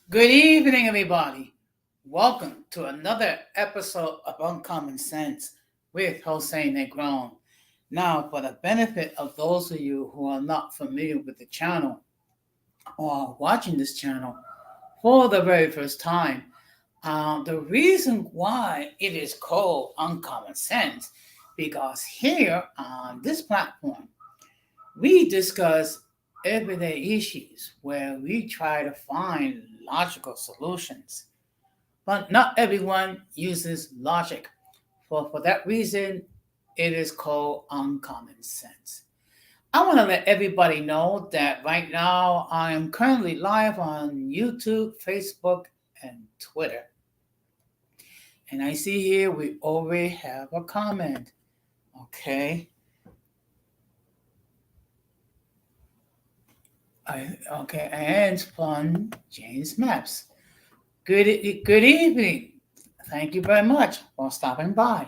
Good evening, everybody. Welcome to another episode of Uncommon Sense with Jose Negron. Now, for the benefit of those of you who are not familiar with the channel or are watching this channel for the very first time, the reason why it is called Uncommon Sense because here on this platform we discuss everyday issues where we try to find logical solutions. But not everyone uses logic. For that reason, it is called uncommon sense. I want to let everybody know that right now I am currently live on YouTube, Facebook, and Twitter. And I see here we already have a comment. Okay. Okay, and from James Maps. Good evening. Thank you very much for stopping by.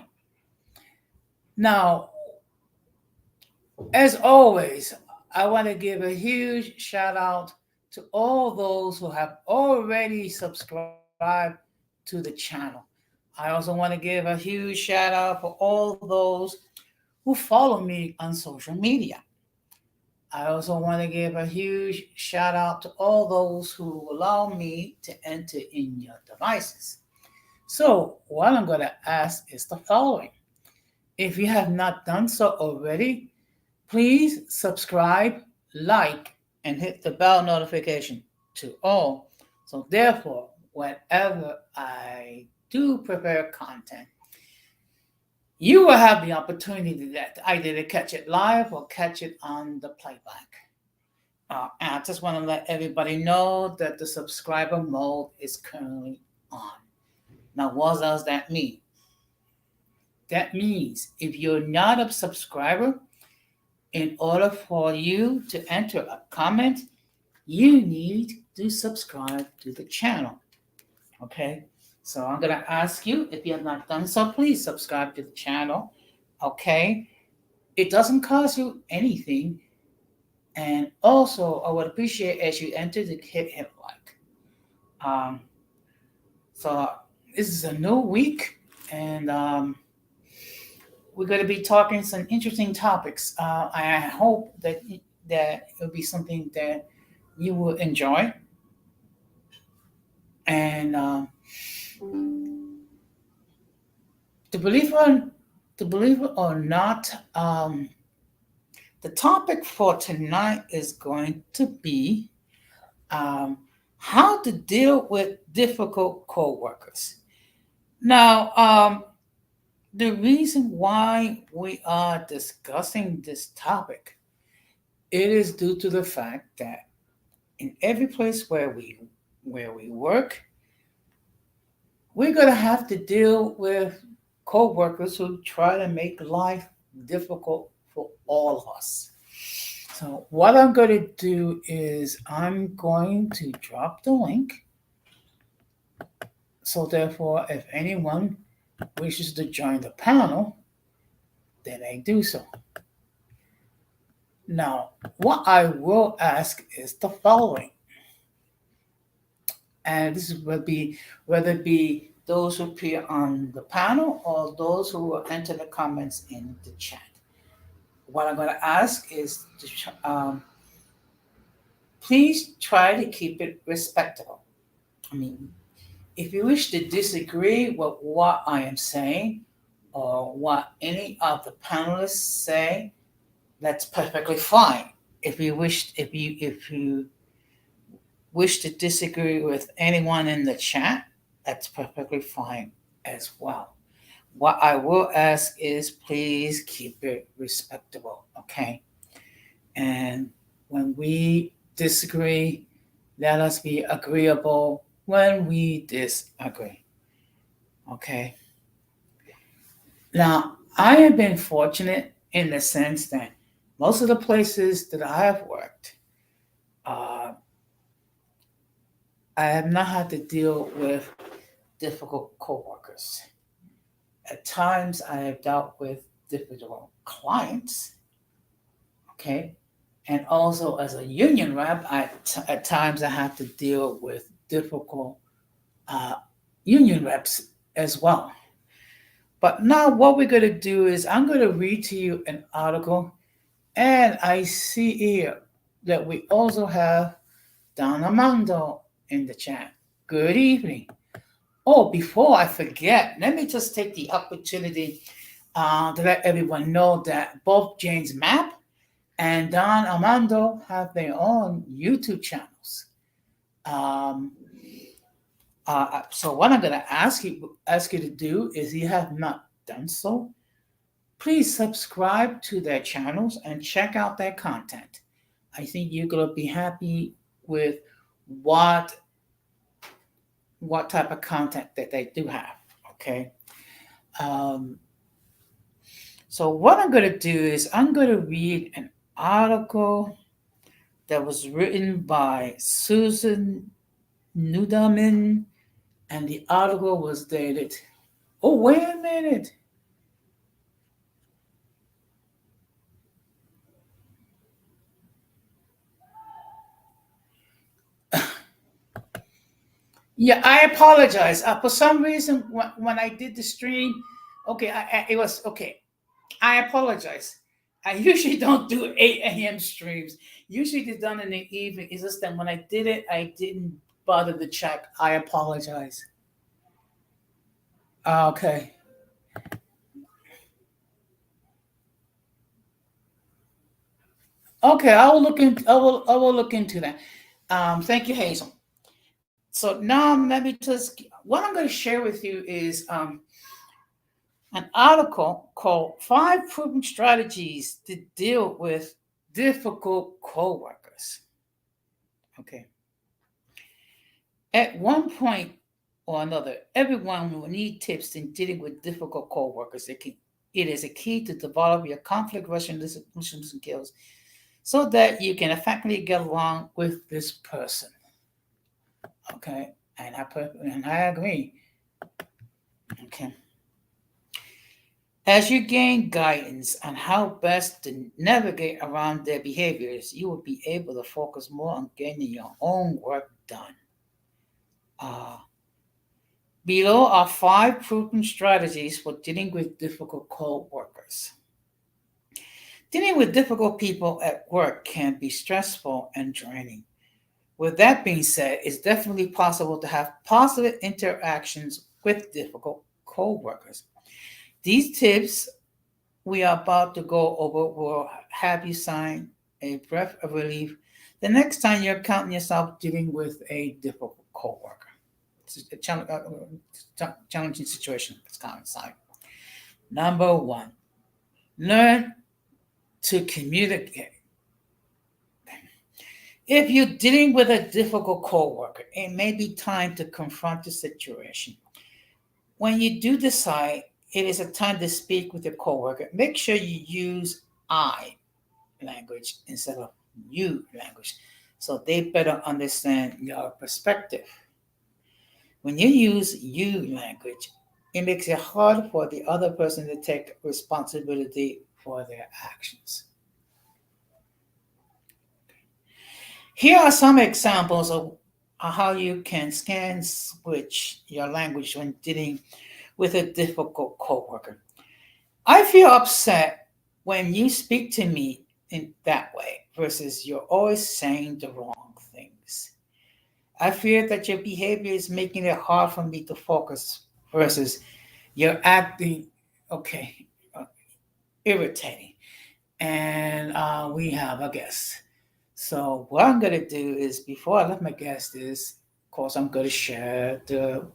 Now, as always, I want to give a huge shout out to all those who have already subscribed to the channel. I also want to give a huge shout out for all those who follow me on social media. I also want to give a huge shout out to all those who allow me to enter in your devices. So, what I'm going to ask is the following. If you have not done so already, please subscribe, like, and hit the bell notification to all. So, therefore, whenever I do prepare content, you will have the opportunity that either to catch it live or catch it on the playback. And I just want to let everybody know that the subscriber mode is currently on. Now, what does that mean? That means if you're not a subscriber, in order for you to enter a comment, you need to subscribe to the channel. Okay? So I'm going to ask you, if you have not done so, please subscribe to the channel. Okay? It doesn't cost you anything. And also, I would appreciate as you enter to hit like. So this is a new week, and we're going to be talking some interesting topics. I hope that it'll be something that you will enjoy. And to believe it, to believe it or not, the topic for tonight is going to be um, how to deal with difficult coworkers. Now, the reason why we are discussing this topic, it is due to the fact that in every place where we work, we're gonna have to deal with co-workers who try to make life difficult for all of us. So what I'm going to do is I'm going to drop the link. So therefore, if anyone wishes to join the panel, then they do so. Now, what I will ask is the following, and this will be whether it be those who appear on the panel or those who will enter the comments in the chat. What I'm going to ask is to please try to keep it respectable. I mean, if you wish to disagree with what I am saying or what any of the panelists say, that's perfectly fine. If you wish to disagree with anyone in the chat, that's perfectly fine as well. What I will ask is please keep it respectable, okay? And when we disagree, let us be agreeable when we disagree, okay? Now, I have been fortunate in the sense that most of the places that I have worked, uh, I have not had to deal with difficult coworkers. At times, I have dealt with difficult clients, okay? And also, as a union rep, at times I have to deal with difficult uh, union reps as well. But now, what we're going to do is I'm going to read to you an article, and I see here that we also have Don Armando in the chat. Good evening. Oh, before I forget, let me just take the opportunity to let everyone know that both James Mapp and Don Armando have their own YouTube channels. Um, so what I'm going to ask you to do is, if you have not done so, please subscribe to their channels and check out their content. I think you're going to be happy with what what type of content that they do have. Okay. Um, so what I'm going to do is I'm going to read an article that was written by Susan Nudaman, and the article was dated. Oh, wait a minute. Yeah, I apologize. For some reason, when I did the stream, okay, it was okay. I apologize. I usually don't do 8 a.m. streams. Usually it's done in the evening. It's just that when I did it, I didn't bother to check. I apologize. Okay. Okay, I will look into that. Thank you, Hazel. So now let me just what I'm going to share with you is an article called Five Proven Strategies to Deal with Difficult Coworkers. Okay. At one point or another, everyone will need tips in dealing with difficult coworkers. It is a key to develop your conflict resolution skills so that you can effectively get along with this person. Okay, and I agree. Okay. As you gain guidance on how best to navigate around their behaviors, you will be able to focus more on getting your own work done. Uh, Below are 5 proven strategies for dealing with difficult co-workers. Dealing with difficult people at work can be stressful and draining. With that being said, it's definitely possible to have positive interactions with difficult co-workers. These tips we are about to go over will have you sign a breath of relief the next time you're counting yourself dealing with a difficult coworker. It's a challenging situation that's coming inside. Number one, learn to communicate. If you're dealing with a difficult coworker, it may be time to confront the situation. When you do decide it is a time to speak with your coworker, make sure you use I language instead of you language so they better understand your perspective. When you use you language, it makes it hard for the other person to take responsibility for their actions. Here are some examples of how you can scan switch your language when dealing with a difficult coworker. I feel upset when you speak to me in that way versus you're always saying the wrong things. I fear that your behavior is making it hard for me to focus versus you're acting okay, uh, irritating. And we have a guest. So what I'm gonna do is before I let my guest is, of course, I'm gonna share the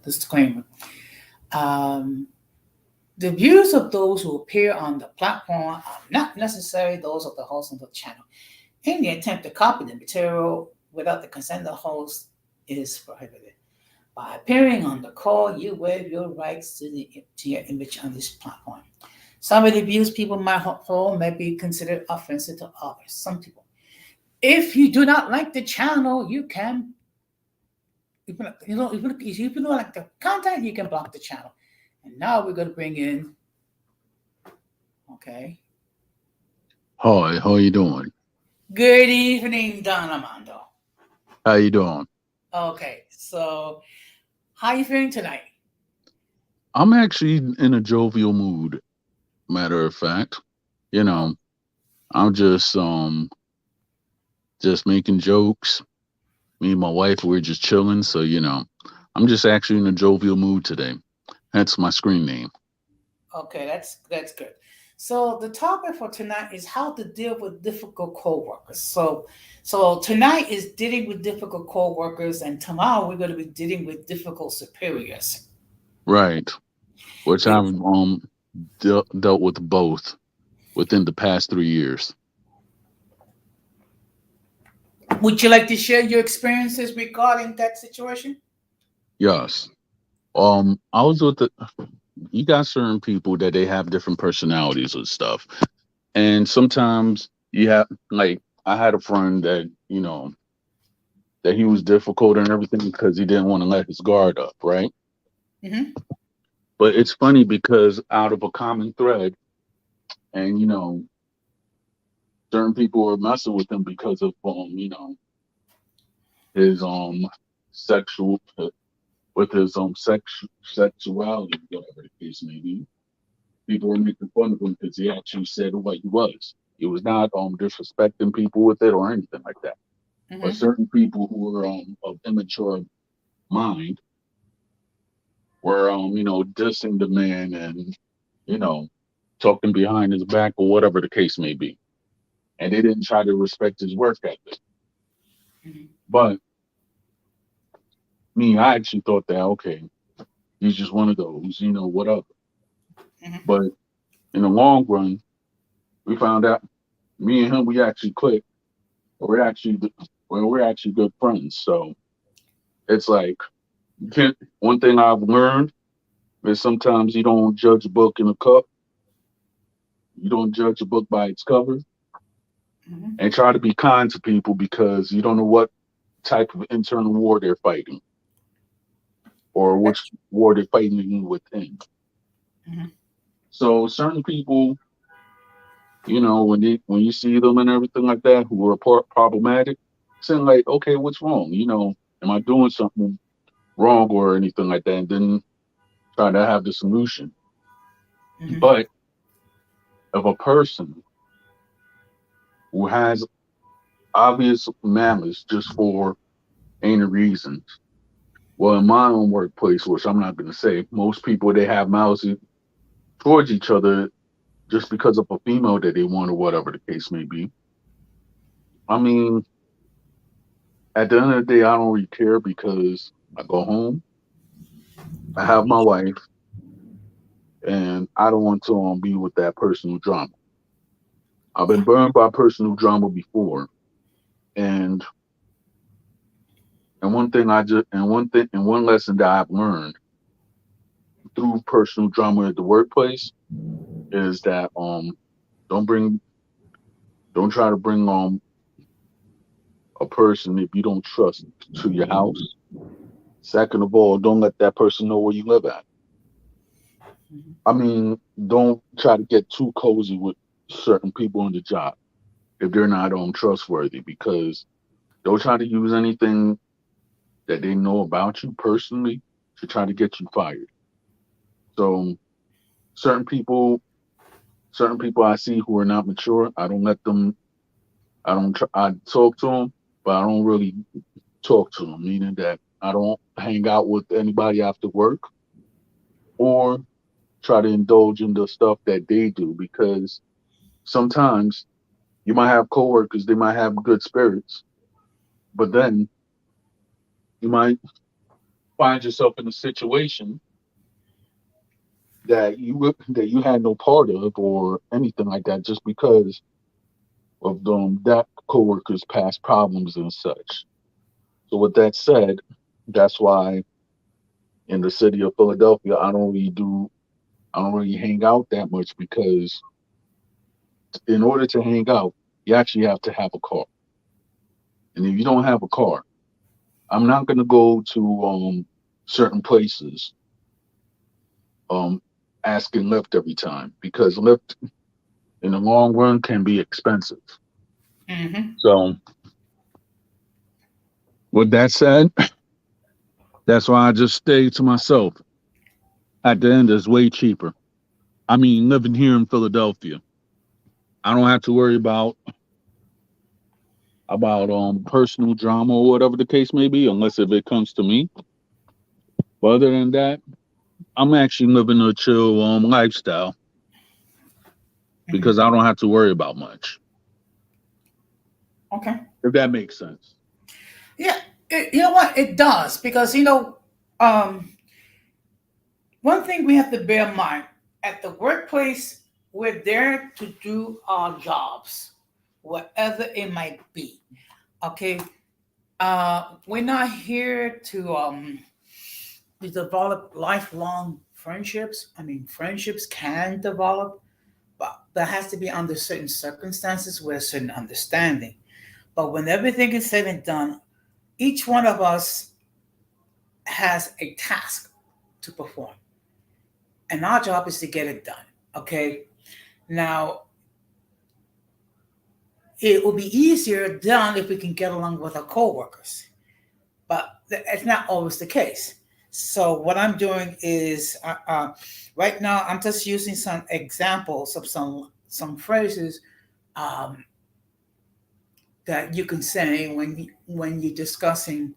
disclaimer. Um, the views of those who appear on the platform are not necessarily those of the host of the channel. Any attempt to copy the material without the consent of the host is prohibited. By appearing on the call, you waive your rights to your image on this platform. Some of the views people might hold may be considered offensive to others. Some people. If you do not like the channel, you can, if you don't like the content, you can block the channel. And now we're going to bring in, okay. Hi, how you doing? Good evening, Don Armando. How you doing? Okay, so how you feeling tonight? I'm actually in a jovial mood, matter of fact. You Oh, know, I'm just making jokes. Me and my wife, we're just chilling, so I'm just actually in a jovial mood today. Hence my screen name. okay, that's good. So the topic for tonight is how to deal with difficult coworkers. So tonight is dealing with difficult coworkers, and tomorrow we're going to be dealing with difficult superiors. Right. Which I've Beautiful. dealt with both within the past 3 years. Would you like to share your experiences regarding that situation? Yes. I was with you got certain people that they have different personalities and stuff. And sometimes you have like I had a friend that, that he was difficult and everything because he didn't want to let his guard up, right? Mm-hmm. But it's funny because out of a common thread, and certain people were messing with him because of his sexual with his sexuality, whatever the case may be. People were making fun of him because he actually said what he was. He was not disrespecting people with it or anything like that. But Mm-hmm. certain people who were of immature mind were dissing the man and you know talking behind his back or whatever the case may be, and they didn't try to respect his work ethic. Mm-hmm. But me, I actually thought that okay, he's just one of those, whatever. Mm-hmm. But in the long run, we found out me and him we actually clicked. We're actually we're actually good friends. So it's like you can't. One thing I've learned is sometimes you don't judge a book in a cup. You don't judge a book by its cover, Mm-hmm. and try to be kind to people because you don't know what type of internal war they're fighting or which That's, war they're fighting within. mm-hmm. So certain people, when you see them and everything like that who are problematic, saying like, okay, what's wrong? Am I doing something wrong or anything like that? And then try to have the solution. Mm-hmm. But if a person who has obvious malice just for any reasons, well, in my own workplace, which I'm not going to say, most people they have malice towards each other just because of a female that they want or whatever the case may be. I mean, at the end of the day, I don't really care because I go home, I have my wife, and I don't want to be with that personal drama. I've been burned by personal drama before, and and one lesson that I've learned through personal drama at the workplace is that don't bring don't try to bring a person if you don't trust to your house. Second of all, don't let that person know where you live at. Mm-hmm. I mean, don't try to get too cozy with certain people on the job if they're not trustworthy because they'll try to use anything that they know about you personally to try to get you fired. So certain people, certain people I see who are not mature, I don't let them. I talk to them, but I don't really talk to them. Meaning that I don't hang out with anybody after work or try to indulge in the stuff that they do because sometimes you might have coworkers, they might have good spirits, but then you might find yourself in a situation that you had no part of or anything like that just because of that coworker's past problems and such. So with that said, that's why in the city of Philadelphia I don't really hang out that much because in order to hang out, you actually have to have a car. And if you don't have a car, I'm not gonna go to certain places um asking Lyft every time because Lyft in the long run can be expensive. Mm-hmm. So with that said, That's why I just stay to myself. At the end, it's way cheaper. I mean, living here in Philadelphia, I don't have to worry about personal drama or whatever the case may be, unless if it comes to me. But other than that, I'm actually living a chill lifestyle Mhm. because I don't have to worry about much. Okay. If that makes sense. Yeah, you know what? It does because um, one thing we have to bear in mind at the workplace, we're there to do our jobs, whatever it might be. Okay, we're not here to develop lifelong friendships. I mean, friendships can develop, but that has to be under certain circumstances with a certain understanding. But when everything is said and done, each one of us has a task to perform, and our job is to get it done. Okay. Now, it will be easier done if we can get along with our coworkers, but it's not always the case. So what I'm doing is, right now, I'm just using some examples of some phrases um, that you can say when you're discussing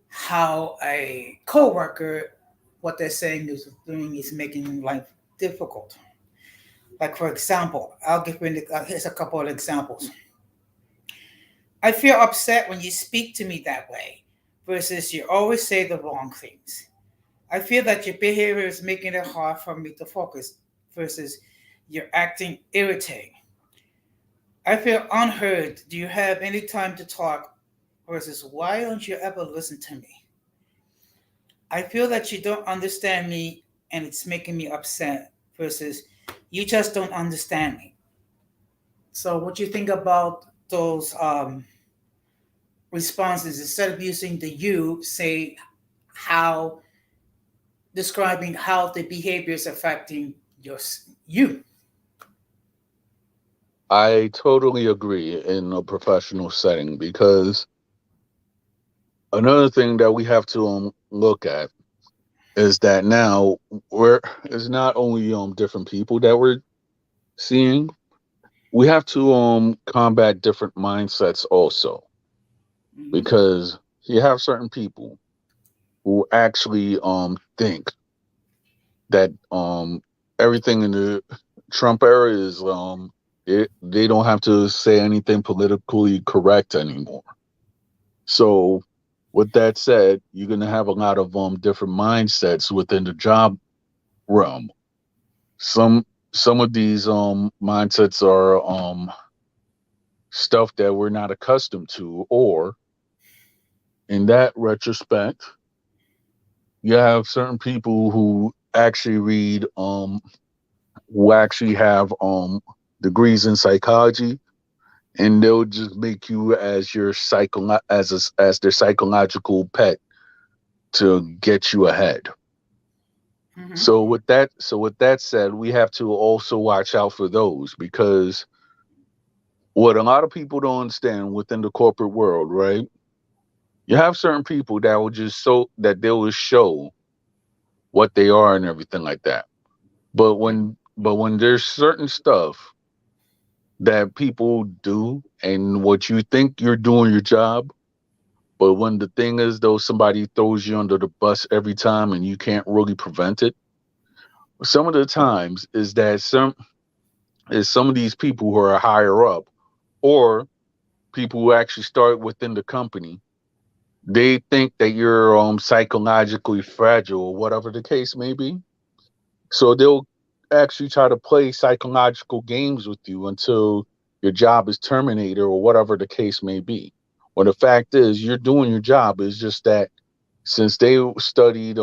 how a coworker, what they're saying is doing is making life difficult. Like for example, I'll give you here's a couple of examples. I feel upset when you speak to me that way, versus you always say the wrong things. I feel that your behavior is making it hard for me to focus, versus you're acting irritating. I feel unheard. Do you have any time to talk? Versus why don't you ever listen to me? I feel that you don't understand me and it's making me upset, versus you just don't understand me. So, what do you think about those responses? Instead of using the you, say how, describing how the behavior is affecting your you. I totally agree in a professional setting because another thing that we have to look at is that now we're it's not only different people that we're seeing. We have to combat different mindsets also Mm-hmm. because you have certain people who actually think that everything in the Trump era is they don't have to say anything politically correct anymore. So with that said, you're gonna have a lot of different mindsets within the job realm. Some some of these mindsets are stuff that we're not accustomed to, or in that retrospect, you have certain people who actually have degrees in psychology, and they'll just make you as as their psychological pet to get you ahead. Mm-hmm. So with that said, we have to also watch out for those because what a lot of people don't understand within the corporate world, right? You have certain people that will just so that they will show what they are and everything like that. But when there's certain stuff that people do and what you think you're doing your job, but when the thing is though somebody throws you under the bus every time and you can't really prevent it, some of the times some of these people who are higher up or people who actually start within the company, they think that you're psychologically fragile or whatever the case may be. So they'll actually try to play psychological games with you until your job is terminated or whatever the case may be. When the fact is you're doing your job, it's just that since they studied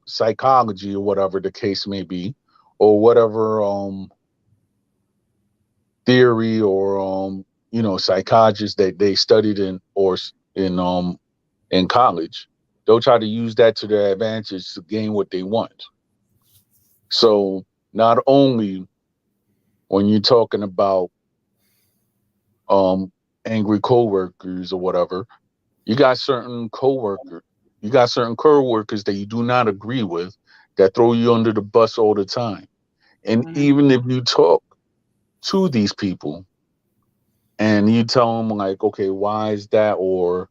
psychology or whatever the case may be, or whatever theory or psychologist that they studied in college, they'll try to use that to their advantage to gain what they want. So not only when you're talking about um angry coworkers or whatever, you got certain coworkers. You got certain coworkers that you do not agree with that throw you under the bus all the time. And Mm-hmm. even if you talk to these people and you tell them like, okay, why is that? Or,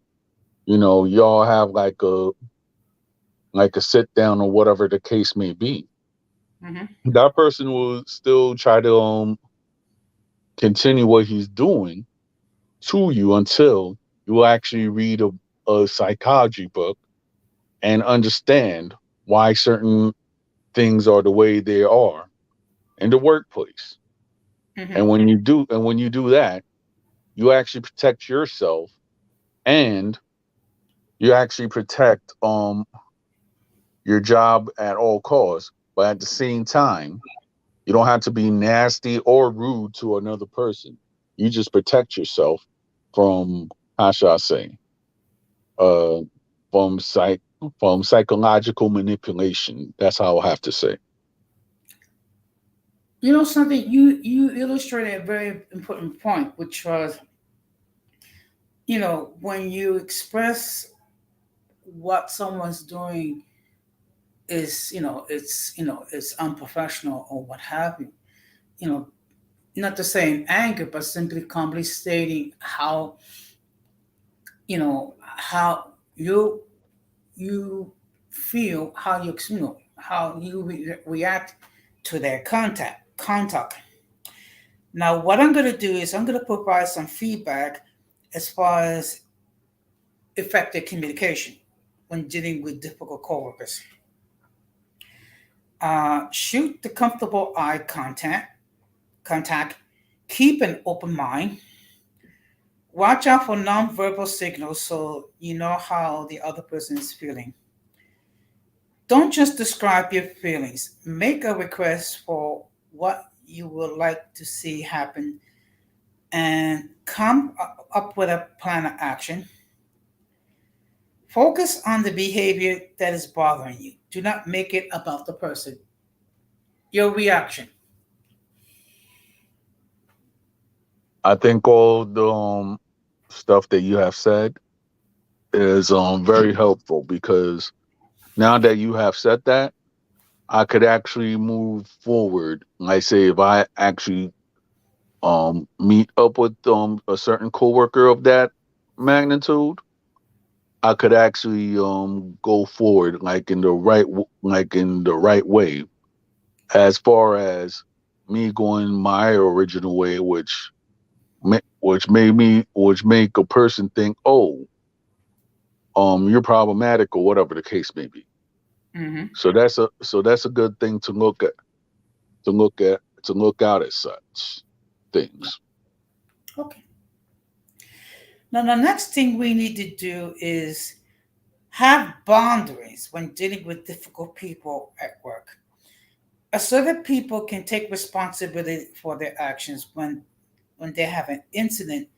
y'all have like a sit down or whatever the case may be. Mm-hmm. That person will still try to continue what he's doing to you until you actually read a psychology book and understand why certain things are the way they are in the workplace. Mm-hmm. And when you do that, you actually protect yourself, and you actually protect your job at all costs. But at the same time, you don't have to be nasty or rude to another person. You just protect yourself from, how should I say, uh, from psychological manipulation. That's how I have to say. You know something, you illustrated a very important point, which was, when you express what someone's doing is, it's unprofessional or what have you, you know, not to say in anger, but simply calmly stating how you feel, how you react to their contact. Now, what I'm going to do is I'm going to provide some feedback as far as effective communication when dealing with difficult coworkers. Shoot the comfortable eye contact. Keep an open mind. Watch out for nonverbal signals so you know how the other person is feeling. Don't just describe your feelings. Make a request for what you would like to see happen and come up with a plan of action. Focus on the behavior that is bothering you. Do not make it about the person. Your reaction. I think all the stuff that you have said is very helpful, because now that you have said that, I could actually move forward. Like, say, if I actually meet up with a certain coworker of that magnitude, I could actually go forward like in the right way, as far as me going my original way, which make a person think, oh, you're problematic or whatever the case may be. Mm-hmm. So that's a good thing to look out at such things. Okay. Now, the next thing we need to do is have boundaries when dealing with difficult people at work. Assertive people can take responsibility for their actions when they have an incident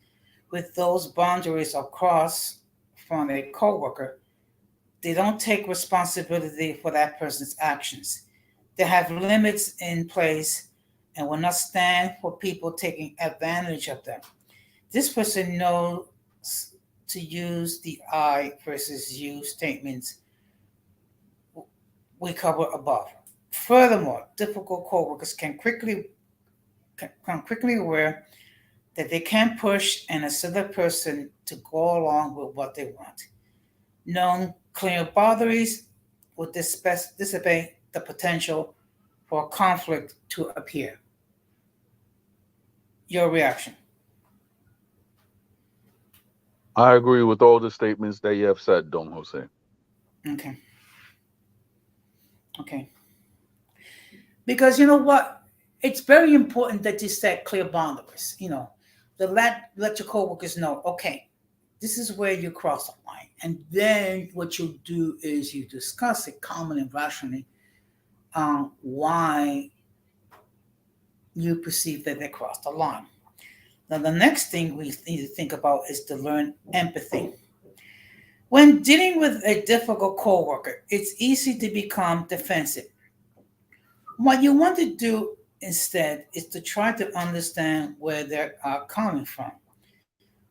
with those boundaries are crossed from a coworker. They don't take responsibility for that person's actions. They have limits in place and will not stand for people taking advantage of them. This person knows to use the I versus you statements we cover above. Furthermore, difficult coworkers can quickly aware that they can't push an assertive person to go along with what they want. Known clear boundaries will dissipate the potential for conflict to appear. Your reaction. I agree with all the statements that you have said, Don Jose. Okay. Okay. Because you know what? It's very important that you set clear boundaries. To let your coworkers know, okay, this is where you cross the line. And then what you do is you discuss it calmly and rationally why you perceive that they crossed the line. Now, the next thing we need to think about is to learn empathy. When dealing with a difficult coworker, it's easy to become defensive. What you want to do instead is to try to understand where they are coming from,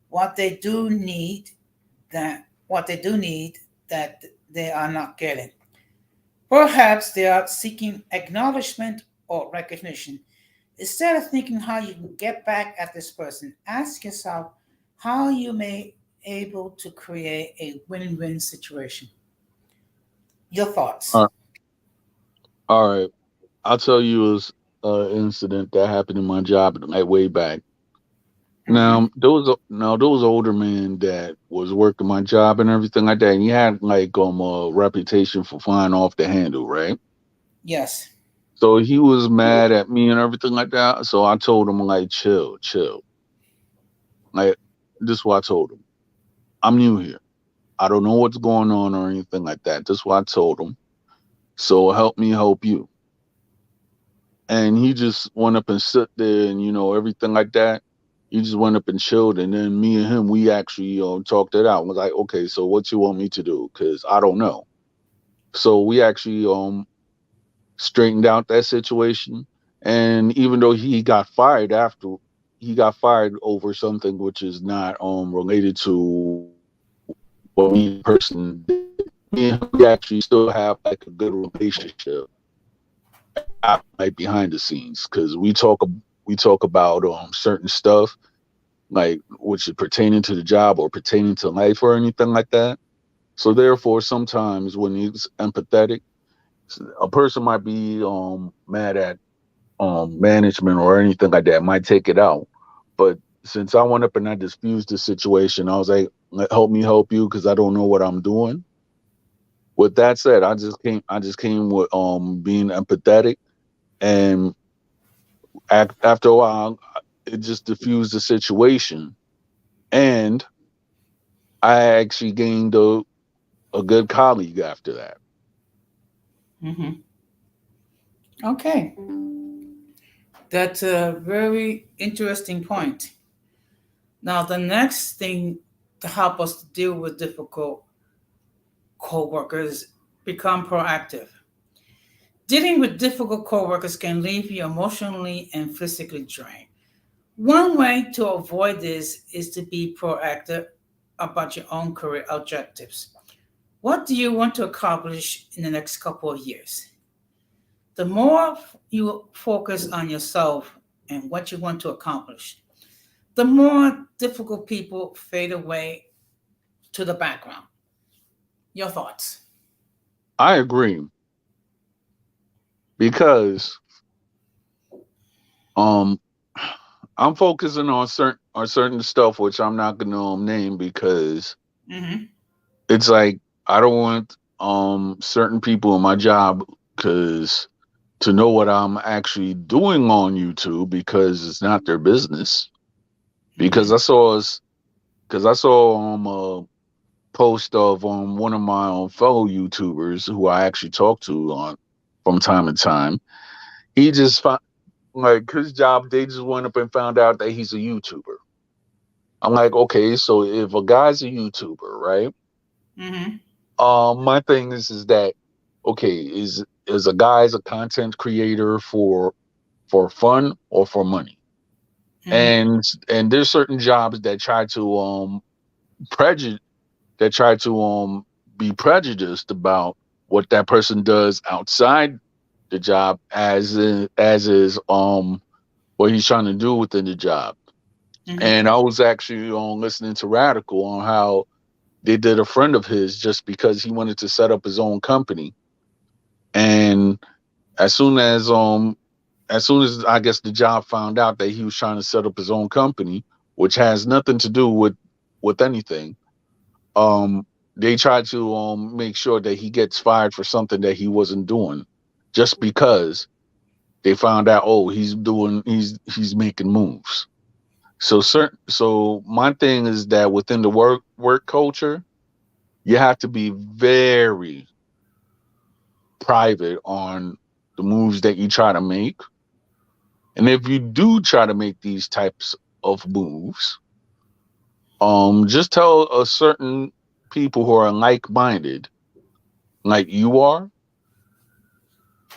what they do need, that what they do need that they are not getting. Perhaps they are seeking acknowledgement or recognition. Instead of thinking how you can get back at this person, ask yourself how you may able to create a win-win situation. Your thoughts. Uh, all right. I'll tell you an incident that happened in my job like way back. Mm-hmm. There was an older man that was working my job and everything like that, and he had like a reputation for flying off the handle, right? Yes. So he was mad at me and everything like that. So I told him like, chill, chill. Like this is what I told him. I'm new here. I don't know what's going on or anything like that. This is what I told him. So help me help you. And he just went up and sit there and everything like that. He just went up and chilled, and then me and him, we actually talked it out. Was like, okay, so what you want me to do? Because I don't know. So we actually straightened out that situation. And even though he got fired over something which is not related to what me and the person did. Me and him, we actually still have like a good relationship like behind the scenes because we talk about certain stuff like which is pertaining to the job or pertaining to life or anything like that. So therefore, sometimes when he's empathetic, a person might be mad at management or anything like that, might take it out. But since I went up and I diffused the situation, I was like, help me help you because I don't know what I'm doing. With that said, I just came with being empathetic, and after a while, it just diffused the situation, and I actually gained a good colleague after that. Mm-hmm. Okay. That's a very interesting point. Now, the next thing to help us to deal with difficult coworkers become proactive. Dealing with difficult coworkers can leave you emotionally and physically drained. One way to avoid this is to be proactive about your own career objectives. What do you want to accomplish in the next couple of years? The more you focus on yourself and what you want to accomplish, the more difficult people fade away to the background. Your thoughts? I agree because um I'm focusing on certain stuff which I'm not gonna name because Mm-hmm. it's like I don't want certain people in my job because to know what I'm actually doing on YouTube because it's not their business. Mm-hmm. Because I saw a post of one of my fellow YouTubers who I actually talk to on from time to time. He just like his job. They just went up and found out that he's a YouTuber. I'm like, okay, so if a guy's a YouTuber, right? Mm-hmm. My thing is that okay, is a guy's a content creator for fun or for money? Mm-hmm. And there's certain jobs that try to prejudice that try to be prejudiced about what that person does outside the job as is what he's trying to do within the job. Mm-hmm. And I was actually on listening to Radical on how they did a friend of his just because he wanted to set up his own company. And as soon as I guess the job found out that he was trying to set up his own company, which has nothing to do with anything, um, they tried to make sure that he gets fired for something that he wasn't doing, just because they found out he's making moves. So my thing is that within the work culture, you have to be very private on the moves that you try to make. And if you do try to make these types of moves, just tell a certain people who are like-minded, like you are,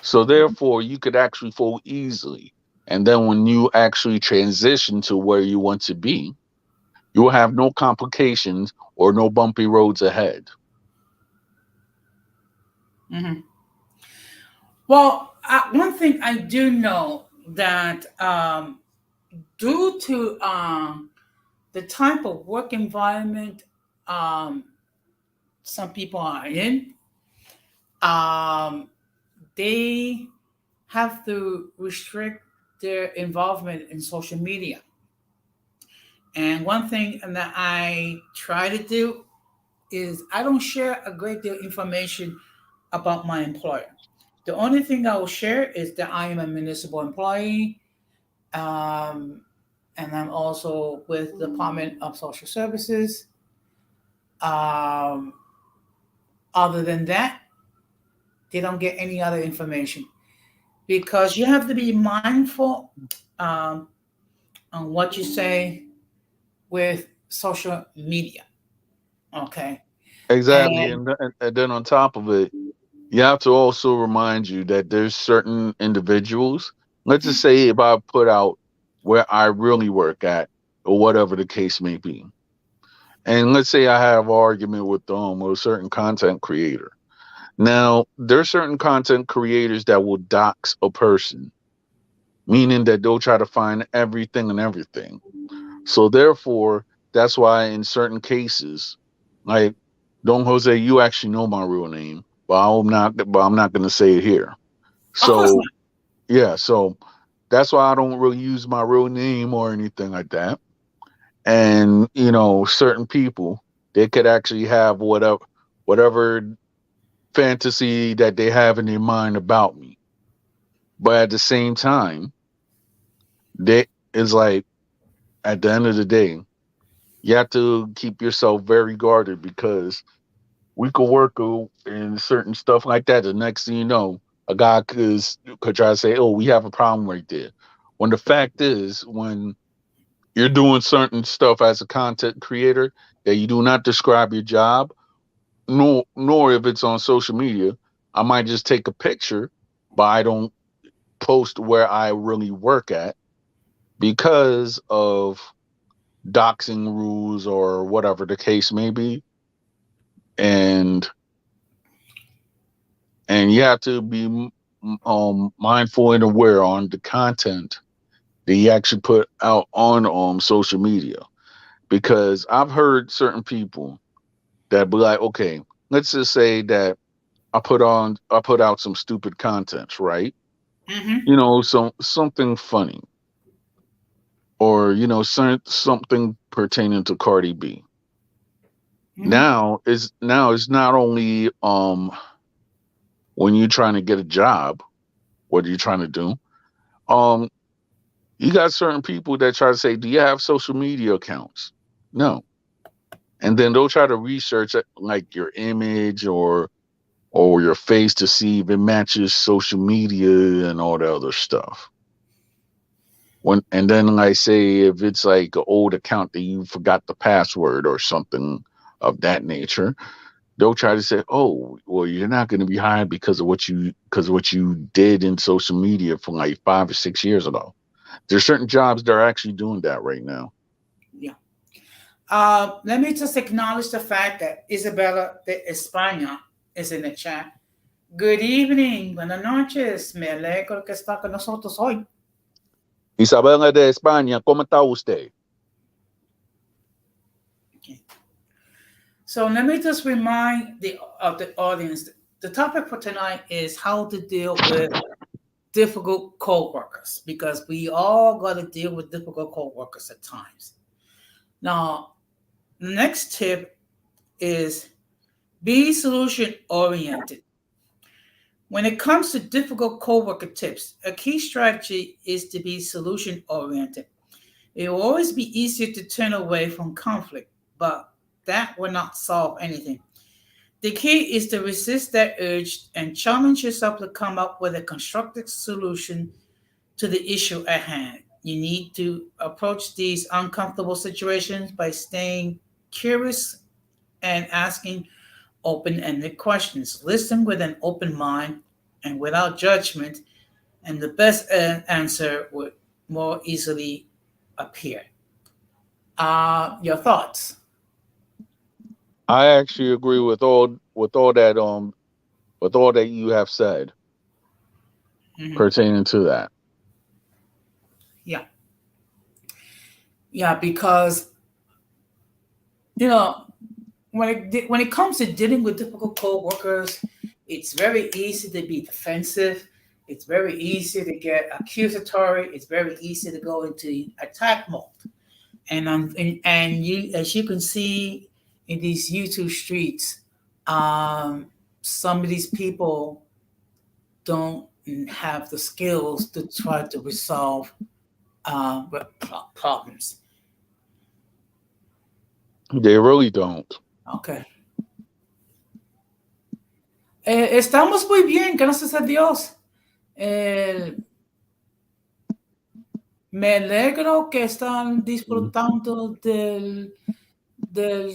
so therefore you could actually fall easily. And then when you actually transition to where you want to be, you will have no complications or no bumpy roads ahead. Hmm. Well, one thing I do know that due to the type of work environment um, some people are in, um, they have to restrict their involvement in social media. And one thing that I try to do is I don't share a great deal of information about my employer. The only thing I will share is that I am a municipal employee, um, and I'm also with the Department of Social Services. Um, Other than that, they don't get any other information because you have to be mindful um, on what you say with social media. Okay, Exactly, and and then on top of it, you have to also remind you that there's certain individuals. Let's just say if I put out where I really work at, or whatever the case may be, and let's say I have an argument with a certain content creator. Now, there's certain content creators that will dox a person, meaning that they'll try to find everything and everything. So therefore, that's why in certain cases, like Don Jose, you actually know my real name, but I'm not gonna say it here. of course not. So yeah, so that's why I don't really use my real name or anything like that. And certain people, they could actually have whatever fantasy that they have in their mind about me. But at the same time, they it's like at the end of the day, you have to keep yourself very guarded because we could work in certain stuff like that. The next thing you know, a guy could try to say, "Oh, we have a problem right there." When the fact is, when you're doing certain stuff as a content creator that you do not describe your job, nor if it's on social media, I might just take a picture, but I don't post where I really work at because of doxing rules or whatever the case may be. And you have to be mindful and aware on the content that you actually put out on social media, because I've heard certain people that be like, okay, let's just say that I put out some stupid content, right? Hmm. Something funny, or something pertaining to Cardi B. Hmm. Now it's not only when you're trying to get a job, what are you trying to do? Um, you got certain people that try to say, "Do you have social media accounts?" No, and then they'll try to research like your image or your face to see if it matches social media and all the other stuff. And then like say if it's like an old account that you forgot the password or something of that nature, they'll try to say, "Oh, well, you're not going to be hired because of what you did in social media from like 5 or 6 years ago." There's certain jobs that are actually doing that right now. Yeah. Let me just acknowledge the fact that Isabella de España is in the chat. Good evening, buenas noches. Me alegro que está con nosotros hoy. Isabela de España, ¿cómo está usted? Okay. So let me just remind the audience. The topic for tonight is how to deal with difficult co-workers because we all got to deal with difficult co-workers at times. Now, the next tip is be solution oriented. When it comes to difficult co-worker tips, a key strategy is to be solution oriented. It will always be easier to turn away from conflict, but that will not solve anything. The key is to resist that urge and challenge yourself to come up with a constructive solution to the issue at hand. You need to approach these uncomfortable situations by staying curious and asking open ended questions. Listen with an open mind and without judgment, and the best answer would more easily appear. Your thoughts? I actually agree with all that with all that you have said Mhm. pertaining to that. Yeah, yeah, because you know when it comes to dealing with difficult co-workers, it's very easy to be defensive. It's very easy to get accusatory. It's very easy to go into attack mode. And you, as you can see in these YouTube streets, um, some of these people don't have the skills to try to resolve problems. They really don't. Okay. Estamos muy bien, gracias a Dios. Eh, Me alegro que están Mm. disfrutando de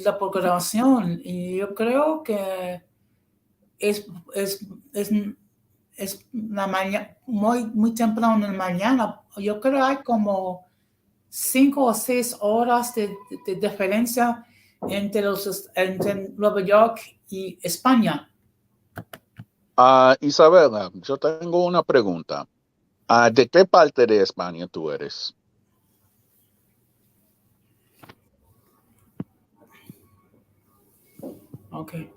la programación y yo creo que es, es, es, es la mañana, muy temprano en la mañana. Yo creo que hay como 5 o 6 horas de diferencia entre Nueva York y España. Isabela, yo tengo una pregunta. ¿De qué parte de España tú eres? Okay.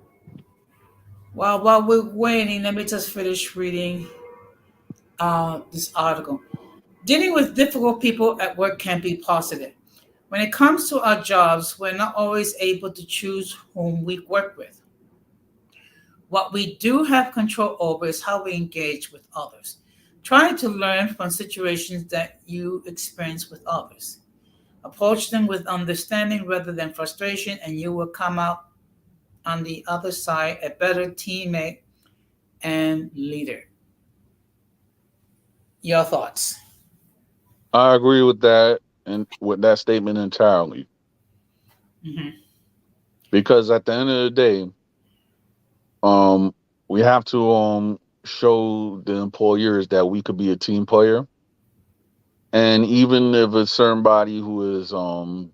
Well, while we're waiting, let me just finish reading this article. Dealing with difficult people at work can be positive. When it comes to our jobs, we're not always able to choose whom we work with. What we do have control over is how we engage with others, trying to learn from situations that you experience with others. Approach them with understanding rather than frustration, and you will come out on the other side a better teammate and leader. Your thoughts? I agree with that and with that statement entirely. Hmm. Because at the end of the day, um, we have to show the employers that we could be a team player. And even if it's somebody who is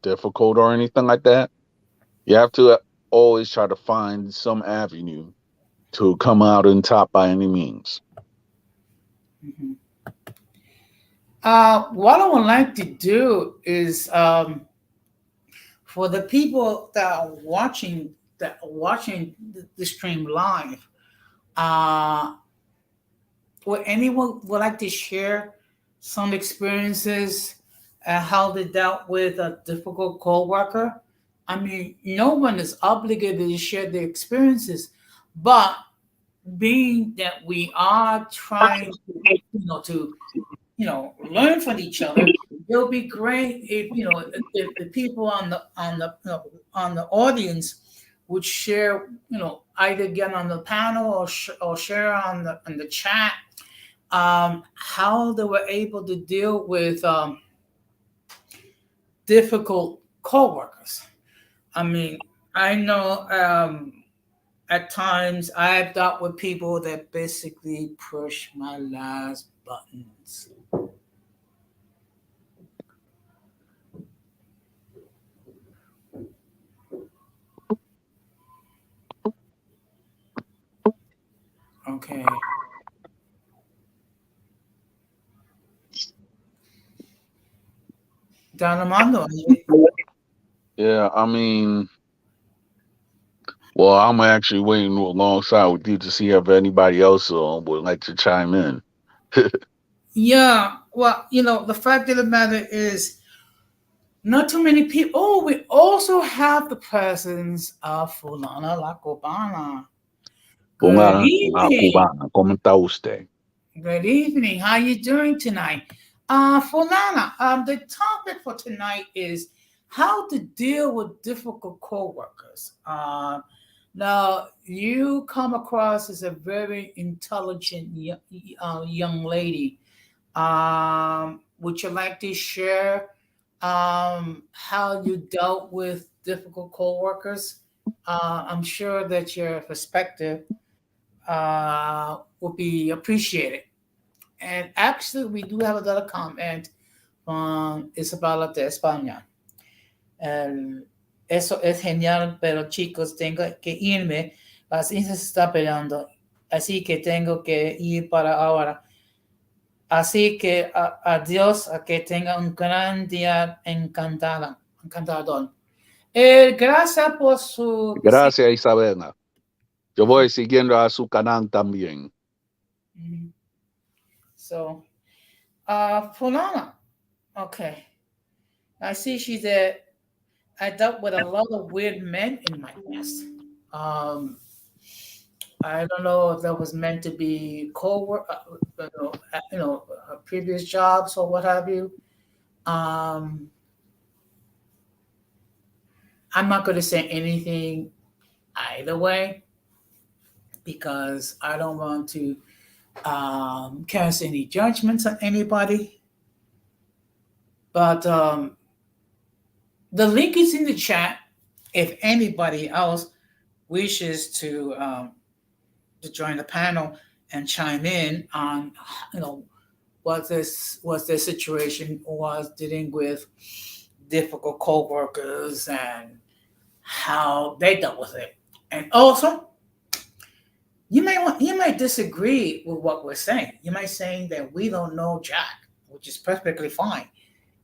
difficult or anything like that, you have to always try to find some avenue to come out on top by any means. Hmm. What I would like to do is for the people that are watching the stream live. Uh, would anyone would like to share some experiences how they dealt with a difficult coworker? I mean, no one is obligated to share their experiences, but being that we are trying to learn from each other, it'll be great if if the people on the audience would share, either get on the panel or share on the chat, how they were able to deal with difficult coworkers. I mean, I know at times I've dealt with people that basically push my last buttons. Okay. Don Armando, Yeah, I mean, well, I'm actually waiting alongside with you to see if anybody else would like to chime in. yeah, well, the fact of the matter is, not too many people. Oh, we also have the presence of Fulana La Cubana. Good Una evening. cubana, ¿cómo está usted? Good evening. How you doing tonight? Fulana, the topic for tonight is how to deal with difficult coworkers. Now, you come across as a very intelligent young lady. Would you like to share how you dealt with difficult coworkers? I'm sure that your perspective will be appreciated. And actually, we do have another comment from Isabela de España. Eso es genial, pero chicos, tengo que irme. La ciencia se está peleando. así que tengo que ir para ahora. Así que adiós, a que tenga un gran día encantador. Gracias por su visita. Gracias, Isabela. Yo voy siguiendo a su canal también. Mhm. So, Fulana, okay. I see she's a. I dealt with a lot of weird men in my past. Um, I don't know if that was meant to be co-work, previous jobs or what have you. Um, I'm not going to say anything either way because I don't want to cast any judgments on anybody. But the link is in the chat. If anybody else wishes to join the panel and chime in on, you know, what their situation was dealing with difficult co-workers and how they dealt with it. And also, you might disagree with what we're saying. You might saying that we don't know Jack, which is perfectly fine.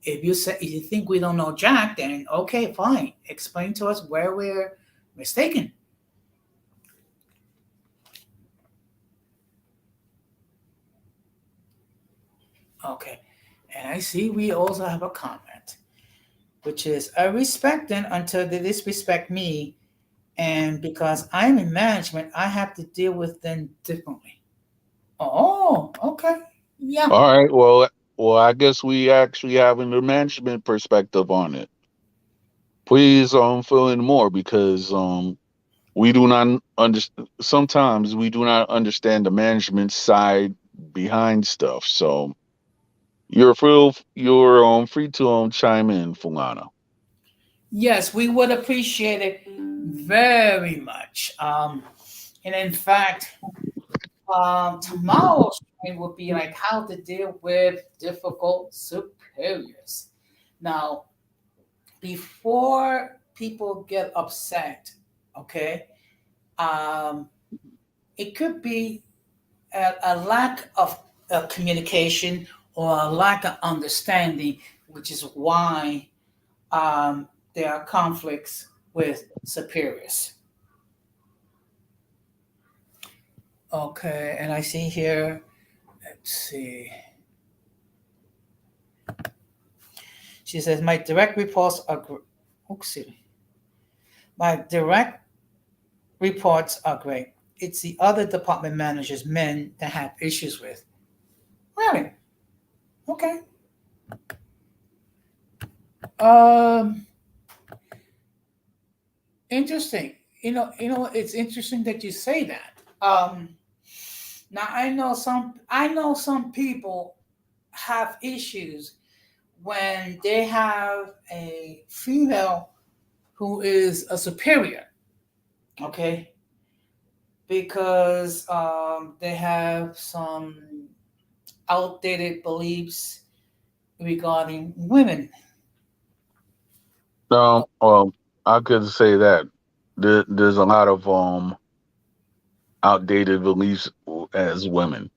If you think we don't know Jack, then okay, fine. Explain to us where we're mistaken. Okay. And I see we also have a comment, which is I respect them until they disrespect me, and because I'm in management, I have to deal with them differently. Oh, okay. Yeah. All right. Well, I guess we actually have a management perspective on it. Please, fill in more because we do not understand. Sometimes we do not understand the management side behind stuff. So you're free to chime in, Fulana. Yes, we would appreciate it very much. And in fact, tomorrow's stream will be like how to deal with difficult superiors. Now, before people get upset, okay, um, it could be a lack of communication or a lack of understanding, which is why um, there are conflicts with superiors. Okay, and I see here, let's see. She says, my direct reports are, my direct reports are great. It's the other department managers, men, that have issues with. Really? Okay. Um, Interesting. It's interesting that you say that. Now I know some people have issues when they have a female who is a superior, okay? Because they have some outdated beliefs regarding women. Well, I could say that there's a lot of outdated beliefs as women.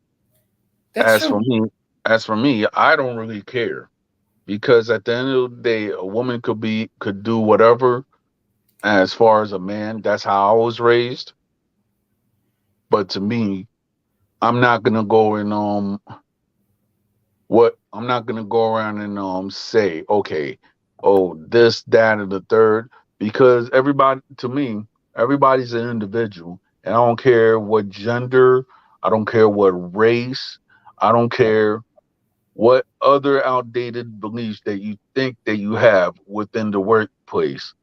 That's As true. for me, I don't really care because at the end of the day, a woman could do whatever. As far as a man, that's how I was raised. But to me, I'm not gonna go and what I'm not gonna go around and say, okay, oh, this, that, and the third, because everybody to me, everybody's an individual. And I don't care what gender, I don't care what race, I don't care what other outdated beliefs that you think that you have within the workplace.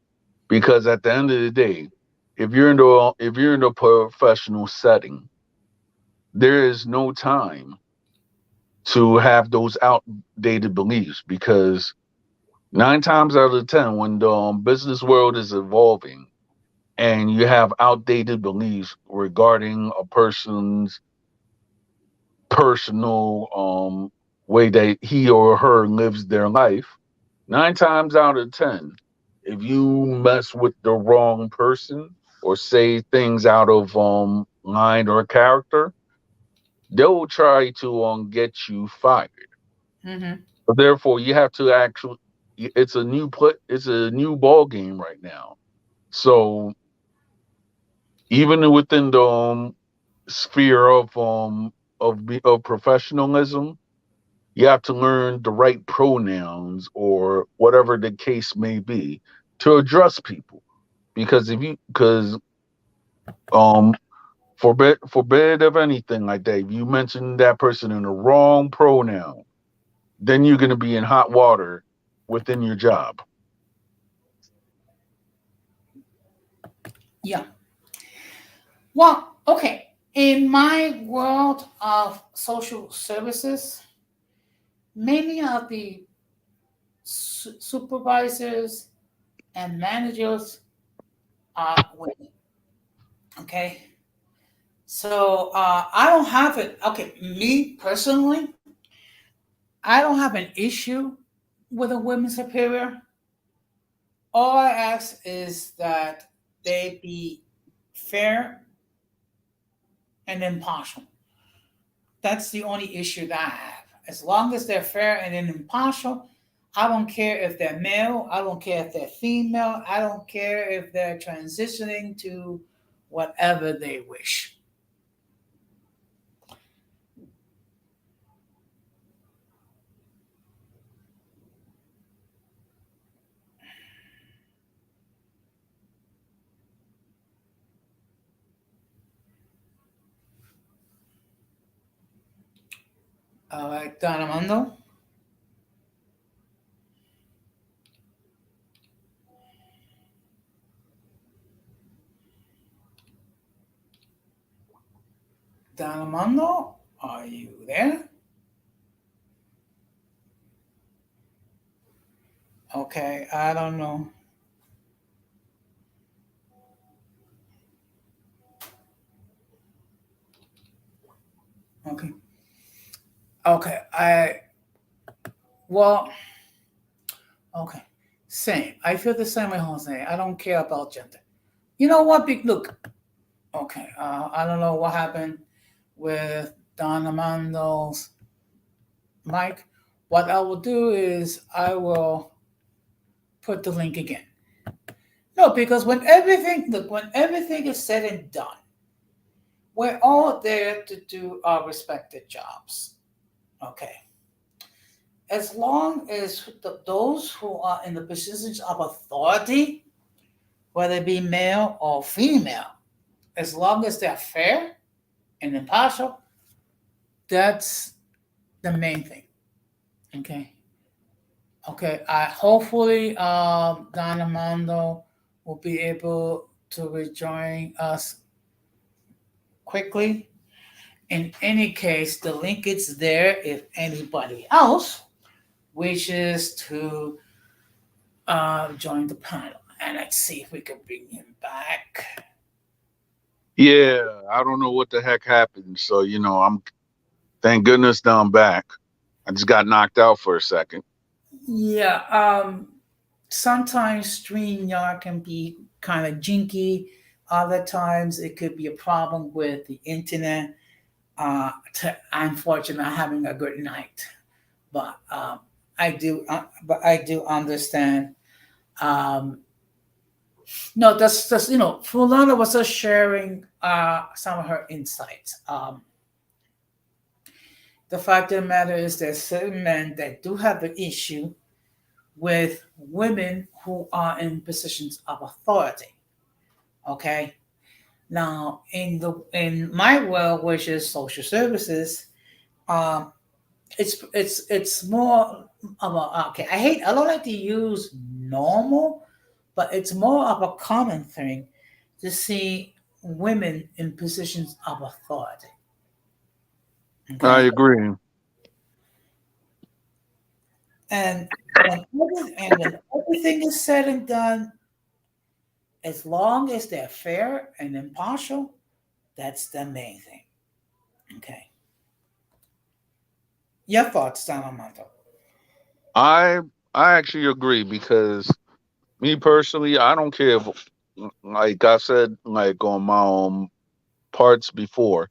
Because at the end of the day, if you're in a professional setting, there is no time to have those outdated beliefs because 9 times out of 10, when the business world is evolving and you have outdated beliefs regarding a person's personal way that he or her lives their life, 9 times out of 10, if you mess with the wrong person or say things out of line or character, they will try to get you fired. Mm-hmm. So therefore, you have to actually. It's a new ball game right now. So even within the sphere of professionalism, you have to learn the right pronouns or whatever the case may be to address people. Because if you because um forbid of anything like that, if you mention that person in the wrong pronoun, then you're gonna be in hot water within your job. Yeah. Well, okay. In my world of social services, many of the supervisors and managers are women. Okay. So I don't have it. Okay, me personally, I don't have an issue with a women superior. All I ask is that they be fair and impartial. That's the only issue that I have. As long as they're fair and impartial, I don't care if they're male, I don't care if they're female, I don't care if they're transitioning to whatever they wish. All right, Don Armando. Don Armando, are you there? Okay, I don't know. Okay, okay, well, okay, same. I feel the same way, Jose. I don't care about gender. You know what? Look, okay, I don't know what happened with Don Amando's mic. What I will do is I will put the link again. No, because when everything is said and done, we're all there to do our respected jobs. Okay. As long as those who are in the positions of authority, whether it be male or female, as long as they're fair and impartial, that's the main thing. Okay. Okay. I hopefully Don Armando will be able to rejoin us quickly. In any case, the link is there if anybody else wishes to join the panel. And let's see if we can bring him back. Yeah, I don't know what the heck happened. So, I'm thank goodness that I'm back. I just got knocked out for a second. Yeah, sometimes StreamYard can be kind of jinky. Other times it could be a problem with the internet. Unfortunately, I'm having a good night, but I do understand. Um, no, that's Fulana was just sharing some of her insights. The fact of the matter is, there's certain men that do have an issue with women who are in positions of authority. Okay. Now, in my world, which is social services, um, it's more of a okay. I don't like to use normal, but it's more of a common thing to see women in positions of authority. I Okay, agree. and when everything is said and done, as long as they're fair and impartial, that's the main thing. Okay, your thoughts, Don Armando? I I actually agree because me personally, I don't care if, like I said, like on my parts before,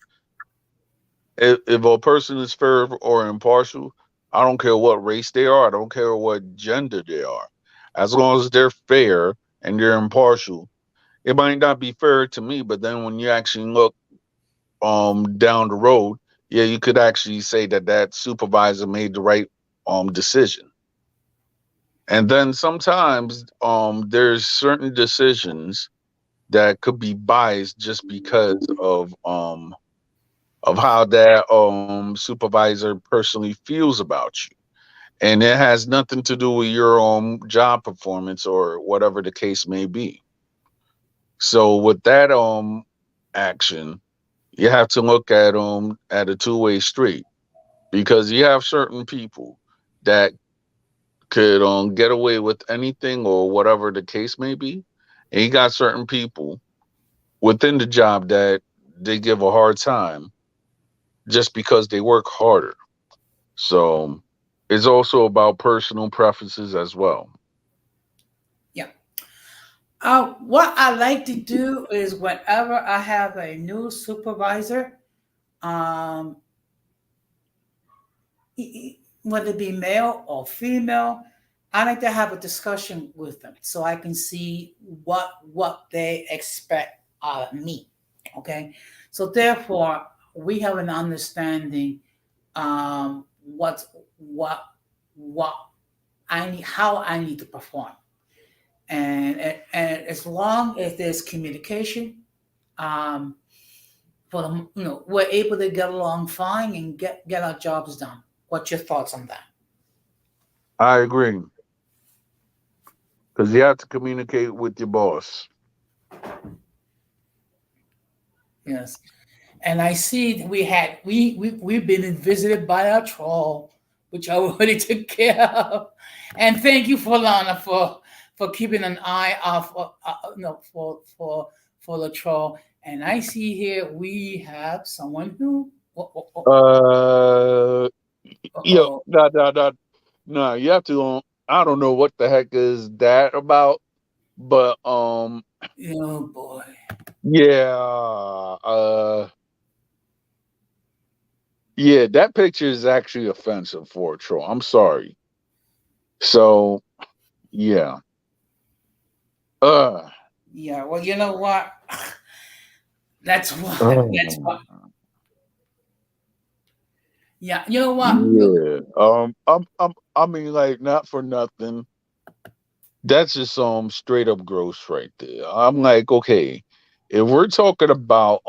if a person is fair or impartial, I don't care what race they are, I don't care what gender they are. As long as they're fair and they're impartial, it might not be fair to me, but then when you actually look down the road, yeah, you could actually say that that supervisor made the right decision. And then sometimes there's certain decisions that could be biased just because of how that supervisor personally feels about you. And it has nothing to do with your job performance or whatever the case may be. So with that action, you have to look at a two-way street, because you have certain people that could get away with anything or whatever the case may be. And you got certain people within the job that they give a hard time just because they work harder. So it's also about personal preferences as well. Yeah. What I like to do is whenever I have a new supervisor, um, whether it be male or female, I like to have a discussion with them so I can see what they expect out of me. Okay, so therefore we have an understanding what I need, how I need to perform, and as long as there's communication, um, for them, we're able to get along fine and get our jobs done. What's your thoughts on that? I agree, because you have to communicate with your boss. Yes. And I see we had we've been visited by a troll, which I already took care of. And thank you for Lana for keeping an eye out for the troll. And I see here we have someone who Uh, yo, oh, no, you have to. I don't know what the heck is that about, but oh boy. yeah, yeah, that picture is actually offensive for a troll. I'm sorry. So yeah, uh, Yeah, well, you know what? That's what. That's what. uh, Yeah, you know what? Look, yeah. I mean, like, not for nothing. That's just straight up gross right there. I'm like, okay, if we're talking about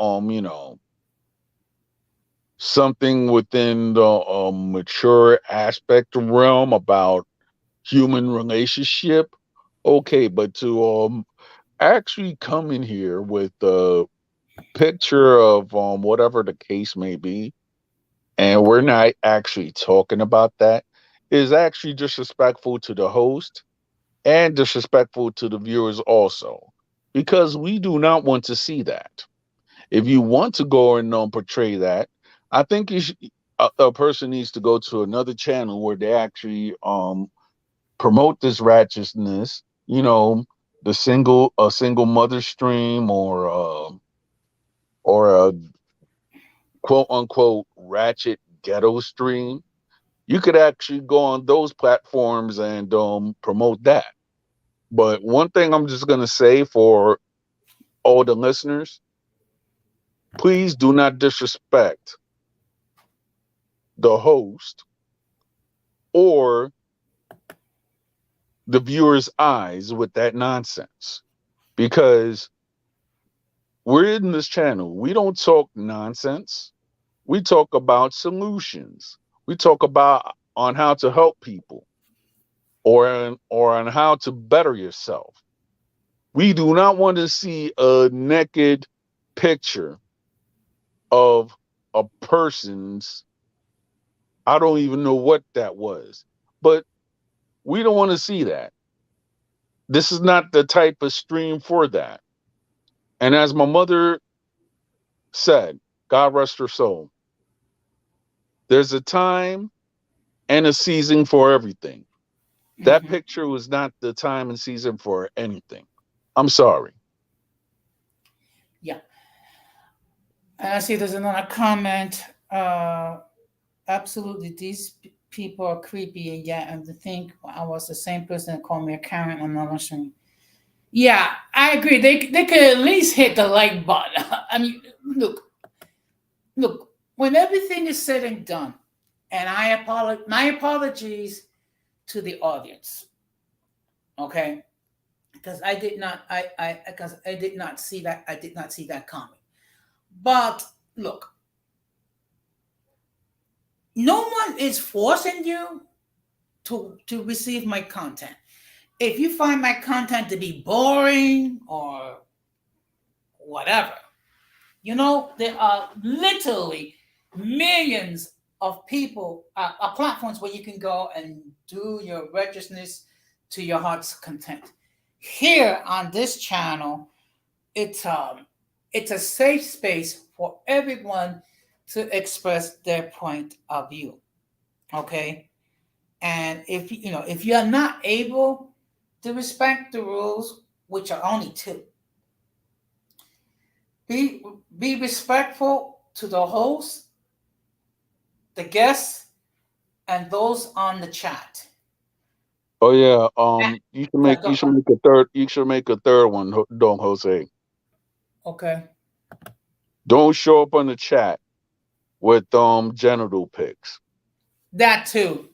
something within the mature aspect realm about human relationship, okay, but to actually come in here with a picture of whatever the case may be, and we're not actually talking about that, is actually disrespectful to the host and disrespectful to the viewers also, because we do not want to see that. If you want to go and portray that, I think a person needs to go to another channel where they actually promote this righteousness. The single mother stream, or a quote unquote ratchet ghetto stream. You could actually go on those platforms and promote that. But one thing I'm just gonna say for all the listeners: please do not disrespect the host or the viewer's eyes with that nonsense. Because we're in this channel, we don't talk nonsense. We talk about solutions. We talk about on how to help people, or on how to better yourself. We do not want to see a naked picture of a person's, I don't even know what that was, but we don't want to see that. This is not the type of stream for that. And as my mother said, God rest her soul, there's a time and a season for everything. That mhm, picture was not the time and season for anything. I'm sorry. yeah. And I see there's another comment. Absolutely, these people are creepy, and yet and to think I was the same person that called me a Karen on another stream. Yeah, I agree. They could at least hit the like button. I mean, look, look. When everything is said and done, and I apologize. My apologies to the audience. Okay, because I did not see that. I did not see that coming. But look, no one is forcing you to receive my content. If you find my content to be boring or whatever, there are literally millions of people, platforms where you can go and do your righteousness to your heart's content. Here on this channel, it's a safe space for everyone to express their point of view. Okay, and if you're not able to respect the rules, which are only two, be be respectful to the host, the guests, and those on the chat. Oh yeah, Ah, you should yeah, make go. a third one, Don Jose. Okay, Don't show up on the chat with genital pics. that too.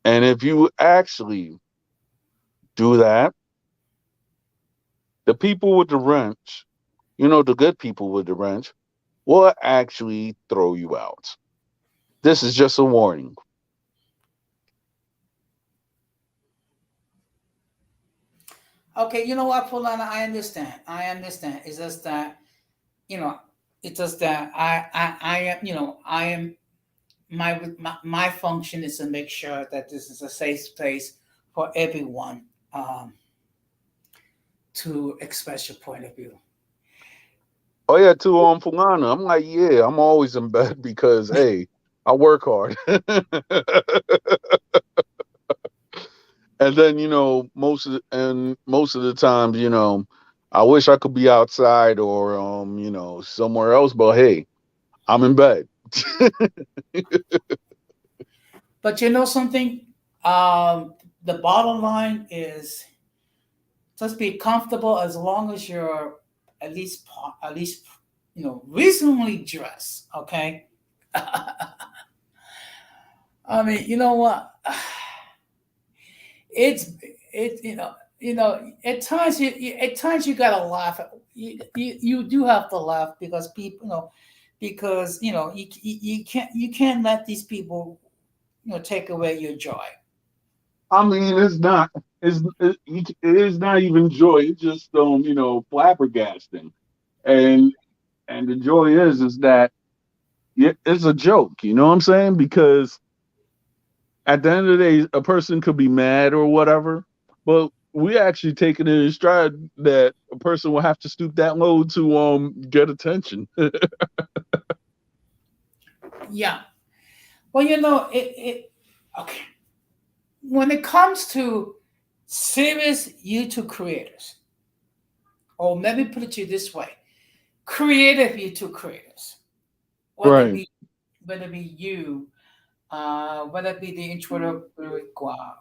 And if you actually do that, the people with the wrench, the good people with the wrench, will actually throw you out. This is just a warning. Okay, you know what, Polana, I understand. I understand. It's just that you know, it's just that I am, I am my function is to make sure that this is a safe space for everyone, um, to express your point of view. Oh yeah, to Fulana. I'm like, yeah, I'm always in bed because hey, I work hard. And then most of the times, I wish I could be outside or somewhere else, but hey, I'm in bed. But you know something, um, the bottom line is just be comfortable as long as you're at least reasonably dressed. Okay. I mean, you know what? It's it at times you gotta laugh. You do have to laugh because people because you can't let these people take away your joy. I mean, it is not even joy. It's just flabbergasting. And and the joy is that it's a joke. You know what I'm saying? Because at the end of the day, a person could be mad or whatever, but we actually taking it in stride that a person will have to stoop that low to get attention. Yeah. Well, it okay. When it comes to serious YouTube creators, or let me put it to you this way: creative YouTube creators, whether it Right, be whether it be you, whether it be the intro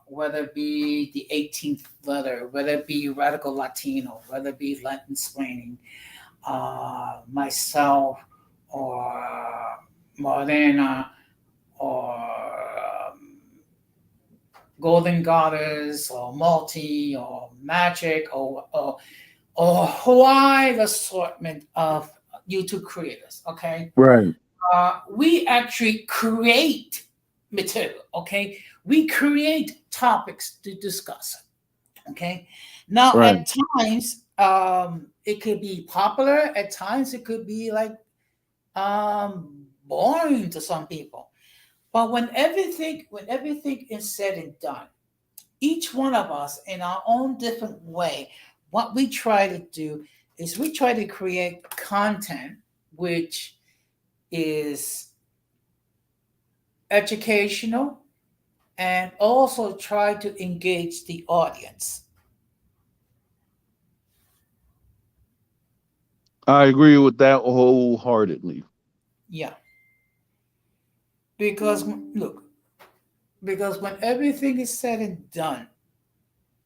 whether it be the 18th letter, whether it be radical Latino, whether it be Latin explaining, myself, or Morena, or Golden Goddess, or Multi, or Magic, or wide assortment of YouTube creators. Okay, right, we actually create material. Okay, we create topics to discuss. Okay, now right, at times it could be popular. At times it could be like boring to some people. But when everything is said and done, each one of us in our own different way, what we try to do is we try to create content which is educational and also try to engage the audience. I agree with that wholeheartedly. Yeah, because look, because when everything is said and done,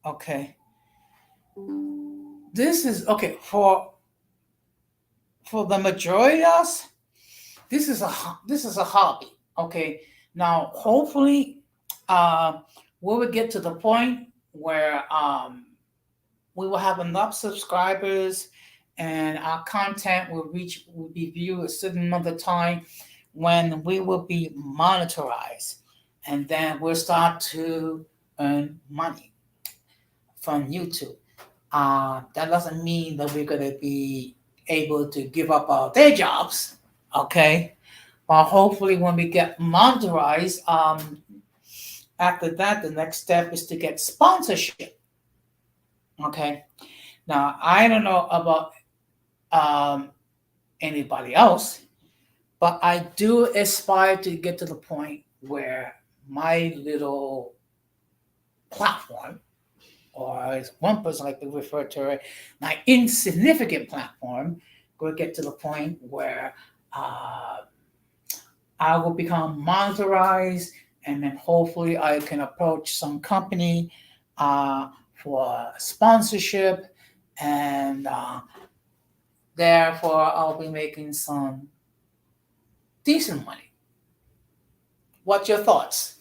okay, this is okay for the majority of us. This is a hobby. Okay, now hopefully, uh, we will get to the point where we will have enough subscribers and our content will be viewed a certain amount of time when we will be monetized, and then we'll start to earn money from YouTube. That doesn't mean that we're going to be able to give up our day jobs, okay? But hopefully, when we get monetized, after that, the next step is to get sponsorship, okay? Now, I don't know about um, anybody else, but I do aspire to get to the point where my little platform, or as one person like to refer to it, my insignificant platform, will get to the point where I will become monetized, and then hopefully I can approach some company uh, for sponsorship, and therefore I'll be making some decent money. What's your thoughts?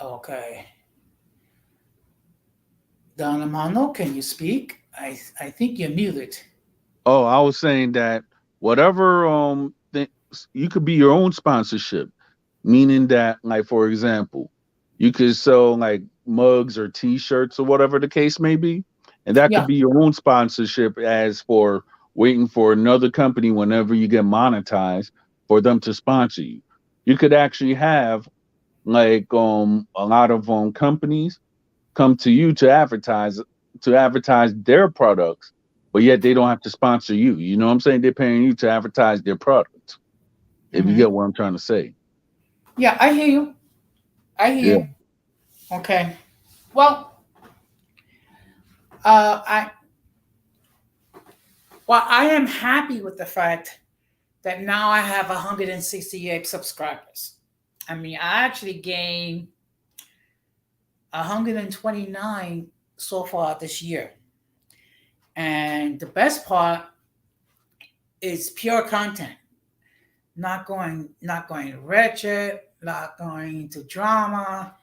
Okay, Don Amano, can you speak? I think you're muted. Oh, I was saying that whatever you could be your own sponsorship, meaning that, like, for example, you could sell like mugs or T-shirts or whatever the case may be, and that could Yeah. be your own sponsorship as for waiting for another company whenever you get monetized for them to sponsor you. You could actually have like a lot of companies come to you to advertise their products, but yet they don't have to sponsor you. You know what I'm saying? They're paying you to advertise their product. If you Hmm. get what I'm trying to say. Yeah, I hear you. I hear Yeah. you. Okay. Well, I I am happy with the fact that now I have 168 subscribers. I mean, I actually gained 129 so far this year, and the best part is pure content. Not going wretched, not going into drama,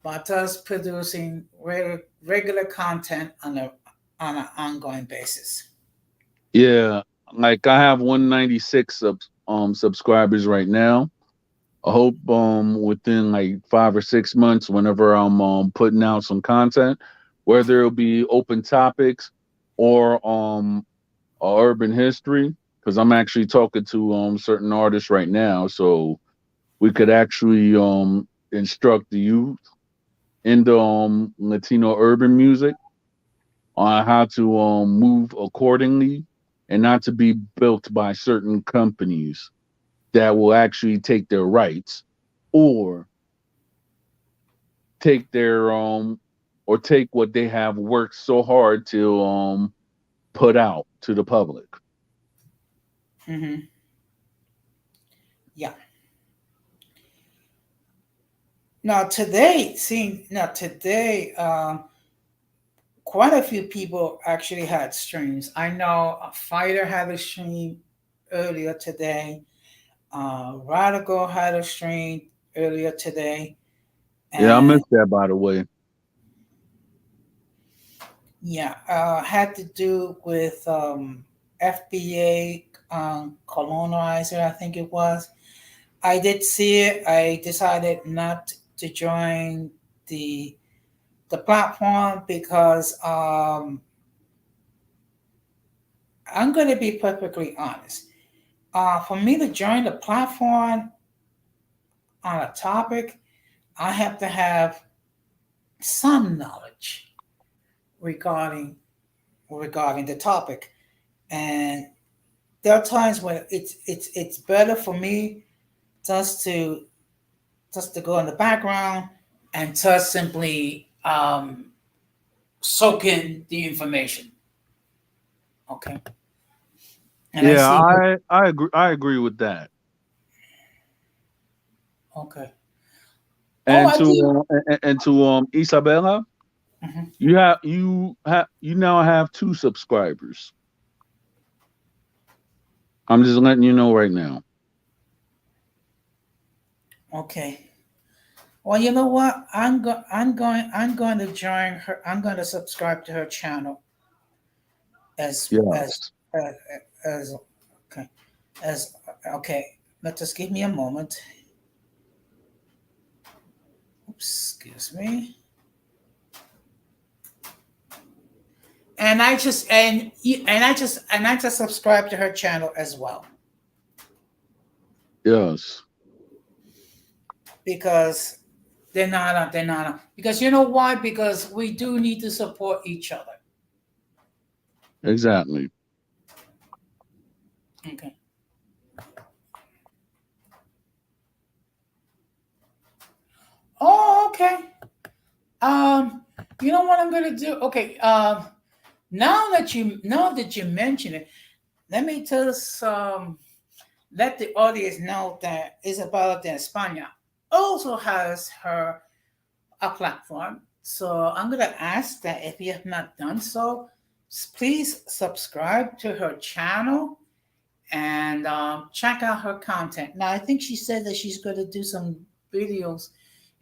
but just producing regular content on an ongoing basis. Yeah. Like I have 196 subscribers right now. I hope within like 5 or 6 months, whenever I'm putting out some content, whether it'll be open topics or urban history, because I'm actually talking to certain artists right now, so we could actually instruct the youth in the Latino urban music on how to move accordingly and not to be built by certain companies that will actually take their rights or take their or take what they have worked so hard to put out to the public. Hmm. Yeah. Now today, quite a few people actually had streams. I know a fighter had a stream earlier today. Radical had a stream earlier today, Yeah, I and missed that, by the way. yeah, had to do with FBA colonizer, I think it was. I did see it. I decided not to join the the platform because I'm going to be perfectly honest. For me to join the platform on a topic, I have to have some knowledge regarding regarding the topic, and there are times when it's better for me just to go in the background and just simply soak in the information. Okay, and I Yeah, see. I agree with that. Okay. Oh, And I do. to Isabella, Mhm. you now have two subscribers. I'm just letting you know right now. Okay. Well, you know what? I'm going to join her. I'm going to subscribe to her channel as as Yes. uh, as okay as okay. Let just give me a moment. Oops, excuse me. And I just subscribe to her channel as well Yes. because they're not because you know why? Because we do need to support each other. Exactly. Okay. Oh, okay. Um, you know what I'm gonna do? Okay. Now that you mention it, let me just let the audience know that Isabella de España also has her a platform. So I'm gonna ask that if you have not done so, please subscribe to her channel and check out her content. Now I think she said that she's gonna do some videos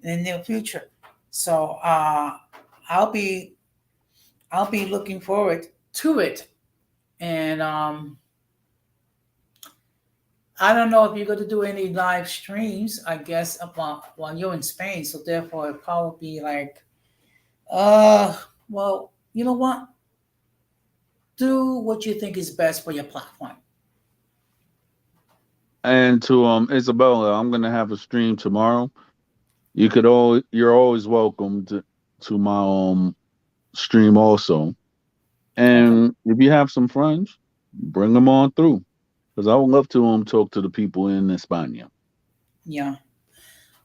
in the near future. So I'll be I'll be looking forward to it. And I don't know if you're going to do any live streams. I guess upon while you're in Spain, so therefore it probably be like, uh, well, you know what? Do what you think is best for your platform. And to Isabella, I'm gonna have a stream tomorrow. You're always welcome to my stream also. Okay. And if you have some friends, bring them on through because I would love to talk to the people in España. Yeah.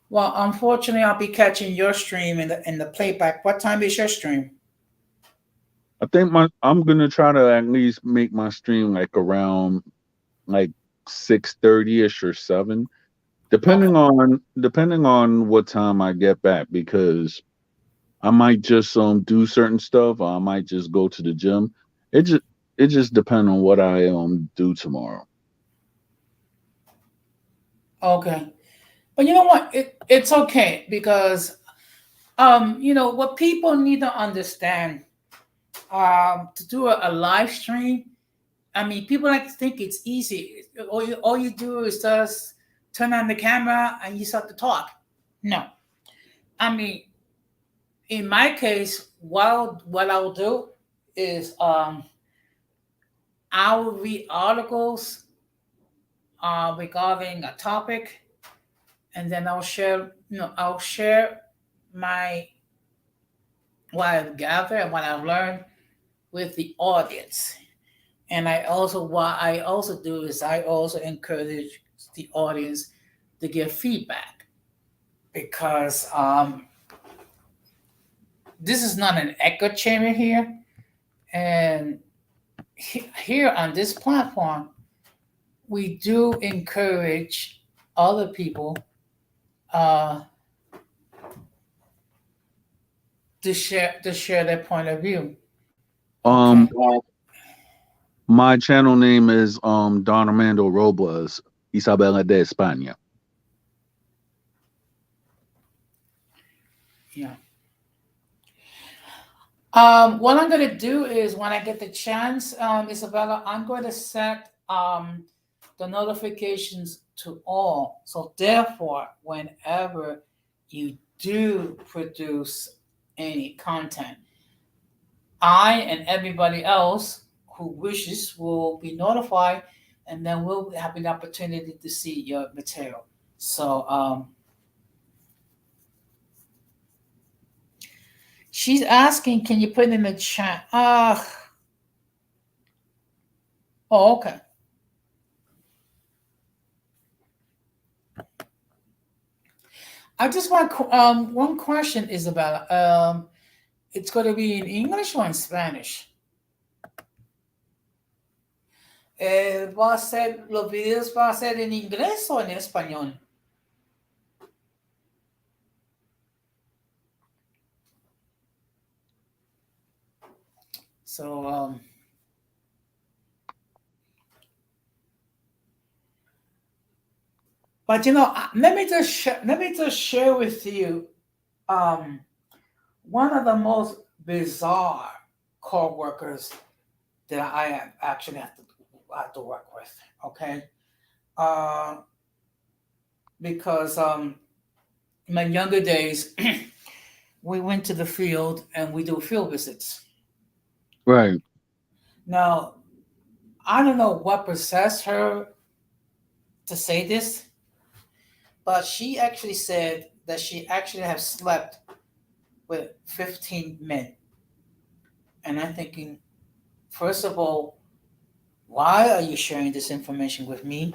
Well, unfortunately, I'll be catching your stream in the playback. What time is your stream? I think my I'm gonna try to at least make my stream like around like 6:30 ish or 7, Okay. depending on what time I get back because I might just do certain stuff. Or I might just go to the gym. It just it just depends on what I do tomorrow. Okay. But you know what? It's okay because you know what people need to understand to do a live stream. I mean, people like to think it's easy. All you do is just turn on the camera and you start to talk. No, I mean, in my case, what I'll do is I'll read articles regarding a topic, and then I'll share my what I've gathered and what I've learned with the audience. And what I also do is I also encourage the audience to give feedback because this is not an echo chamber here, and here on this platform we do encourage other people uh, to share their point of view. Okay. Um, my channel name is Don Armando Robles, Isabela de España. Yeah. What I'm gonna do is when I get the chance, Isabella, I'm going to set the notifications to all. So therefore, whenever you do produce any content, I and everybody else who wishes will be notified, and then we'll have an opportunity to see your material. So she's asking, can you put it in the chat? Oh, okay. I just want one question, Isabella. It's going to be in English or in Spanish. ¿Va a ser los videos va a ser en inglés o en español? So, but let me just share with you um, one of the most bizarre co-workers that actually have to work with. Okay, uh, because in my younger days, we went to the field and we do field visits. Right. Now, I don't know what possessed her to say this, but she actually said that she actually have slept with 15 men. And I'm thinking, first of all, why are you sharing this information with me?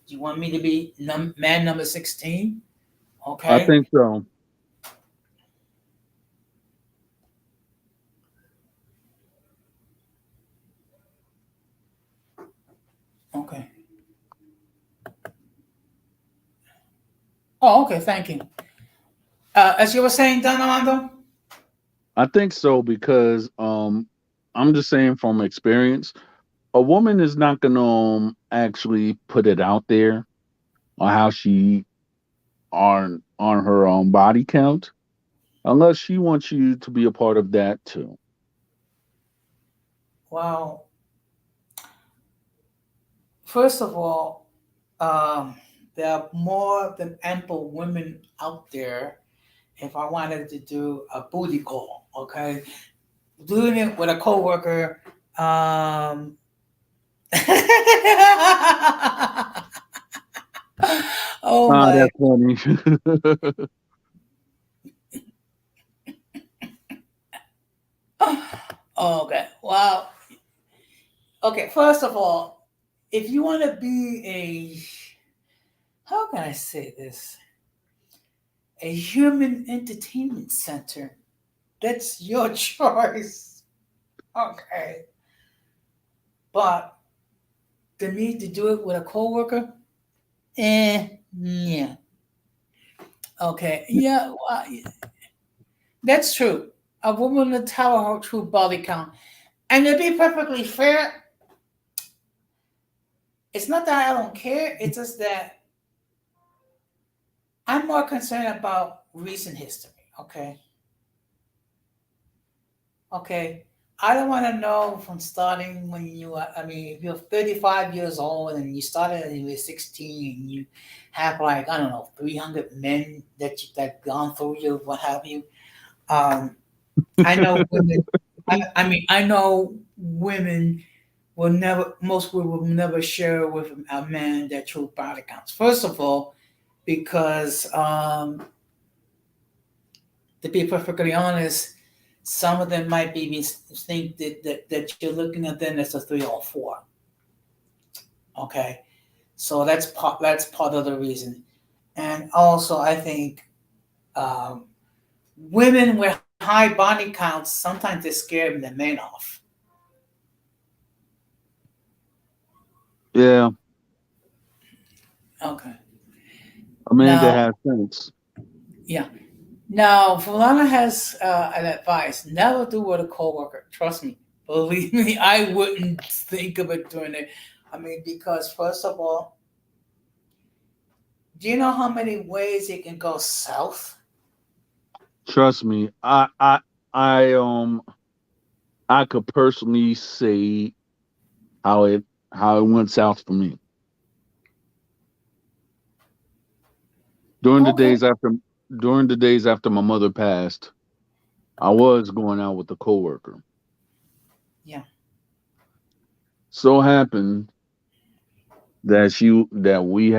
Do you want me to be man number 16? I Okay. think so. Okay. Oh, okay. Thank you. As you were saying, Don Armando? I think so because I'm just saying from experience, a woman is not gonna actually put it out there on how she on her body count unless she wants you to be a part of that too. Well, first of all, um, there are more than ample women out there if I wanted to do a booty call, okay? Doing it with a coworker, oh Ah, my. that's funny. Okay. Well, okay. First of all, if you want to be how can I say this? A human entertainment center. That's your choice. Okay. But the need to do it with a coworker, yeah. Okay. Yeah. Well, that's true. A woman will tell her true body count. And to be perfectly fair, it's not that I don't care. It's just that I'm more concerned about recent history. Okay. Okay. I don't want to know from starting when I mean, if you're 35 years old and you started when you were 16 and you have like, I don't know, 300 men that gone through you, what have you. Um, I know women, I mean, I know women most women will never share with a man their true body counts. First of all, because to be perfectly honest, some of them might be think that you're looking at them as a 3 or 4. Okay, so that's part of the reason, and also I think um, women with high body counts sometimes they scare the men off. Yeah, Okay, a man that now has sense. yeah, now Fulana has an advice: never do with a coworker. Trust me, believe me, I wouldn't think of it doing it. I mean, because first of all, do you know how many ways it can go south? Trust me, I I could personally say how it went south for me during the Okay, days after during the days after my mother passed. I was going out with a coworker. yeah. So happened that we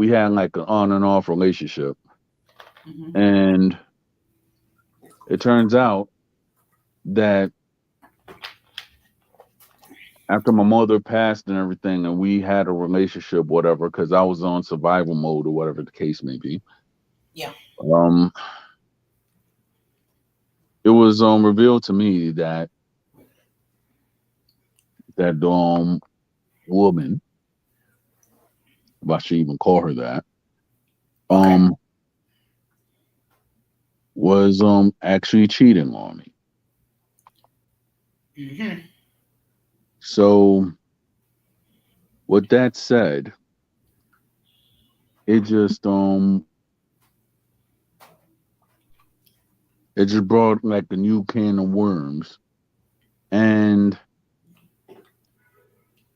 had like an on and off relationship, Hmm. and it turns out that after my mother passed and everything, and we had a relationship, whatever, because I was on survival mode or whatever the case may be. Yeah. Um, it was revealed to me that that woman, if I should even call her that, Okay. um was actually cheating on me. Hmm. So with that said, it just it just brought like a new can of worms. And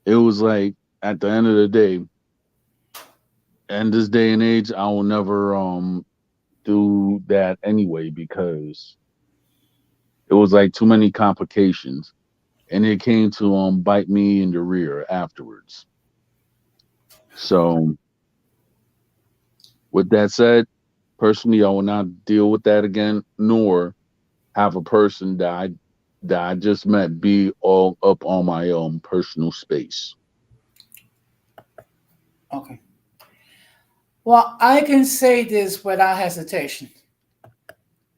it was like at the end of the day, in this day and age, I will never do that anyway because it was like too many complications. And it came to bite me in the rear afterwards. So with that said, personally, I will not deal with that again, nor have a person that I just met be all up on my own personal space. Okay. Well, I can say this without hesitation.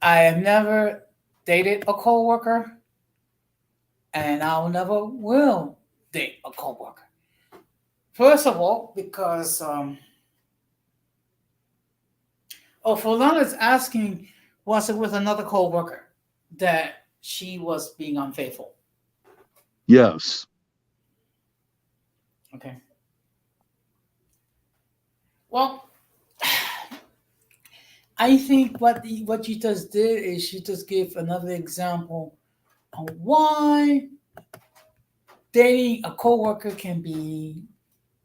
I have never dated a coworker, and I never will date a coworker. First of all, because for Lana's asking, was it with another coworker that she was being unfaithful? Yes. Okay. Well, I think what you just did is you just gave another example on why dating a coworker can be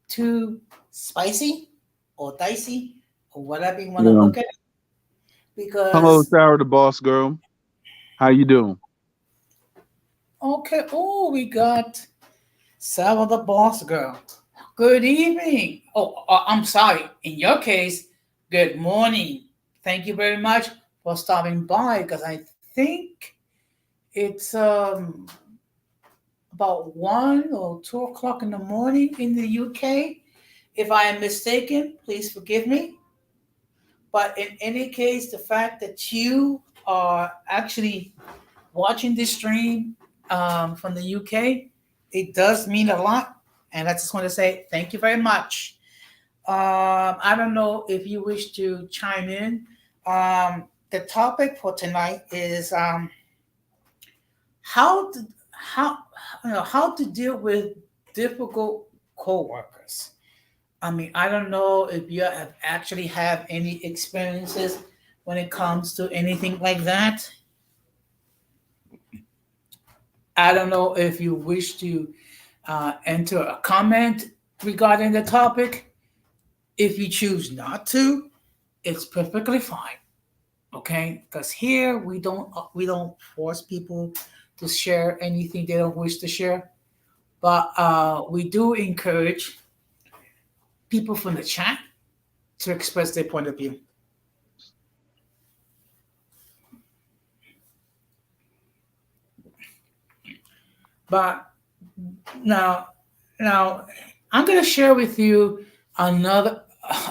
too spicy or dicey or whatever you want to Yeah. look at it. Hello, Because Sarah, the boss girl. How you doing? okay, oh, we got Sarah the boss girl. Good evening. Oh, I'm sorry. In your case, good morning. Thank you very much for stopping by because I think it's about 1 or 2 o'clock in the morning in the UK. If I am mistaken, please forgive me. But in any case, the fact that you are actually watching this stream from the UK, it does mean a lot. And I just want to say thank you very much. I don't know if you wish to chime in. The topic for tonight is how to how how to deal with difficult coworkers. I mean, I don't know if you have actually have any experiences when it comes to anything like that. I don't know if you wish to enter a comment regarding the topic. If you choose not to, it's perfectly fine. Okay, because here we don't force people to share anything they don't wish to share, but we do encourage people from the chat to express their point of view. But now, now I'm gonna share with you another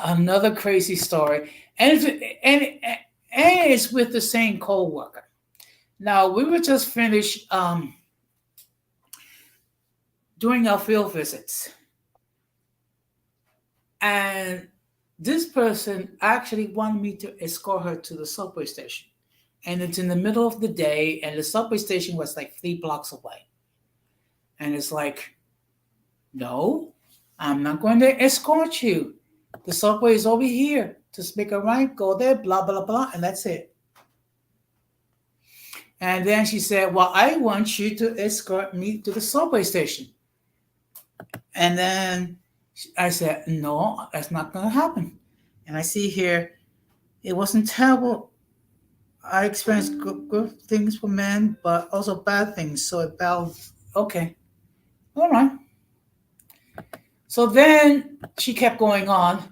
another crazy story, and and it's with the same coworker. Now we were just finished doing our field visits, and this person actually wanted me to escort her to the subway station, and it's in the middle of the day, and the subway station was like 3 blocks away, and it's like, no, I'm not going to escort you. The subway is over here. Just make a right, go there, blah, blah, blah, and that's it. And then she said, well, I want you to escort me to the subway station. And then I said, no, that's not going to happen. And I see here, it wasn't terrible. I experienced good things for men, but also bad things. So it balanced. Okay, all right. So then she kept going on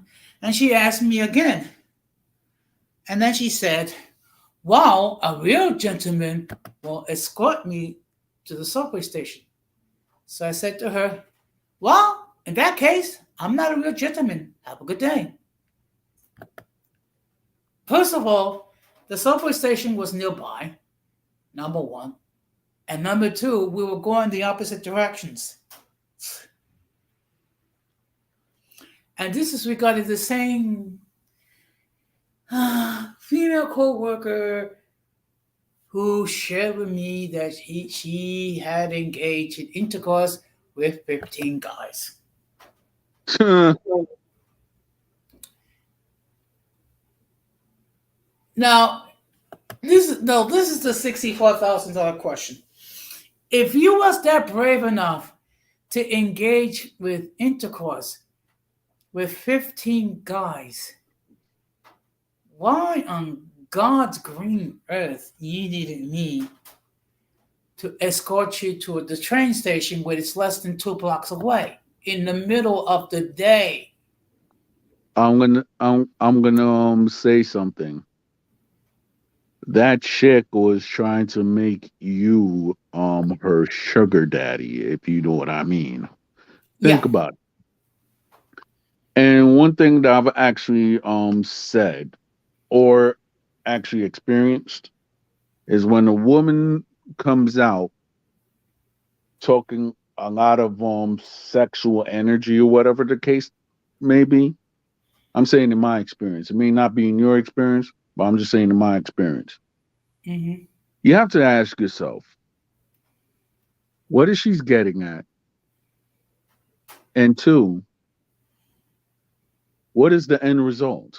and she asked me again. And then she said, wow, a real gentleman will escort me to the subway station. So I said to her, well, in that case, I'm not a real gentleman. Have a good day. First of all, the subway station was nearby, number one. And number two, we were going the opposite directions. And this is regarding the same female co-worker who shared with me that she had engaged in intercourse with 15 guys. Now, this is the $64,000 question. If you was that brave enough to engage with intercourse with 15 guys, why on God's green earth you needed me to escort you to the train station where it's less than 2 blocks away in the middle of the day? I'm gonna say something. That chick was trying to make you her sugar daddy, if you know what I mean. Yeah. Think about it. And one thing that I've actually said or actually experienced is when a woman comes out talking a lot of sexual energy or whatever the case may be. I'm saying in my experience. It may not be in your experience, but I'm just saying in my experience. Hmm. You have to ask yourself, what is she getting at? And two, what is the end result?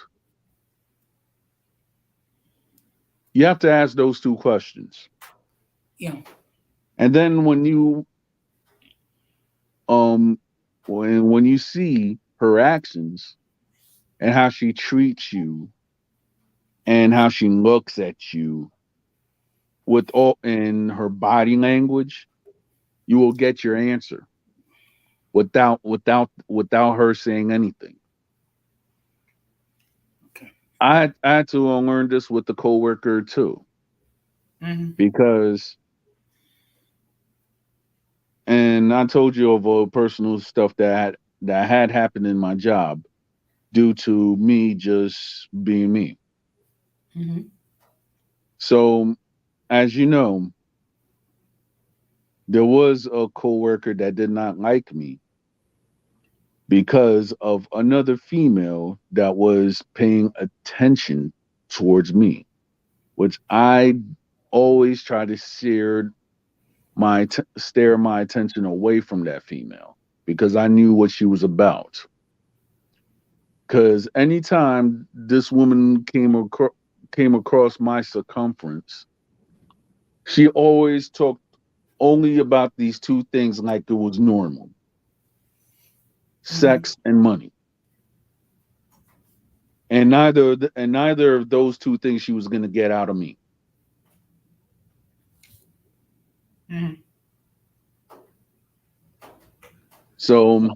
You have to ask those two questions. Yeah. And then um when you see her actions and how she treats you and how she looks at you with all in her body language, you will get your answer without her saying anything. Okay. I had to learn this with the coworker too, Hmm. because and I told you of personal stuff that had happened in my job due to me just being me. Hmm. So as you know, there was a coworker that did not like me because of another female that was paying attention towards me, which I always try to stare my attention away from that female because I knew what she was about. Because anytime this woman came across my circumference, she always talked only about these two things like it was normal: Hmm. sex and money. And neither of those two things she was going to get out of me. Hmm. So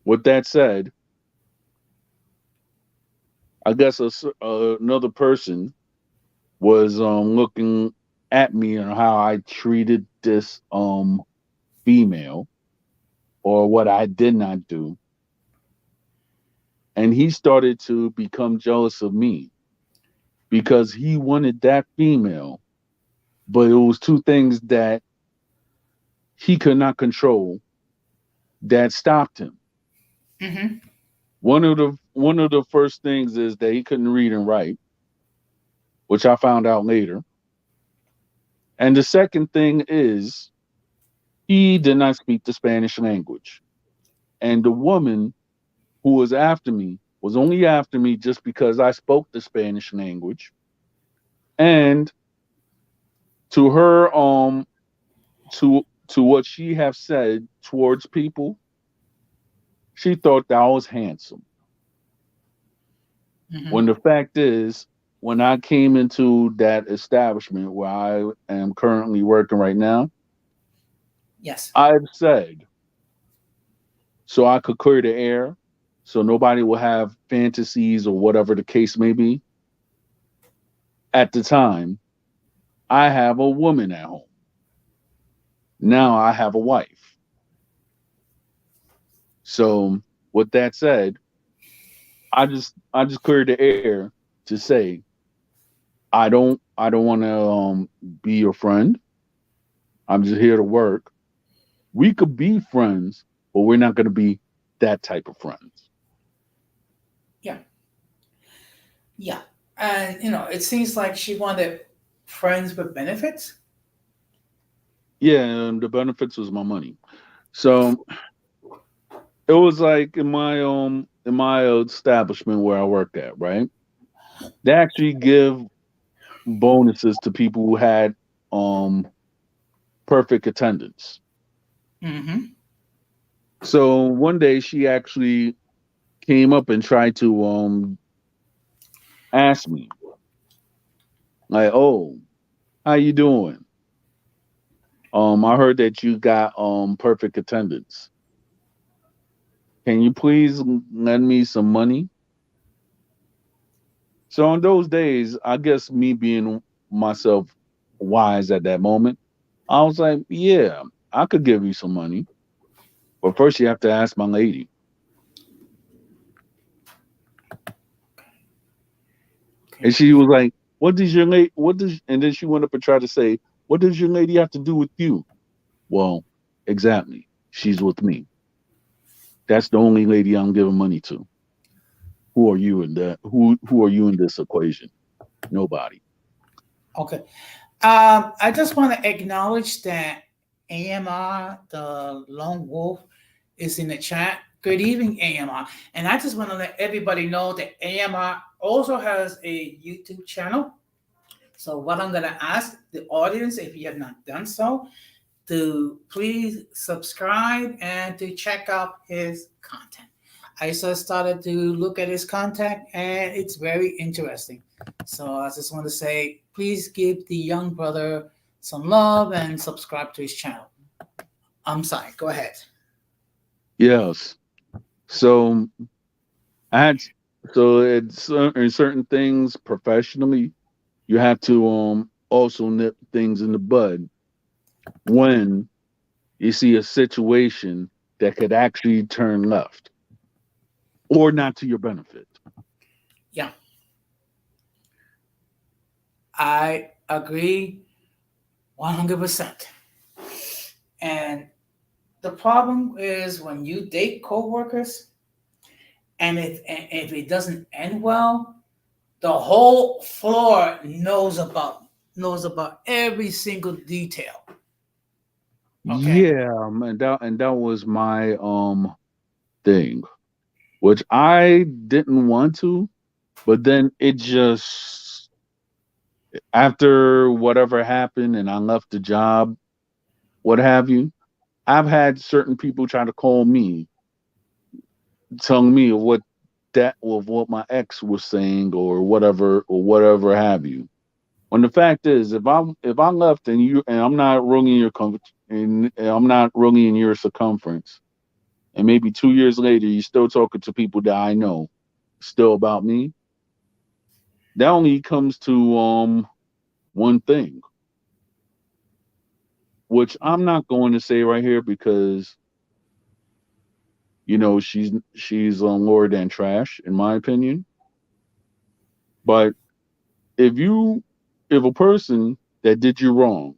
with that said, I guess another person was looking at me and how I treated this female or what I did not do, and he started to become jealous of me because he wanted that female, but it was two things that he could not control that stopped him. Hmm. One of the first things is that he couldn't read and write, which I found out later. And the second thing is he did not speak the Spanish language. And the woman who was after me was only after me just because I spoke the Spanish language. And to her to what she have said towards people, she thought that I was handsome. When Hmm. the fact is, when I came into that establishment where I am currently working right now, Yes. I've said so I could clear the air, so nobody will have fantasies or whatever the case may be. At the time, I have a woman at home. Now I have a wife. So with that said, I just cleared the air to say, I don't want to be your friend. I'm just here to work. We could be friends, but we're not going to be that type of friends. Yeah, yeah. And it seems like she wanted friends with benefits. Yeah, and the benefits was my money. So it was like in my establishment where I worked at, right? They actually give bonuses to people who had um perfect attendance. Mm-hmm. So one day she actually came up and tried to ask me, like, "Oh, how you doing? I heard that you got perfect attendance. Can you please lend me some money?" So on those days, I guess me being myself wise at that moment, I was like, "Yeah, I could give you some money, but first you have to ask my lady." And Okay. she was like, "What does your lady? What does?" And then she went up and tried to say, "What does your lady have to do with you?" Well, exactly. She's with me. That's the only lady I'm giving money to. Who are you in that? Who are you in this equation? Nobody. Okay. I just want to acknowledge that AMR, the lone wolf, is in the chat. Good evening, AMR. And I just want to let everybody know that AMR also has a YouTube channel. So, what I'm going to ask the audience, if you have not done so, to please subscribe and to check out his content. I just started to look at his content and it's very interesting. So I just want to say, please give the young brother some love and subscribe to his channel. I'm sorry, go ahead. Yes. So I had so it's in certain things professionally, you have to also nip things in the bud when you see a situation that could actually turn left or not to your benefit. Yeah, I agree 100%. And the problem is when you date coworkers and if it doesn't end well, the whole floor knows about every single detail. Okay. Yeah, and that was my thing, which I didn't want to, but then it just after whatever happened and I left the job, what have you, I've had certain people try to call me, telling me of what my ex was saying or whatever have you. When the fact is, if I left and you and I'm not ruining your and I'm not ruining your circumference, and maybe 2 years later you're still talking to people that I know still about me, that only comes to one thing, which I'm not going to say right here because she's lower than trash in my opinion. But if you if a person that did you wrong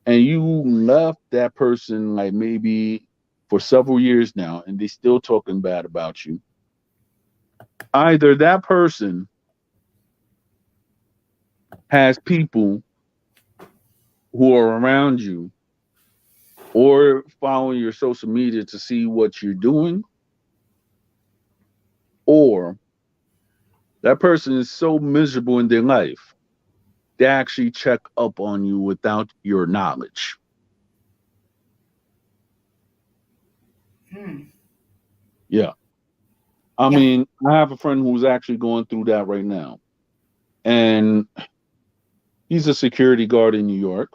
and you left that person like maybe for several years now and they still talking bad about you, either that person has people who are around you or following your social media to see what you're doing, or that person is so miserable in their life they actually check up on you without your knowledge. Hmm. Yeah. I Yeah. mean, I have a friend who's actually going through that right now. And he's a security guard in New York.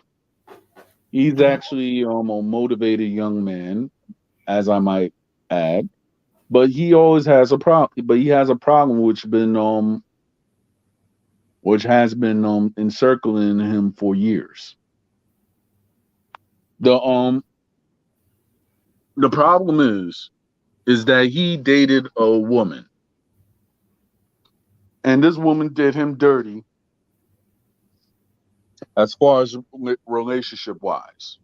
He's Mhm. actually a motivated young man, as I might add. But he always has a problem. But he has a problem which has been encircling him for years. The problem is that he dated a woman, and this woman did him dirty as far as relationship wise.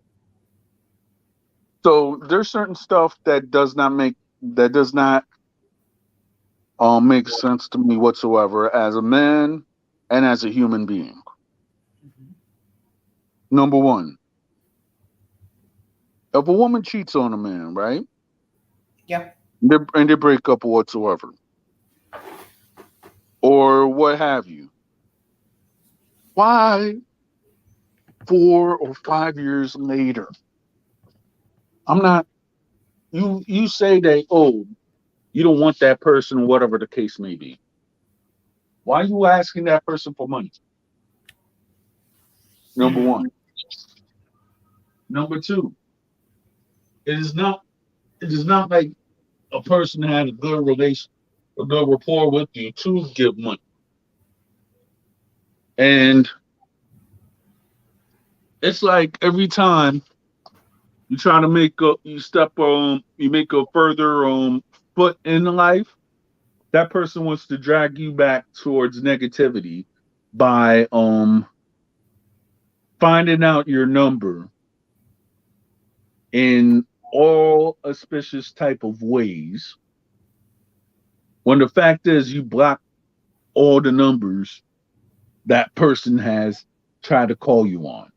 So there's certain stuff that does not make sense to me whatsoever as a man and as a human being. Mhm. Number one, if a woman cheats on a man, right, Yep. and they break up whatsoever, or what have you, why 4 or 5 years later, I'm not. You say that, oh, you don't want that person, whatever the case may be. Why are you asking that person for money? Number Mm. one. Number two, it is not. It is not like a person had a good rapport with you to give money. And it's like every time you try to you make a further foot in life, that person wants to drag you back towards negativity by finding out your number in all auspicious type of ways. When the fact is you block all the numbers that person has tried to call you on.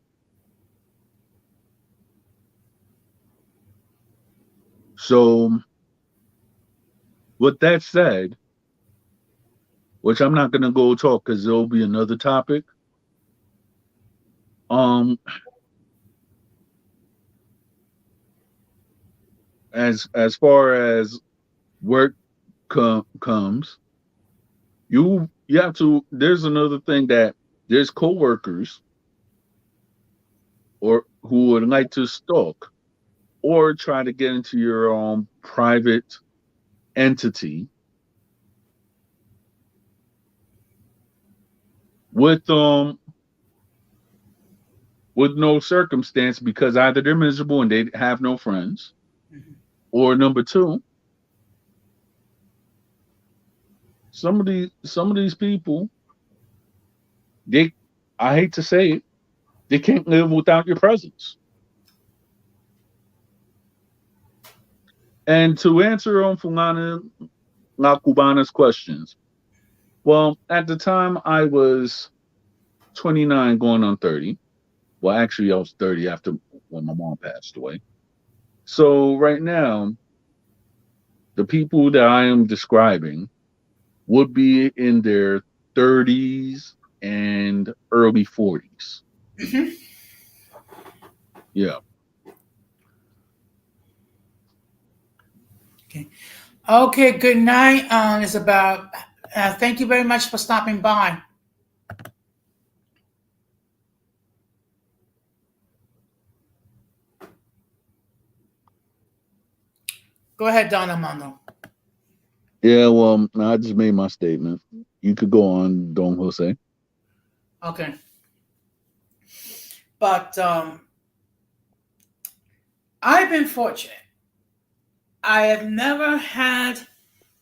So with that said, which I'm not gonna go talk because there'll be another topic. Um, as far as work comes, you have to. There's another thing that there's coworkers or who would like to stalk or try to get into your private entity with with no circumstance because either they're miserable and they have no friends, Mhm. or number two, some of these people they I hate to say it, they can't live without your presence. And to answer on Fulana La Cubana's questions, well, at the time I was 29 going on 30. Well, actually, I was 30 after when my mom passed away. So right now, the people that I am describing would be in their 30s and early 40s. Mhm. Yeah. Okay. Okay. Good night. It's about. Thank you very much for stopping by. Go ahead, Don Armando. Yeah, well, I just made my statement. You could go on, Don Jose. Okay. But I've been fortunate. I have never had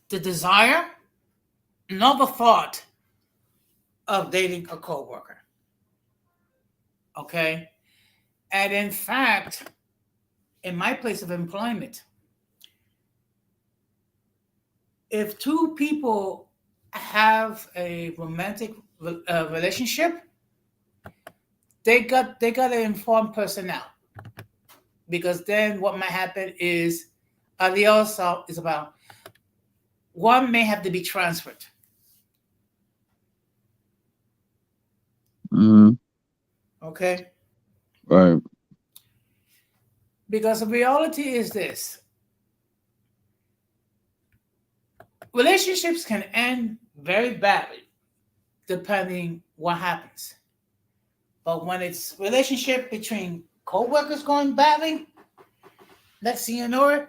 the desire nor the thought of dating a coworker. Okay. And in fact, in my place of employment, if two people have a romantic relationship, they got to inform personnel because then what might happen is adios is about one may have to be transferred. Hmm. Okay, Right. because the reality is this: relationships can end very badly depending what happens. But when it's relationship between co-workers going badly, let's see you know it.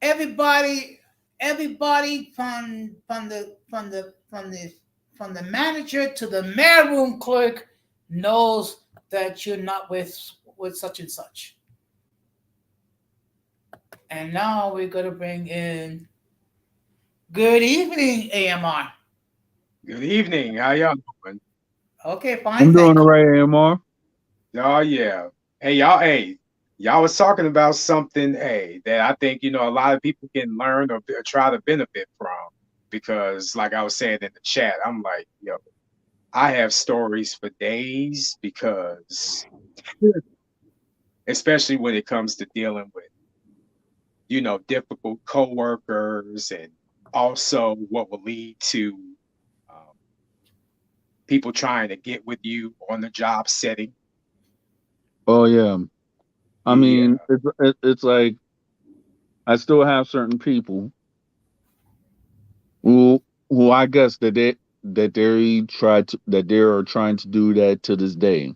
Everybody, everybody from the manager to the mailroom clerk knows that you're not with such and such. And now we're gonna bring in good evening, AMR. Good evening. How y'all doing? Okay, fine, I'm doing thank all you. right, AMR. Oh yeah. Hey, y'all was talking about something, that I think, a lot of people can learn or try to benefit from. Because like I was saying in the chat, I'm like, yo, I have stories for days because especially when it comes to dealing with, difficult coworkers and also what will lead to um, people trying to get with you on the job setting. Oh yeah. I Yeah, mean, it's like I still have certain people who I guess that they are trying to do that to this day.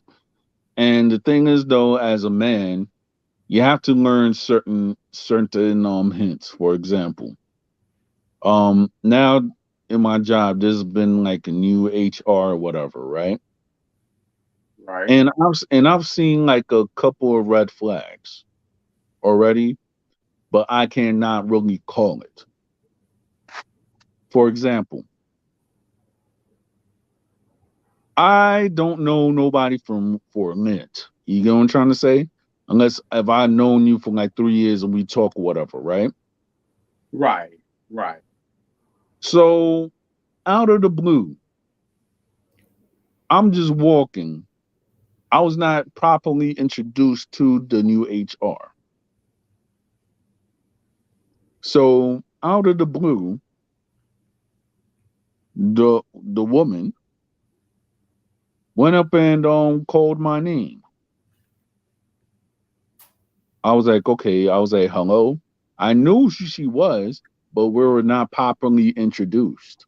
And the thing is, though, as a man, you have to learn certain hints. For example, now in my job, there's been like a new HR or whatever, right? right. And I've seen like a couple of red flags already, but I cannot really call it. For example, I don't know nobody from for a minute. You get what I'm trying to say? Unless if I known you for like 3 years and we talk or whatever, right? Right, right. So out of the blue, I'm just walking. I was not properly introduced to the new HR. So out of the blue, the woman went up and called my name. I was like, okay. I was like, hello. I knew who she was, but we were not properly introduced.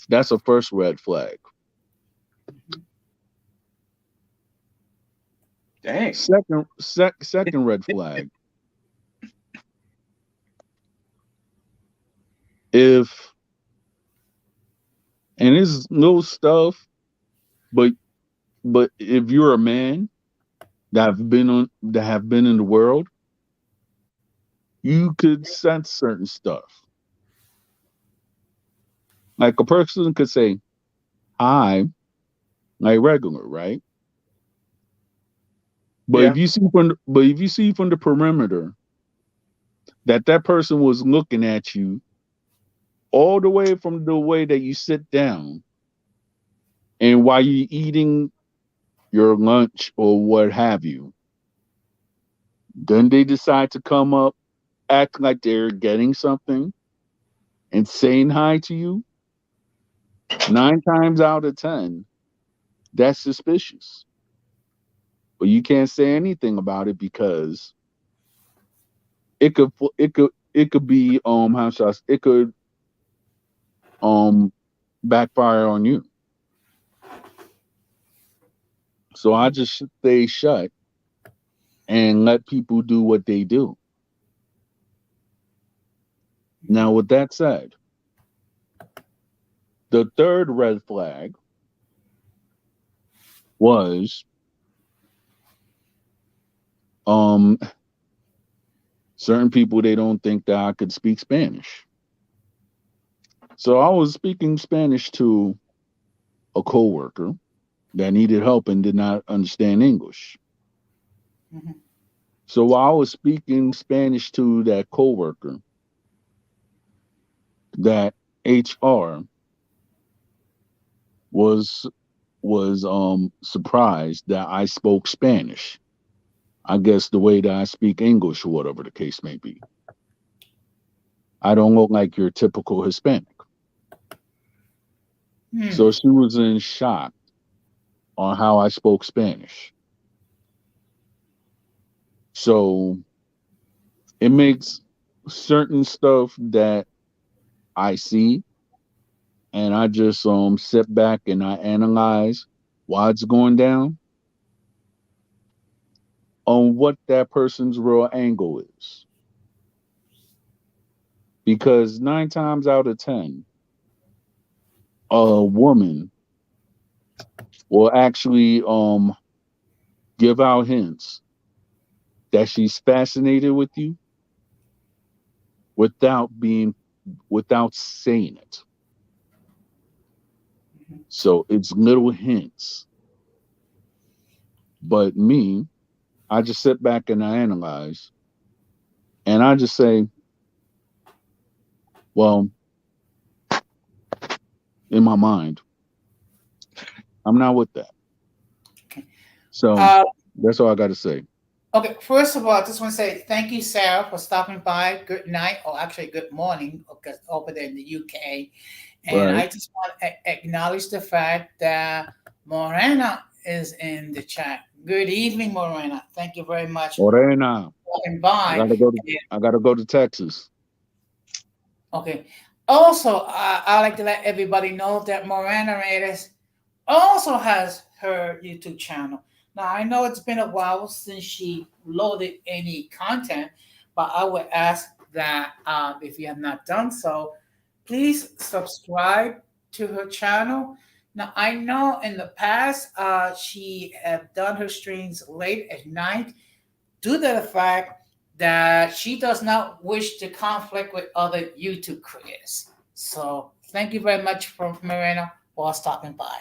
That's a first red flag. Dang. Second red flag. If and it's little stuff, but if you're a man that have been in the world, you could sense certain stuff. Like a person could say hi, like regular, right? Yeah, But if you see from the perimeter that that person was looking at you all the way from the way that you sit down and while you're eating your lunch or what have you, then they decide to come up, act like they're getting something and saying hi to you, 9 times out of 10, that's suspicious. But you can't say anything about it because it could be how should I, it could um backfire on you. So I just stay shut and let people do what they do. Now, with that said, the third red flag was um certain people they don't think that I could speak Spanish. So I was speaking Spanish to a coworker that needed help and did not understand English. Mhm. So while I was speaking Spanish to that coworker, that HR was surprised that I spoke Spanish. I guess the way that I speak English or whatever the case may be. I don't look like your typical Hispanic. So Hmm. she was in shock on how I spoke Spanish. So it makes certain stuff that I see and I just sit back and I analyze why it's going down on what that person's real angle is. Because 9 times out of 10, a woman will actually give out hints that she's fascinated with you without saying it. So it's little hints. But me, I just sit back and I analyze, and I just say, well, in my mind, I'm not with that. Okay. So Uh, that's all I got to say. okay. First of all, I just want to say thank you, Sarah, for stopping by. Good night, or actually good morning, because over there in the UK. And Right. I just want to acknowledge the fact that Morena is in the chat. Good evening, Morena. Thank you very much Morena, for stopping I by. gotta go to I gotta go to Texas. Okay. Also, I like to let everybody know that Morena Reyes also has her YouTube channel. Now, I know it's been a while since she loaded any content, but I would ask that if you have not done so, please subscribe to her channel. Now, I know in the past she have done her streams late at night due to the fact that she does not wish to conflict with other YouTube creators. So, thank you very much for Marina for stopping by.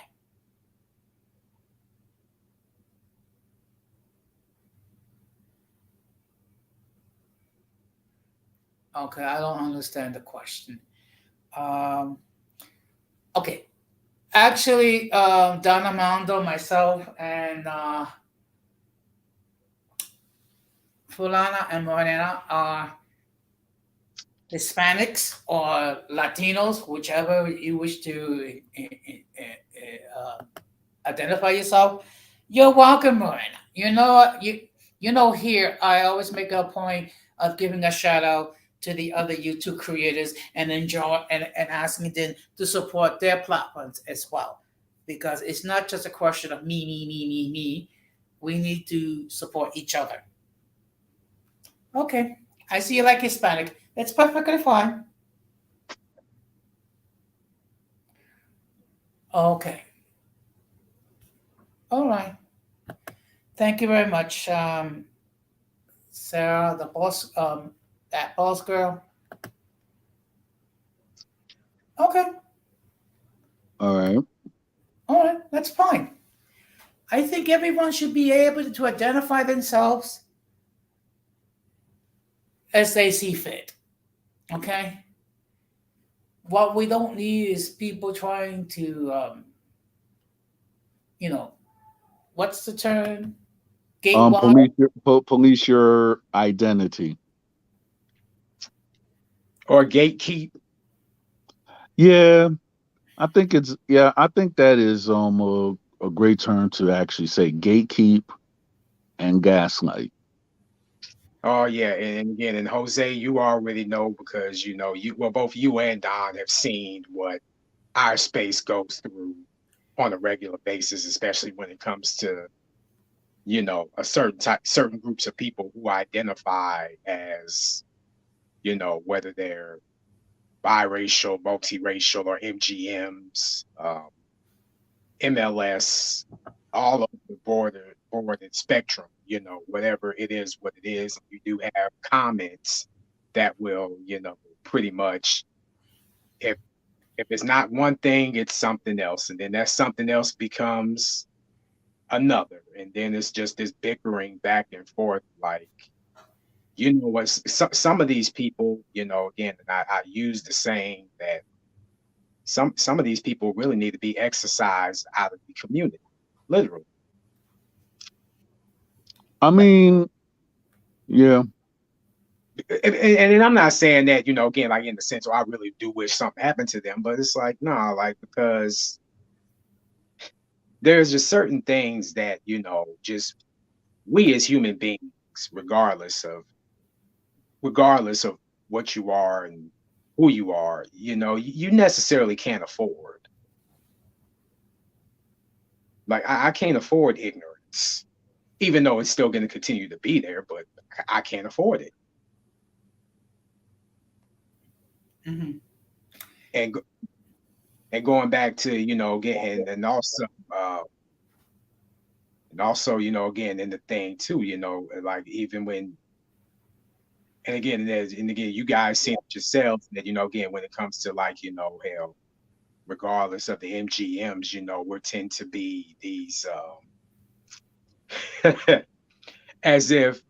Okay, I don't understand the question. Um, okay, actually, Donna Mondo, myself, and Fulana and Morena are Hispanics or Latinos, whichever you wish to identify yourself. You're welcome, Morena. You know what you know here. I always make a point of giving a shout out to the other YouTube creators and enjoy and asking them to support their platforms as well, because it's not just a question of me. We need to support each other. Okay, I see you like Hispanic. That's perfectly fine. Okay, all right. Thank you very much, Sarah, the boss, that boss girl. Okay, All right. all right, that's fine. I think everyone should be able to identify themselves as they see fit. Okay, what we don't need is people trying to, you know, what's the term? Gatewise. Police your identity. Or gatekeep. Yeah, I think that is a great term to actually say gatekeep and gaslight. Oh yeah, and again, and Jose, you already know because you know you well both you and Don have seen what our space goes through on a regular basis, especially when it comes to a certain groups of people who identify as whether they're biracial, multiracial, or MGMs, MLS, all of the border spectrum, whatever it is, what it is. You do have comments that will, pretty much if it's not one thing, it's something else, and then that something else becomes another, and then it's just this bickering back and forth. Like, what? Some of these people, again, and I use the saying that some of these people really need to be exercised out of the community, literally. I Like, mean, yeah. and I'm not saying that, again, like in the sense, I really do wish something happened to them, but it's like, no, like, because there's just certain things that, just we as human beings, regardless of regardless of what you are and who you are, you necessarily can't afford. Like, I can't afford ignorance, even though it's still going to continue to be there, but I can't afford it. Mhm. And going back to, again, uh, and also, again, in the thing too, like even when, and again, you guys see it yourselves that, again, when it comes to like, hell. regardless of the MGMs, would tend to be these as if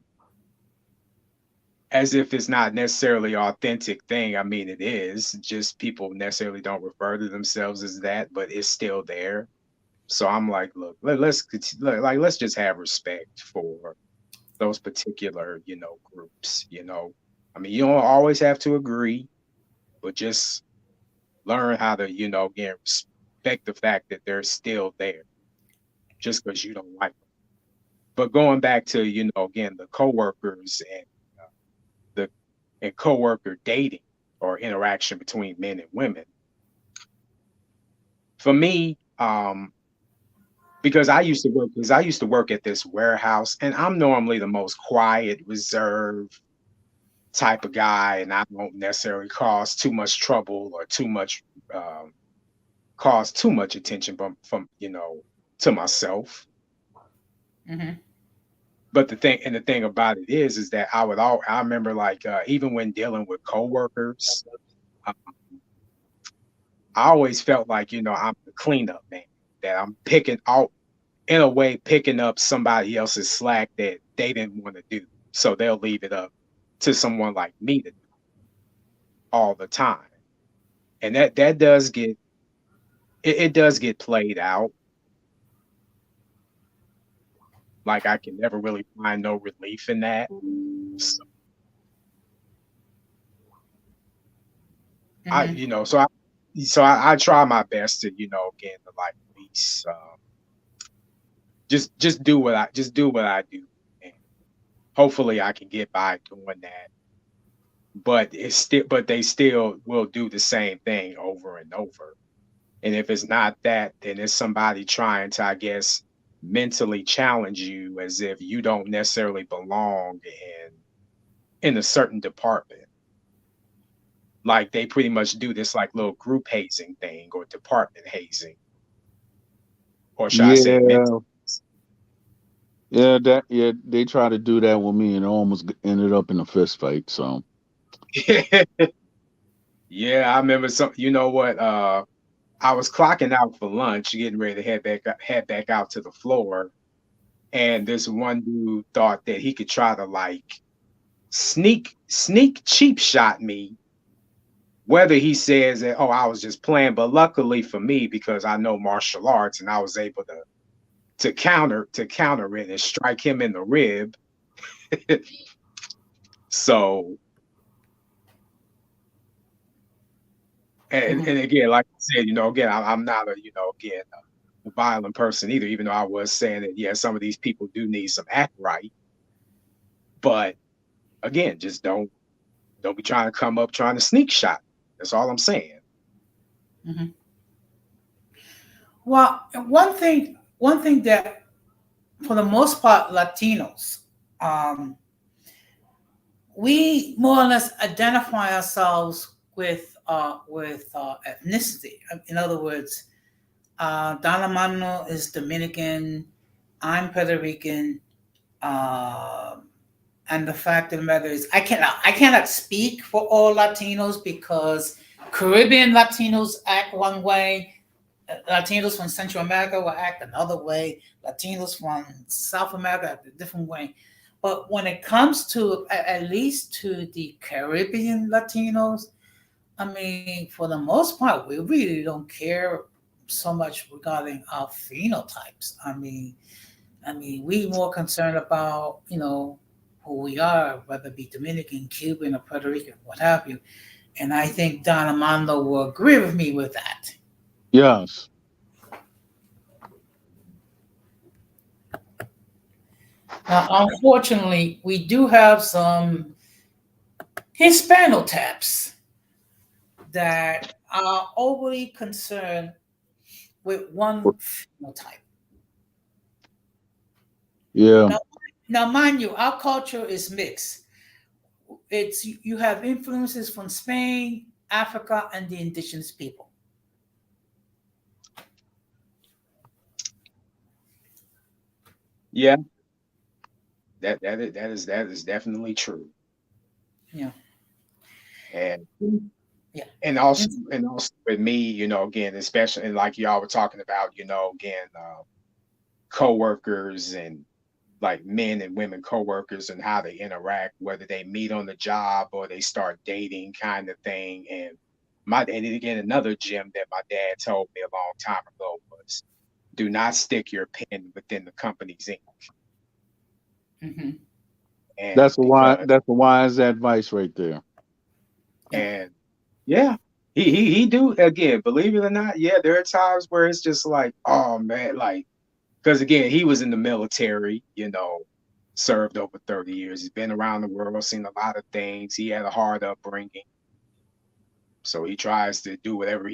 it's not necessarily authentic thing. I mean, it is just people necessarily don't refer to themselves as that, but it's still there. So I'm like, look, let's just have respect for those particular, groups. I mean, you don't always have to agree, but just learn how to, again, respect the fact that they're still there just because you don't like them. But going back to, again, the coworkers and the coworker dating or interaction between men and women, for me, because I used to work at this warehouse, and I'm normally the most quiet, reserved type of guy, and I don't necessarily cause too much trouble or too much um, cause too much attention from to myself. Mm-hmm. But the thing about it is that I remember like even when dealing with coworkers, uh, I always felt like I'm the cleanup man, that I'm picking out in a way picking up somebody else's slack that they didn't want to do, so they'll leave it up to someone like me to do all the time, and that does get it does get played out. Like I can never really find no relief in that. So I, Mm-hmm. I try my best to, again, to like at least just do what I do, and hopefully I can get by doing that. But they still will do the same thing over and over. And if it's not that, then it's somebody trying to, I guess, mentally challenge you as if you don't necessarily belong in a certain department. Like they pretty much do this like little group hazing thing or department hazing, or should I say mental? Yeah, yeah, they try to do that with me and it almost ended up in a fist fight. So Yeah, I remember some. You know what? I was clocking out for lunch, getting ready to head back out to the floor, and this one dude thought that he could try to like sneak cheap shot me. Whether he says that, oh, I was just playing, but luckily for me, because I know martial arts, and I was able to counter it and strike him in the rib. So, Mm-hmm. and again, like I said, again, I'm not a, again, a violent person either, even though I was saying that, yeah, some of these people do need some act right. But again, just don't be trying to come up trying to sneak shot. That's all I'm saying. Mm-hmm. Well, one thing that, for the most part, Latinos, um, we more or less identify ourselves with ethnicity. In other words, Don Armando is Dominican. I'm Puerto Rican. Uh, and the fact of the matter is, I cannot speak for all Latinos because Caribbean Latinos act one way, Latinos from Central America will act another way. Latinos from South America act a different way. But when it comes to at least to the Caribbean Latinos, I mean, for the most part, we really don't care so much regarding our phenotypes. I mean, we more concerned about who we are, whether it be Dominican, Cuban, or Puerto Rican, what have you. And I think Don Armando will agree with me with that. yes, Now, unfortunately, we do have some Hispanotaps that are overly concerned with one phenotype. yeah, Now, now, mind you, our culture is mixed. It's you have influences from Spain, Africa, and the indigenous people. Yeah, that is definitely true. Yeah, And yeah. and also with me, again, especially and like y'all were talking about, again, coworkers and like men and women coworkers and how they interact, whether they meet on the job or they start dating kind of thing. And again, another gem that my dad told me a long time ago was do not stick your pen within the company's ink. Mm-hmm. And because That's a wise advice right there. Yeah. and yeah, he do again, believe it or not, yeah, there are times where it's just like, oh man, like because again, he was in the military, served over 30 years. He's been around the world, seen a lot of things. He had a hard upbringing. So he tries to do whatever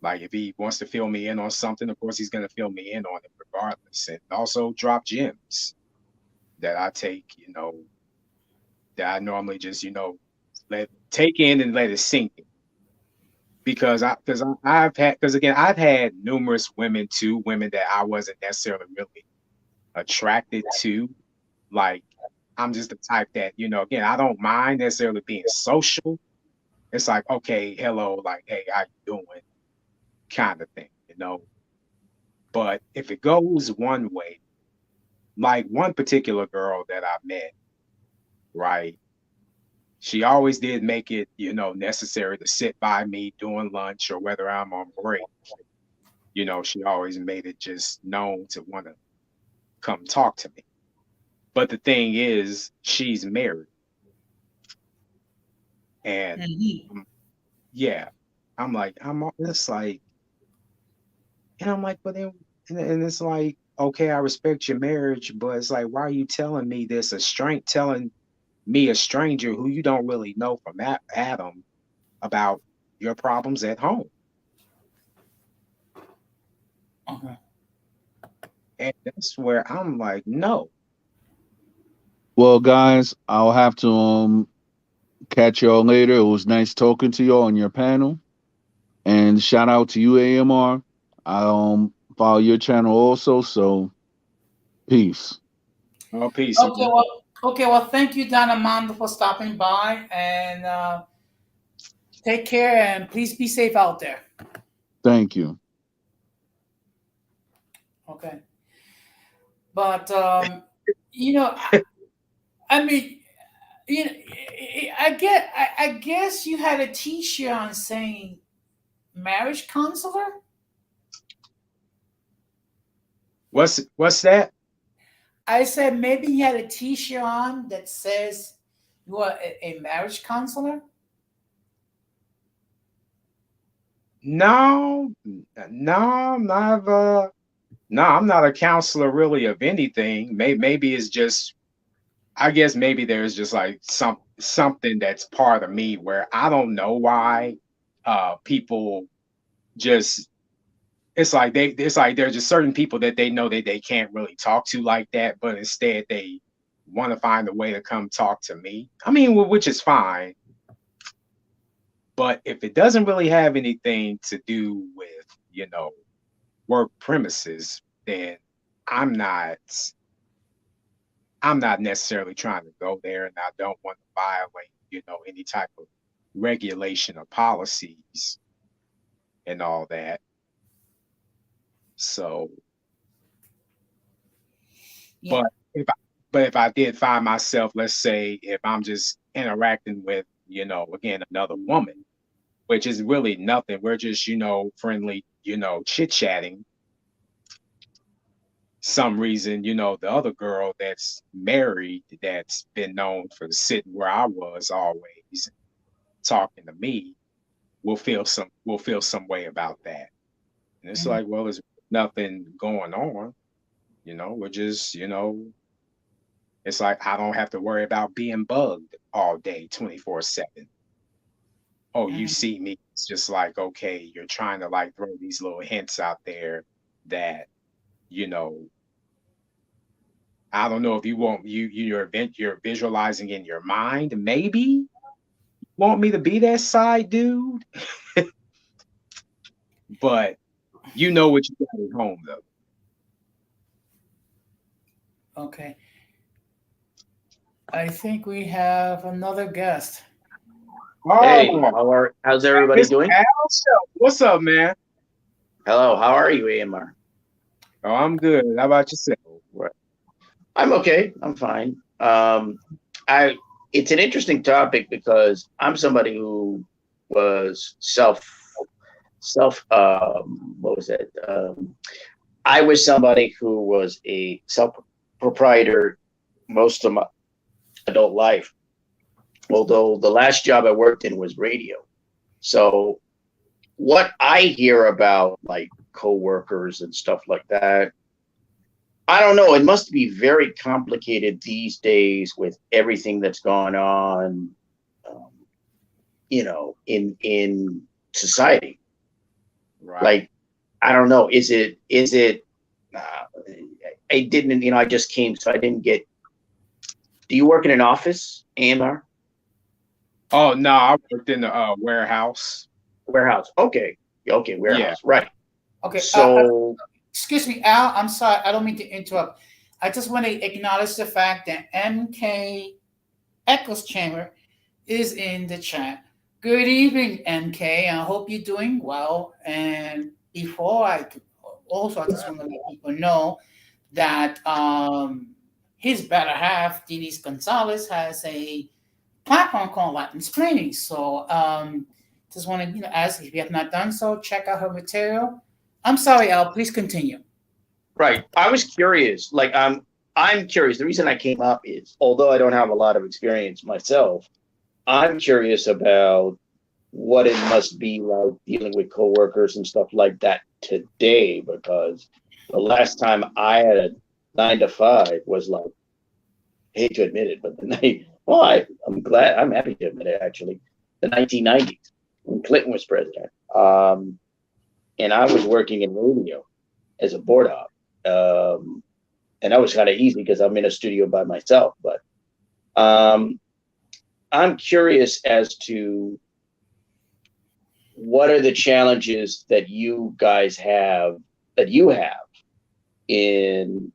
like if he wants to fill me in on something, of course he's going to fill me in on it regardless. And also drop gems that I take, that I normally just, let take in and let it sink in. Because again, I've had numerous women too, women that I wasn't necessarily really attracted to. Like I'm just the type that, again, I don't mind necessarily being social. It's like, okay, hello, like, hey, how you doing? Kind of thing. But if it goes one way, like one particular girl that I met, right? She always did make it, necessary to sit by me during lunch or whether I'm on break. She always made it just known to want to come talk to me. But the thing is, she's married. And Mm-hmm. um, yeah, it's like, and I'm like, but then, and it's like, okay, I respect your marriage, but it's like, why are you telling me this? Telling me, a stranger who you don't really know from Adam, about your problems at home. Okay. And that's where I'm like, no. Well, guys, I'll have to catch y'all later. It was nice talking to y'all on your panel. And shout out to you, AMR. I follow your channel also, so peace. Oh, peace. Okay, well, thank you, Don Amanda, for stopping by, and take care, and please be safe out there. Thank you. Okay, but you know, I mean, I guess you had a T-shirt on saying marriage counselor. What's that? I said maybe you had a T-shirt on that says you are a marriage counselor. No, no, I'm not. No, I'm not a counselor really of anything. Maybe it's just. I guess maybe there's just like something that's part of me where I don't know why people just it's like there's just certain people that they know that they can't really talk to like that, but instead they want to find a way to come talk to me. I mean, which is fine, but if it doesn't really have anything to do with, work premises, then I'm not I'm not necessarily trying to go there, and I don't want to violate, any type of regulation or policies and all that. So, Yeah. but if I, but if I did find myself, let's say, if I'm just interacting with, again, another woman, which is really nothing, we're just, friendly, chit chatting. Some reason, the other girl that's married, that's been known for sitting where I was always talking to me, will feel some way about that. And it's Mhm. like, well, there's nothing going on. We're just, it's like I don't have to worry about being bugged all day, 24/7. Oh, you Mhm. see me. It's just like, okay, you're trying to like throw these little hints out there that, you know, I don't know if you want you're visualizing in your mind, maybe want me to be that side dude, but you know what you got at home though. Okay. I think we have another guest. Hey, Oh, how's everybody Mr. doing? Al Shelton. What's up, man? Hello, how are you, AMR? Oh, I'm good. How about yourself? Right. I'm okay. I'm fine. I It's an interesting topic because I'm somebody who was self what was it? I was somebody who was a self proprietor most of my adult life, although the last job I worked in was radio. So what I hear about like coworkers and stuff like that, I don't know. It must be very complicated these days with everything that's gone on, um, in society. Right. Like, I don't know. Is it? Uh, I didn't. I just came, so I didn't get. Do you work in an office, AMR Oh no, I worked in the warehouse. warehouse? Okay, okay, Yeah. warehouse, right? Okay. So, Excuse me, Al. I'm sorry. I don't mean to interrupt. I just want to acknowledge the fact that MK Echoes Chamber is in the chat. Good evening, MK. I hope you're doing well. And before I just want to let people know that his better half, Denise Gonzalez, has a platform called Latin Explaining. So just want to ask if you have not done so, check out her material. I'm sorry, Al. Please continue. right. I was curious. Like, I'm curious. The reason I came up is, although I don't have a lot of experience myself, I'm curious about what it must be like dealing with coworkers and stuff like that today, because the last time I had a 9 to 5 was like, I hate to admit it, but the night, well, I'm happy to admit it actually, the 1990s when Clinton was president. And I was working in radio as a board op. And that was kind of easy because I'm in a studio by myself. But um, I'm curious as to what are the challenges that you have in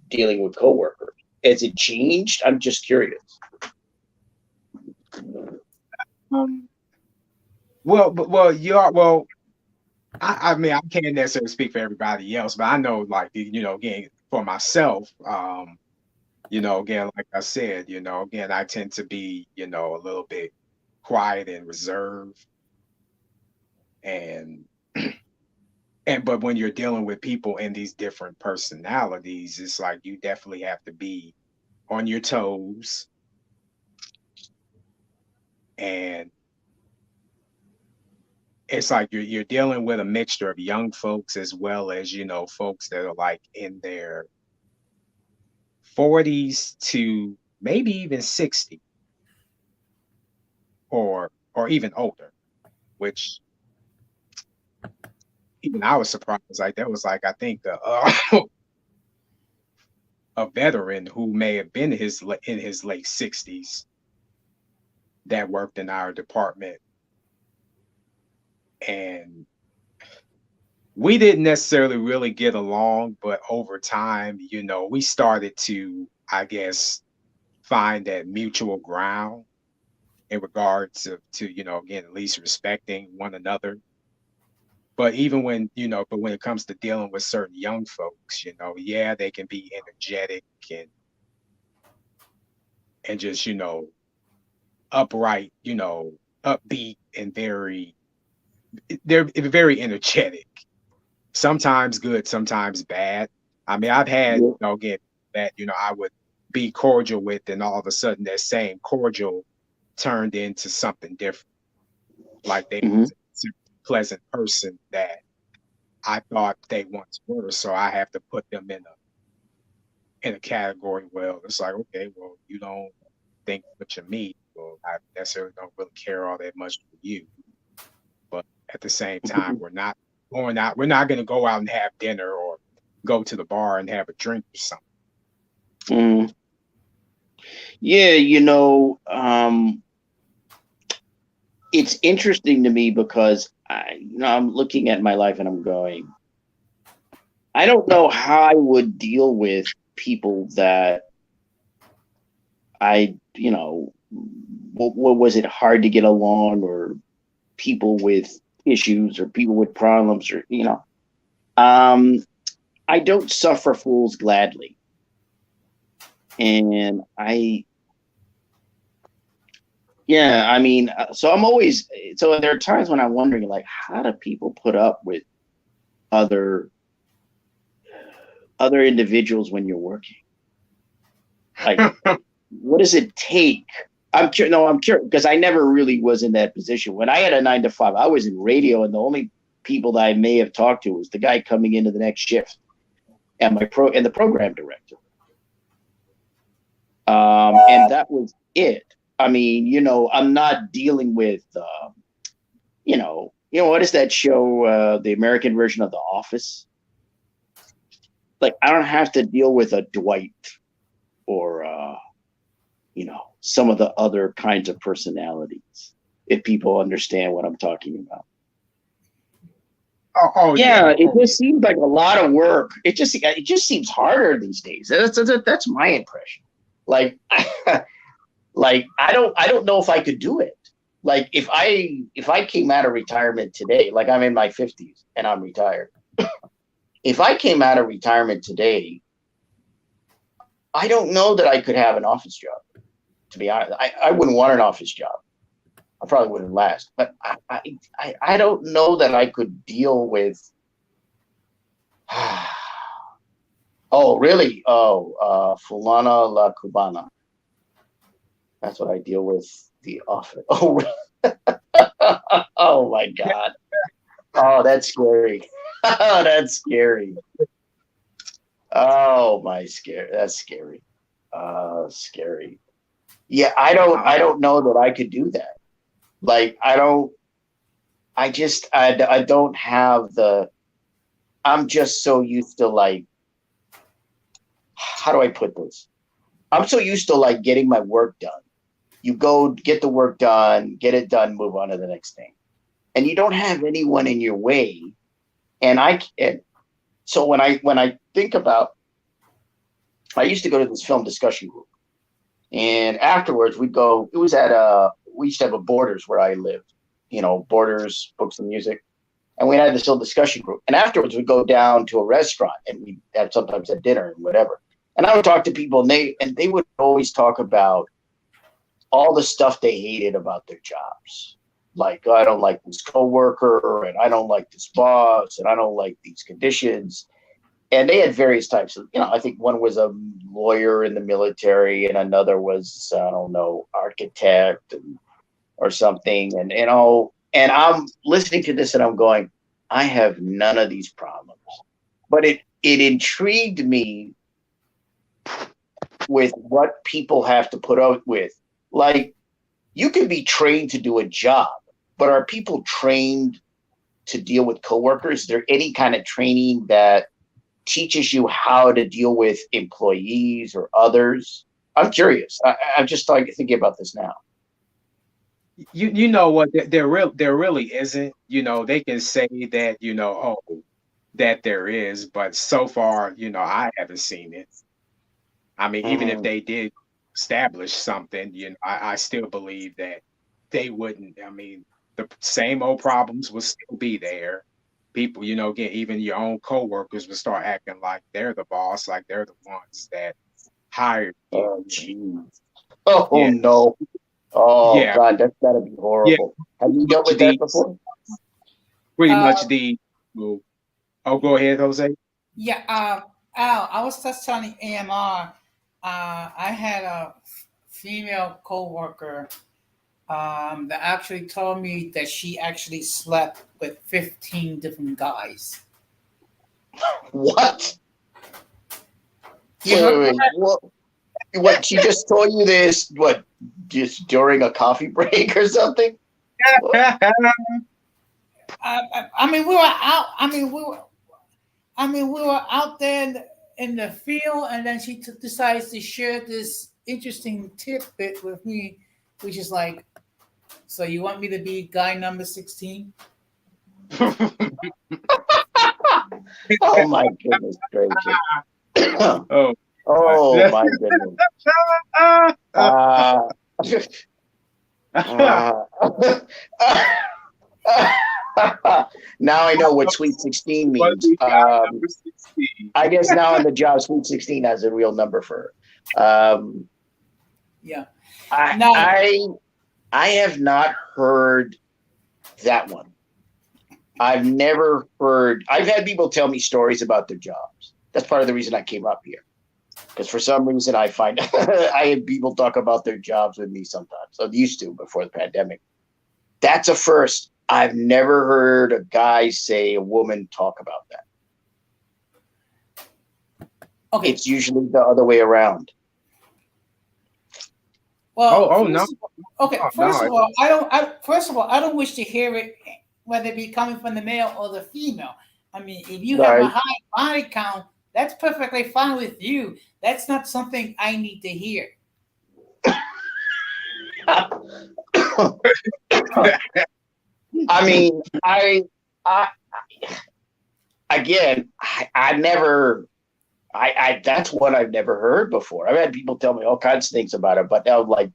dealing with coworkers? Has it changed? I'm just curious. Um. Well, you are. Well, I mean, I can't necessarily speak for everybody else, but I know, like, again, for myself, again, like I said, again, I tend to be, a little bit quiet and reserved, and but when you're dealing with people in these different personalities, it's like you definitely have to be on your toes, and it's like you're dealing with a mixture of young folks as well as folks that are like in their 40s to maybe even 60 or even older, which even I was surprised. Like there was like I think a veteran who may have been in his late 60s that worked in our department, and we didn't necessarily really get along, but over time, we started to, I guess, find that mutual ground in regards to again, at least respecting one another. But even but when it comes to dealing with certain young folks, yeah, they can be energetic and just, upright, upbeat and they're very energetic. Sometimes good, sometimes bad. I mean, I've had, Yeah. again, that, I would be cordial with, and all of a sudden that same cordial turned into something different. Like they Hmm. was a pleasant person that I thought they once were. So I have to put them in a category. Well, it's like, okay, well, you don't think much of me. Well, I necessarily don't really care all that much for you. But at the same time, we're not going out. We're not going to go out and have dinner or go to the bar and have a drink or something. Mm. Yeah, it's interesting to me because I'm looking at my life and I'm going, I don't know how I would deal with people that I, what was it, hard to get along, or people with issues, or people with problems, or I don't suffer fools gladly. And I mean, so I'm always, so there are times when I'm wondering, like, how do people put up with other individuals when you're working? Like, what does it take? I'm curious. No, I'm curious, because I never really was in that position. When I had a 9 to 5, I was in radio, and the only people that I may have talked to was the guy coming into the next shift, and and the program director. And that was it. I mean, I'm not dealing with, what is that show, the American version of The Office? Like, I don't have to deal with a Dwight or, some of the other kinds of personalities, if people understand what I'm talking about. Yeah, it just seems like a lot of work. It just seems harder these days. That's my impression. Like, like I don't know if I could do it. Like, if I came out of retirement today, like, I'm in my 50s and I'm retired. If I came out of retirement today, I don't know that I could have an office job. To be honest, I wouldn't want an office job. I probably wouldn't last. But I don't know that I could deal with. Oh, really? Oh, Fulana La Cubana. That's what I deal with. The office. Oh, oh my God. Oh, that's scary. Oh, that's scary. Oh my, scary. That's scary. Scary. Yeah, I don't know that I could do that. Like, I don't have the. I'm just so used to, like, how do I put this? I'm so used to, like, getting my work done. You go get the work done, get it done, move on to the next thing. And you don't have anyone in your way. So when I think about, I used to go to this film discussion group, and afterwards we'd go, it was we used to have a Borders where I lived, Borders, Books and Music. And we had this little discussion group. And afterwards we'd go down to a restaurant, and we'd sometimes have dinner and whatever. And I would talk to people, and they would always talk about all the stuff they hated about their jobs. Like, I don't like this coworker, and I don't like this boss, and I don't like these conditions. And they had various types of, I think one was a lawyer in the military, and another was, I don't know, architect or something. And I'm listening to this, and I'm going, I have none of these problems. But it intrigued me with what people have to put up with. Like, you can be trained to do a job, but are people trained to deal with coworkers? Is there any kind of training that teaches you how to deal with employees or others? I'm curious. I'm just thinking about this now. You know what? There really isn't. They can say that, that there is, but so far, I haven't seen it. I mean, even if they did establish something, I still believe that they wouldn't. I mean, the same old problems would still be there. People, get, even your own coworkers would start acting like they're the boss, like they're the ones that hired you. Oh, geez. Oh, yeah. No. Oh, yeah. God, that's gotta be horrible. Yeah. Have you dealt with that before? Pretty much Oh, go ahead, Jose. Yeah, Al, I was just telling AMR, I had a female coworker that actually told me that she actually slept with 15 different guys. What? Wait. What? She just told you this? What? Just during a coffee break or something? I mean, we were out. We were out there in the field, and then she decides to share this interesting tidbit with me, which is like, so you want me to be guy number 16? Oh my goodness gracious! Oh my goodness! Uh, now I know what Sweet 16 But means. we got number 16. I guess now on the job, Sweet 16 has a real number for her. Yeah. I, Now, I, I have not heard that one. I've never heard. I've had people tell me stories about their jobs. That's part of the reason I came up here. Because for some reason I find I have people talk about their jobs with me sometimes. I used to before the pandemic. That's a first. I've never heard a guy say a woman talk about that. okay. It's usually the other way around. Well, Oh no, okay. oh, First no. of all, I don't. First of all, I don't wish to hear it, whether it be coming from the male or the female. I mean, if you have a Right. high body count, that's perfectly fine with you. That's not something I need to hear. I mean, I again, I never, that's one I've never heard before. I've had people tell me all kinds of things about it, but now, like,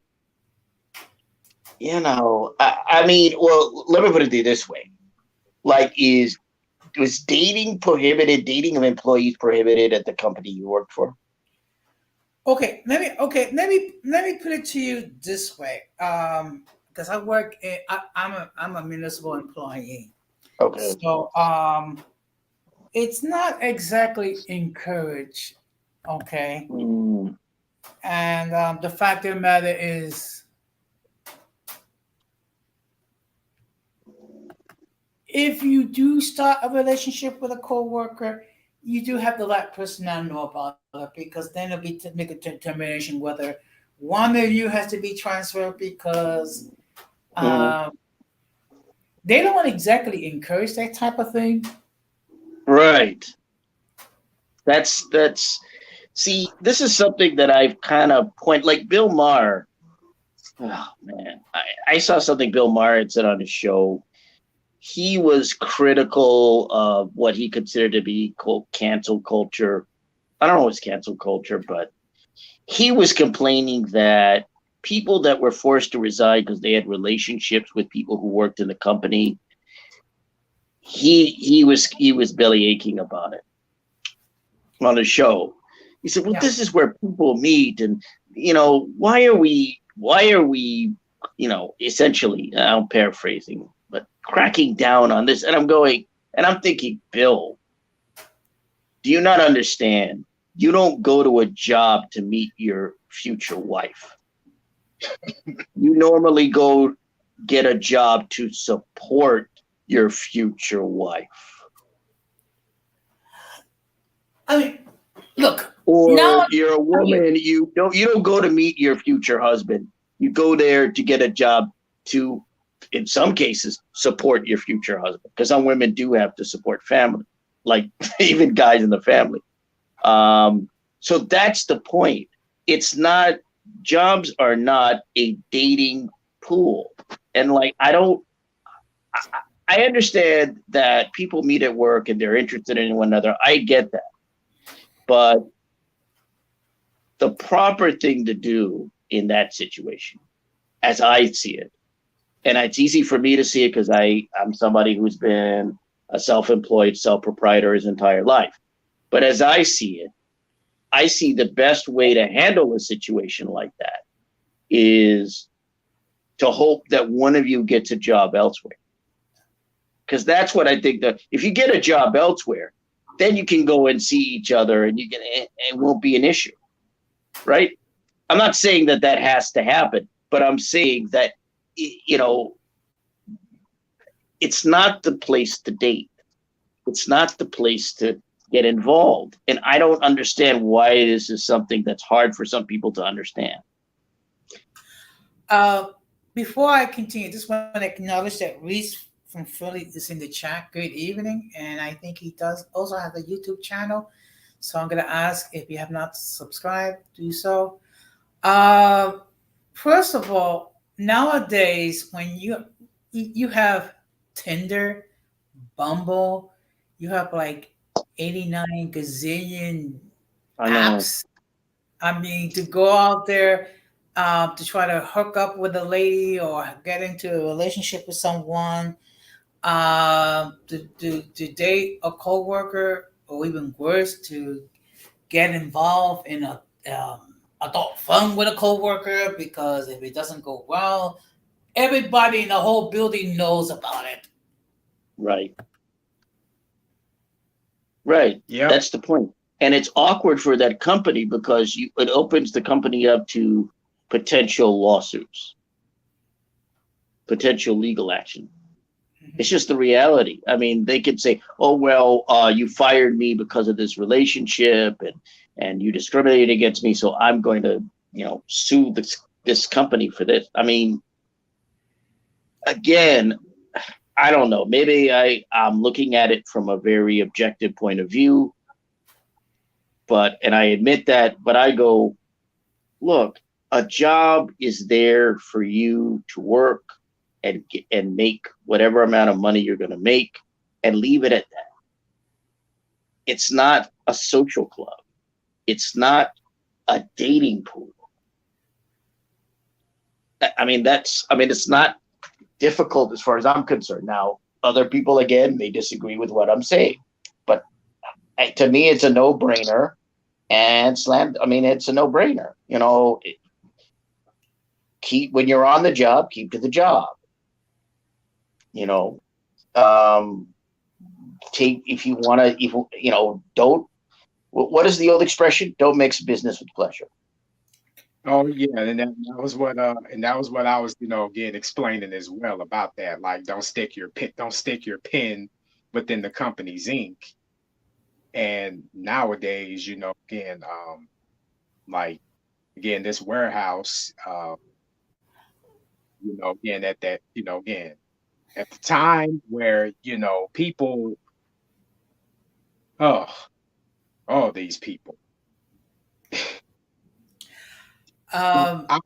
I mean, well, let me put it this way: like, was dating prohibited? Dating of employees prohibited at the company you worked for? Let me put it to you this way. Because I'm a municipal employee, Okay. so it's not exactly encouraged. Okay, Mm, and the fact of the matter is, if you do start a relationship with a coworker, you do have to let person know about it, because then it'll be to make a determination whether one of you has to be transferred, because mm, um, they don't exactly encourage that type of thing. right. That's. See, this is something that I've kind of like Bill Maher. Oh man, I saw something Bill Maher had said on his show. He was critical of what he considered to be quote cancel culture. I don't know what's cancel culture, but he was complaining that people that were forced to resign because they had relationships with people who worked in the company, he was belly aching about it on the show. He said, "Well, Yeah. this is where people meet, and why are we, essentially, I'm paraphrasing, but cracking down on this?" And I'm going, and I'm thinking, Bill, do you not understand? You don't go to a job to meet your future wife. You normally go get a job to support your future wife. I mean, look, Or now you're a woman, you don't go to meet your future husband. You go there to get a job to, in some cases, support your future husband, because some women do have to support family, like even guys in the family. So that's the point. It's not, jobs are not a dating pool. And like, I understand that people meet at work and they're interested in one another. I get that. But the proper thing to do in that situation, as I see it, and it's easy for me to see it because I'm somebody who's been a self-employed self-proprietor his entire life. But as I see it, I see the best way to handle a situation like that is to hope that one of you gets a job elsewhere. Because that's what I think, that if you get a job elsewhere, then you can go and see each other, and it won't be an issue, right? I'm not saying that has to happen, but I'm saying that, you know, it's not the place to date. It's not the place to get involved. And I don't understand why this is something that's hard for some people to understand. uh, before I continue, just want to acknowledge that Reese from Philly is in the chat. Good evening, and I think he does also have a YouTube channel. So I'm gonna ask, if you have not subscribed, do so. Uh, First of all, nowadays when you have Tinder, Bumble, you have like 89 gazillion I know. apps. I mean, to go out there, to try to hook up with a lady or get into a relationship with someone, to date a coworker, or even worse, to get involved in a adult fun with a coworker, because if it doesn't go well, everybody in the whole building knows about it. Right. Right. Yep. That's the point. And it's awkward for that company because it opens the company up to potential lawsuits, potential legal action. It's just the reality. I mean, they could say, "Oh well, you fired me because of this relationship, and you discriminated against me, so I'm going to, sue this company for this." I mean, again, I don't know. Maybe I'm looking at it from a very objective point of view, and I admit that, but I go, look, a job is there for you to work and make whatever amount of money you're going to make and leave it at that. It's not a social club. It's not a dating pool. It's not difficult as far as I'm concerned. Now, other people, again, may disagree with what I'm saying, but to me, it's a no-brainer. And it's a no-brainer. When you're on the job, keep to the job. Take, if you want to, don't. What is the old expression? Don't mix business with pleasure. Oh yeah, and that was what I was, again explaining as well about that. Like, don't stick your pin within the company's ink. And nowadays, again, like again, this warehouse, again at that, again at the time where people, oh, all these people, Um, I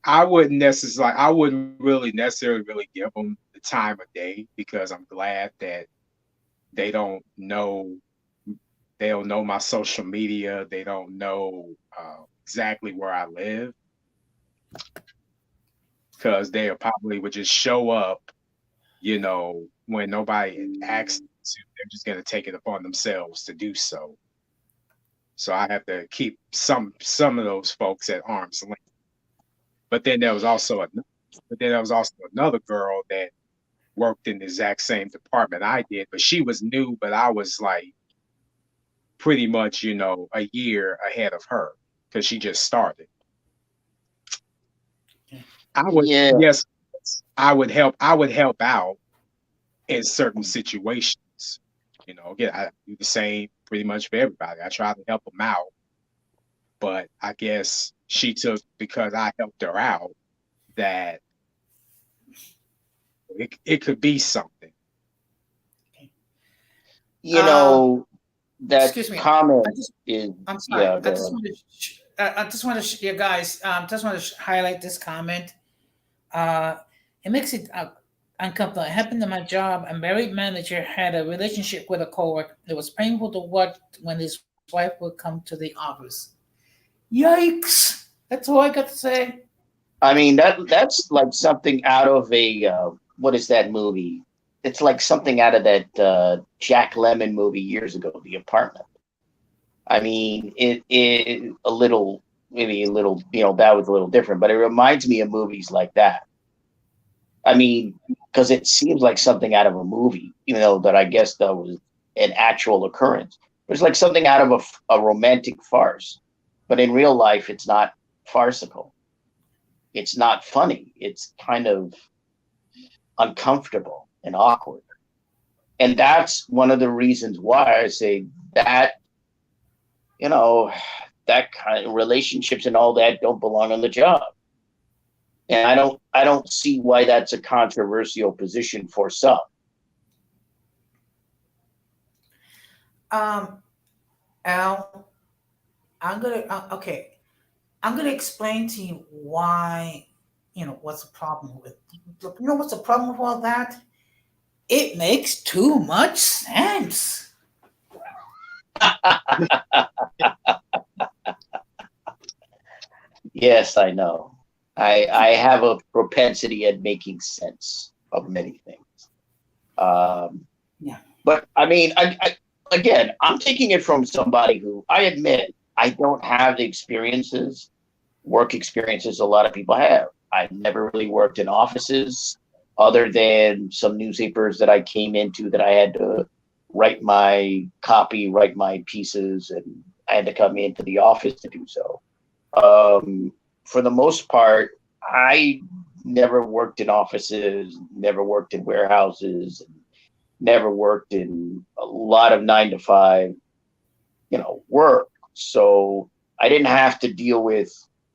I wouldn't really necessarily really give them the time of day because I'm glad that they don't know they don't know my social media. They don't know exactly where I live because they probably would just show up, when nobody asks them to. They're just going to take it upon themselves to do so. So I have to keep some of those folks at arm's length. But then there was also another girl that worked in the exact same department I did, but she was new, but I was like pretty much, a year ahead of her because she just started. I would Yeah. Yes, I would help out in certain situations. Again, I do the same pretty much for everybody. I try to help them out, but I guess she took because I helped her out that it could be something. You um, know, that excuse me. I comment just, is, I'm sorry. yeah, I go just ahead. want to, I just want to, you guys, just want to highlight this comment. Uh, it makes it uncomfortable. It happened to my job. A married manager had a relationship with a coworker. It was painful to watch when his wife would come to the office. Yikes! That's all I got to say. I mean, that's like something out of a what is that movie? It's like something out of that Jack Lemmon movie years ago, The Apartment. I mean, it a little, maybe a little, that was a little different, but it reminds me of movies like that. I mean, because it seems like something out of a movie, even though that I guess that was an actual occurrence. It was like something out of a romantic farce, but in real life, it's not farcical. It's not funny. It's kind of uncomfortable and awkward. And that's one of the reasons why I say that, you know, that kind of relationships and all that don't belong on the job. And I don't see why that's a controversial position for some. Um, Al, okay. I'm gonna explain to you why. What's the problem with? Look, what's the problem with all that? It makes too much sense. Yes, I know. I have a propensity at making sense of many things. Um, Yeah. but I mean, again, I'm taking it from somebody who I admit I don't have the experiences, work experiences a lot of people have. I've never really worked in offices other than some newspapers that I came into that I had to write my copy, write my pieces, and I had to come into the office to do so. Um, for the most part, I never worked in offices, never worked in warehouses, never worked in a lot of 9 to 5, work. So I didn't have to deal with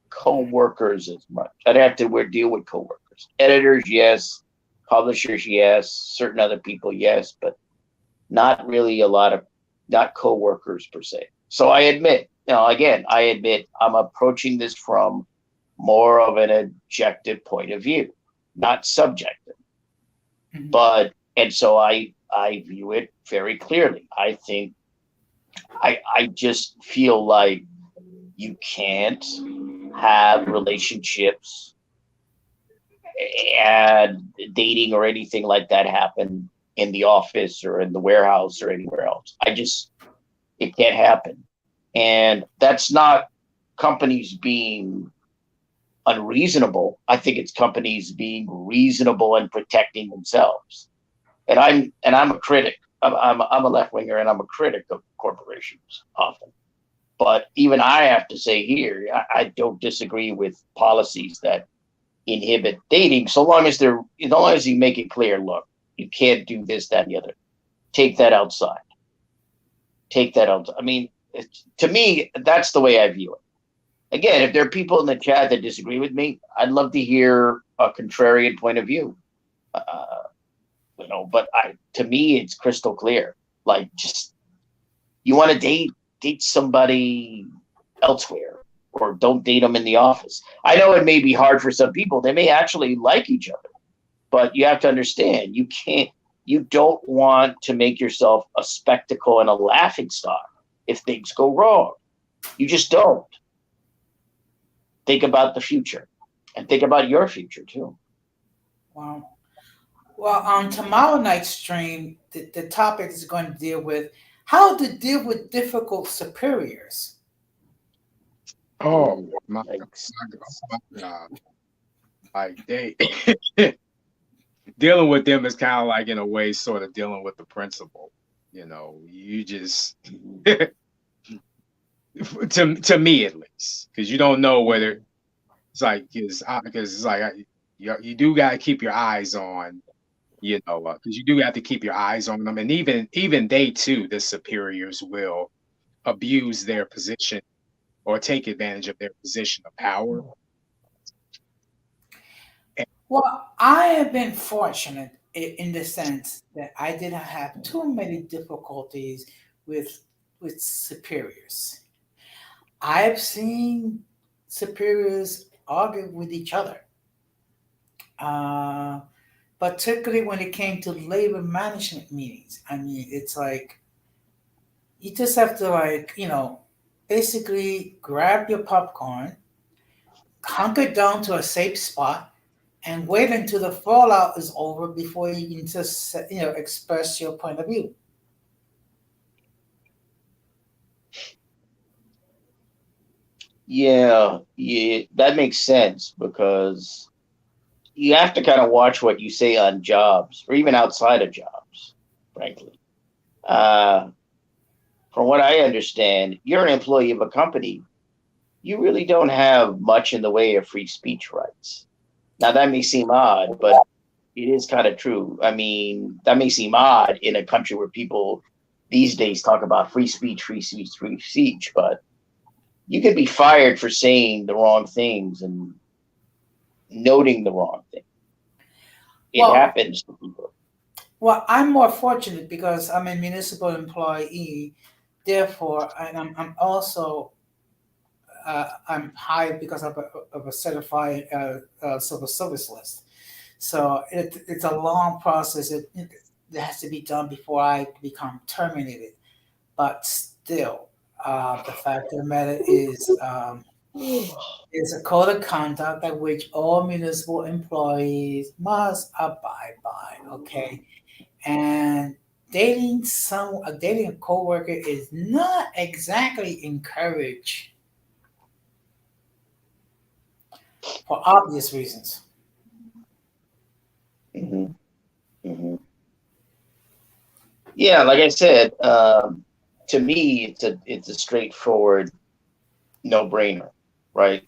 co-workers as much. I'd have to deal with co-workers. Editors, yes. Publishers, yes. Certain other people, yes. But not really a lot of, not co-workers per se. So I admit, again, I admit I'm approaching this from more of an objective point of view, not subjective. Mhm. But and so I view it very clearly. I just feel like you can't have relationships and dating or anything like that happen in the office or in the warehouse or anywhere else. It can't happen. And that's not companies being unreasonable. I think it's companies being reasonable and protecting themselves. And I'm a critic. I'm a left winger and I'm a critic of corporations often. But even I have to say here, I don't disagree with policies that inhibit dating, as long as you make it clear. Look, you can't do this, that, and the other. Take that outside. Take that out. I mean, to me, that's the way I view it. Again, if there are people in the chat that disagree with me, I'd love to hear a contrarian point of view. Uh, but to me, it's crystal clear. Like, just you want to date somebody elsewhere, or don't date them in the office. I know it may be hard for some people; they may actually like each other, but you have to understand you can't. You don't want to make yourself a spectacle and a laughing stock if things go wrong. You just don't. Think about the future, and think about your future too. Wow. Well, on tomorrow night's stream, the topic is going to deal with how to deal with difficult superiors. Oh Ooh, my God, thanks. my God. Like they dealing with them is kind of like in a way sort of dealing with the principal. You just to me at least, because you don't know whether it's like because it's like you do got to keep your eyes on because you do have to keep your eyes on them, and even they too, the superiors will abuse their position or take advantage of their position of power. And, Well, I have been fortunate in the sense that I didn't have too many difficulties with superiors. I've seen superiors argue with each other, uh, particularly when it came to labor management meetings. I mean, it's like you just have to basically grab your popcorn, hunker down to a safe spot, and wait until the fallout is over before you can just express your point of view. Yeah, yeah, that makes sense because you have to kind of watch what you say on jobs or even outside of jobs, frankly. Uh, from what I understand, you're an employee of a company. You really don't have much in the way of free speech rights. Now, that may seem odd, but it is kind of true. I mean, that may seem odd in a country where people these days talk about free speech, free speech, free speech, but you could be fired for saying the wrong things and noting the wrong thing. It Well, happens to people. I'm more fortunate because I'm a municipal employee. Therefore, and I'm also I'm hired because of a certified civil service list. So it's a long process. It has to be done before I become terminated. But still, the fact of the matter is, It's a code of conduct by which all municipal employees must abide by. Okay, and dating a coworker is not exactly encouraged for obvious reasons. Hmm. Hmm. Yeah, like I said, to me, it's a straightforward no brainer, right?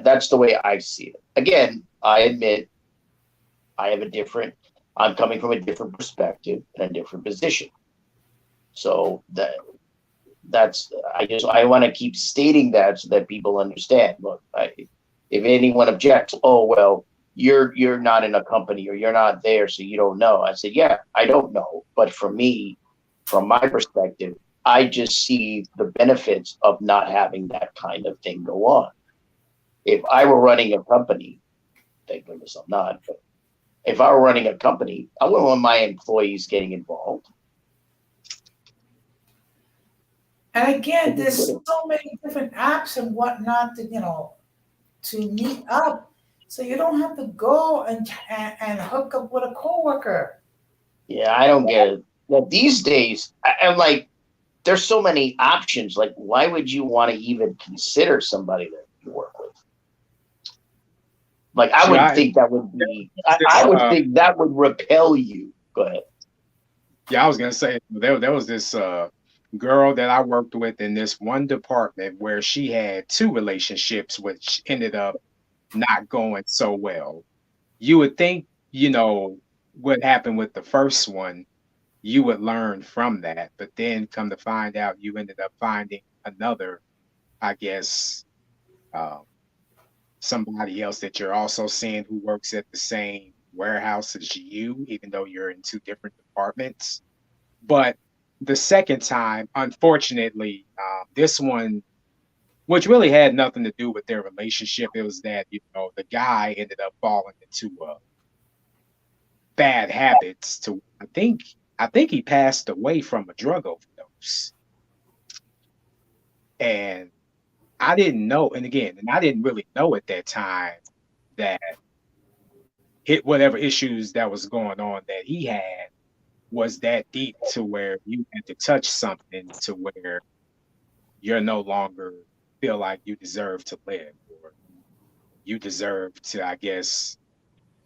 That's the way I see it. Again, I admit I have a different. I'm coming from a different perspective and a different position. So that's I want to keep stating that so that people understand. Look, if anyone objects, oh well, you're not in a company or you're not there, so you don't know. I said, yeah, I don't know, but for me, from my perspective, I just see the benefits of not having that kind of thing go on. If I were running a company, thank goodness I'm not, but if I were running a company, I wouldn't want my employees getting involved. And I again, just there's wouldn't. so many different apps and whatnot to to meet up, so you don't have to go and hook up with a coworker. Yeah, I don't get it. Now, these days, I'm like, there's so many options. Like, why would you want to even consider somebody that you work with? Like, I See, would I think that would be, this I would think that would repel you. Go ahead. yeah, I was gonna say there was this girl that I worked with in this one department where she had two relationships, which ended up not going so well. You would think, what happened with the first one, you would learn from that, but then come to find out, you ended up finding another, I guess, um, somebody else that you're also seeing who works at the same warehouse as you, even though you're in two different departments. But the second time, unfortunately, this one, which really had nothing to do with their relationship, it was that the guy ended up falling into bad habits. To I think he passed away from a drug overdose, and I didn't know. And I didn't really know at that time that hit whatever issues that was going on that he had was that deep to where you had to touch something to where you're no longer feel like you deserve to live or you deserve to, I guess,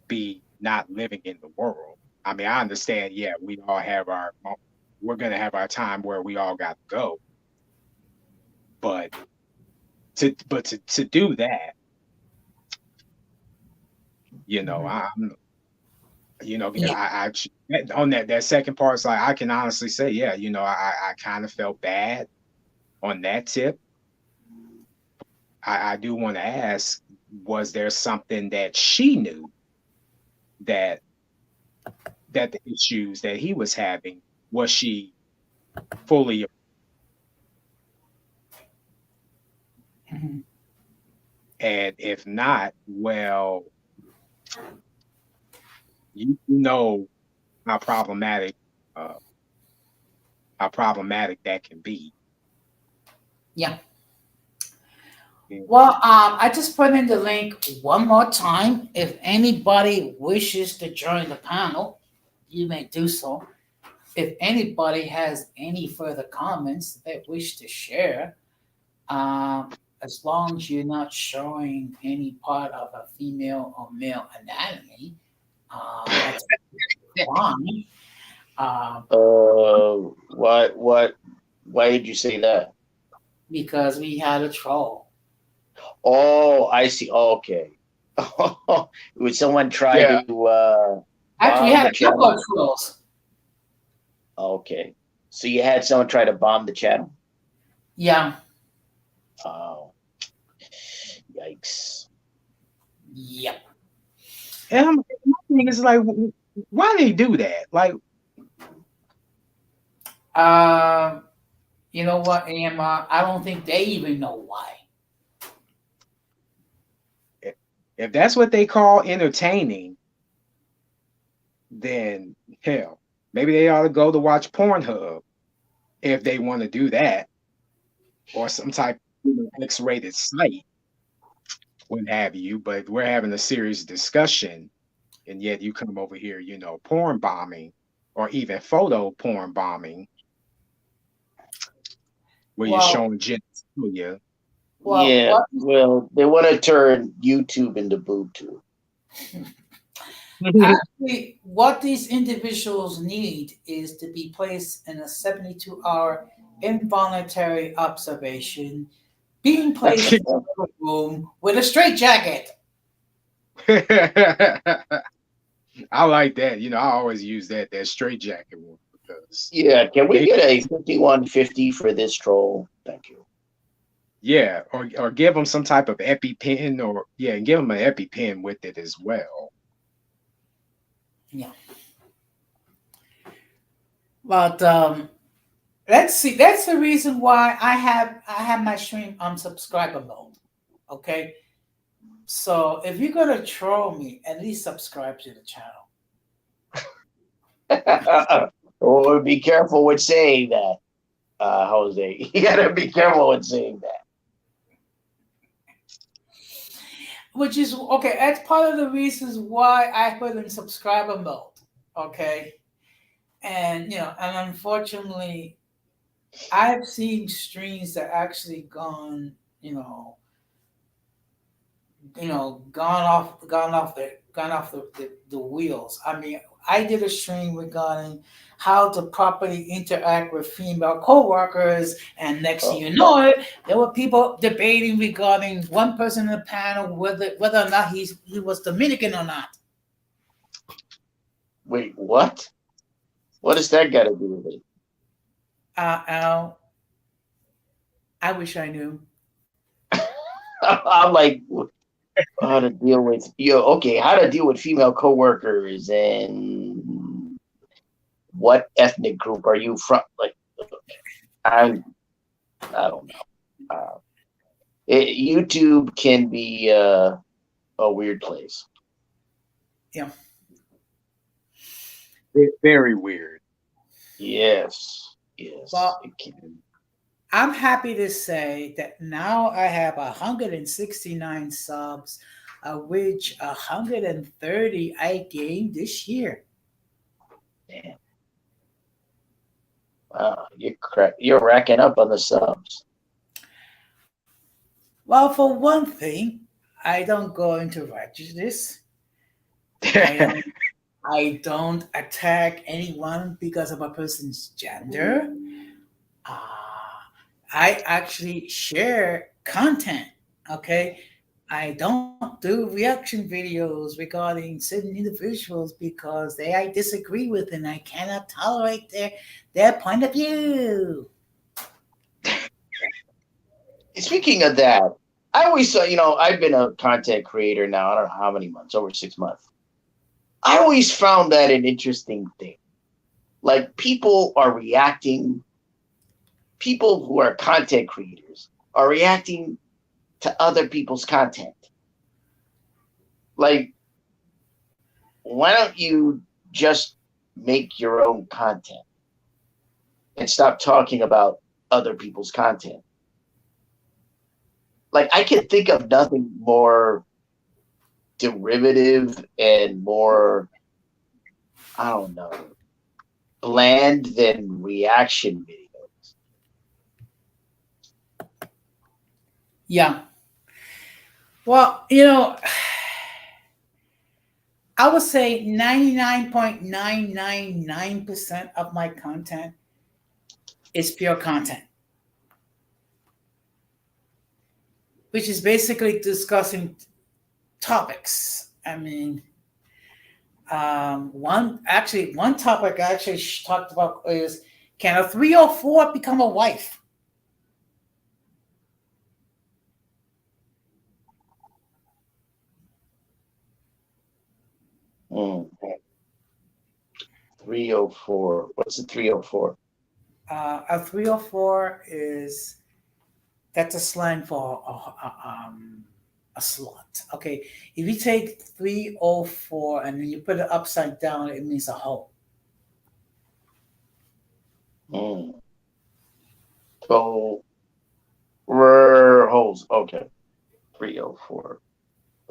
be not living in the world. I mean, I understand, yeah, we're gonna have our time where we all got to go, but to do that, Mhm. I'm, Yeah. on that second part, it's like I can honestly say, yeah, I kind of felt bad on that tip. I do want to ask, was there something that she knew that the issues that he was having, was she fully, Mhm. and if not, well, you know how problematic uh that can be. Yeah. Yeah. Well, I just put in the link one more time. If anybody wishes to join the panel, you may do so. If anybody has any further comments they wish to share, as long as you're not showing any part of a female or male anatomy, that's fine. Um, Why did you say that? because we had a troll. Oh, I see. Okay. Would someone try Yeah. to Actually, we bomb had the a couple channel? of trolls. Okay. So you had someone try to bomb the channel? Yeah, Oh, yikes. yep. And my thing is like, why they do that? Like, Um, you know what, AMR? I don't think they even know why. if that's what they call entertaining, then hell, maybe they ought to go to watch Pornhub if they want to do that, or some type of X-rated site. what have you. But we're having a serious discussion, and yet you come over here, porn bombing, or even photo porn bombing, where you're Well, showing genitalia. well, Yeah, what well, they want to turn YouTube into boob tube. actually what these individuals need is to be placed in a 72-hour involuntary observation, being placed in a room with a straitjacket. I like that. I always use that straight jacket one because Yeah, can we they, get a 5150 for this troll? Thank you. yeah, or give them some type of EpiPen, or yeah, and give them an EpiPen with it as well. Yeah, but let's see. That's the reason why I have my stream on subscriber mode. Okay, so if you're gonna troll me, at least subscribe to the channel. Or be careful with saying that, Jose. You gotta be careful with saying that. Which is okay. That's part of the reasons why I put in subscriber mode. Okay, and and unfortunately, I've seen streams that actually gone, gone off the wheels. I mean, I did a stream regarding how to properly interact with female coworkers, and next thing Oh, you know it, there were people debating regarding one person in the panel whether or not he was Dominican or not. wait, what? What does that got to do with it? Al, I wish I knew. I'm like, how to deal with okay, how to deal with female coworkers, and what ethnic group are you from? Like, I don't know. YouTube can be a weird place. Yeah. Very weird. Yes, yes, Well, it can. I'm happy to say that now I have 169 subs, of which 130 I gained this year. Man, wow, you're racking up on the subs. Well, for one thing, I don't go into prejudice. I don't. I don't attack anyone because of a person's gender. I actually share content. Okay, I don't do reaction videos regarding certain individuals because I disagree with and I cannot tolerate their point of view. Speaking of that, I always saw, I've been a content creator now, I don't know how many months, over 6 months. I always found that an interesting thing. Like, people who are content creators are reacting to other people's content. Like, why don't you just make your own content and stop talking about other people's content? Like, I can think of nothing more derivative and more, I don't know, bland than reaction videos. Yeah. Well, I would say 99.999% of my content is pure content, which is basically discussing topics. I mean, one topic I actually talked about is, can a 304 become a wife? Mm. 304. What's the 304? A 304 that's a slang for a slot. Okay, if you take 304 and then you put it upside down, it means a hole. Mm. So, holes. Okay. 304.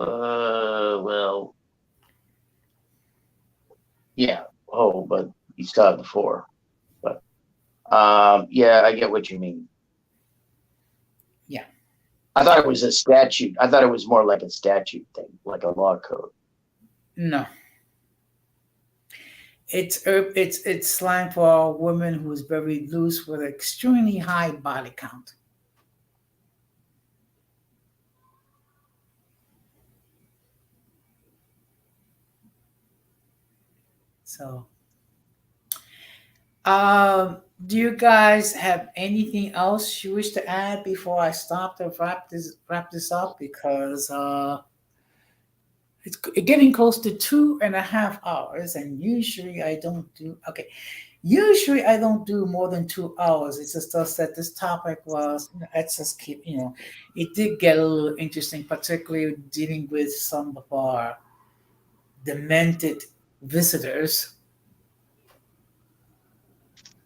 Well, yeah. Oh, but you saw it before. But yeah, I get what you mean. Yeah. I thought it was a statute. I thought it was more like a statute thing, like a law code. No. It's slang for a woman who is very loose with an extremely high body count. So, do you guys have anything else you wish to add before I stop to wrap this up? Because it's getting close to 2.5 hours, and usually I don't do okay. Usually I don't do more than 2 hours. It's just that this topic was, let's just keep, it did get a little interesting, particularly dealing with some of our demented visitors.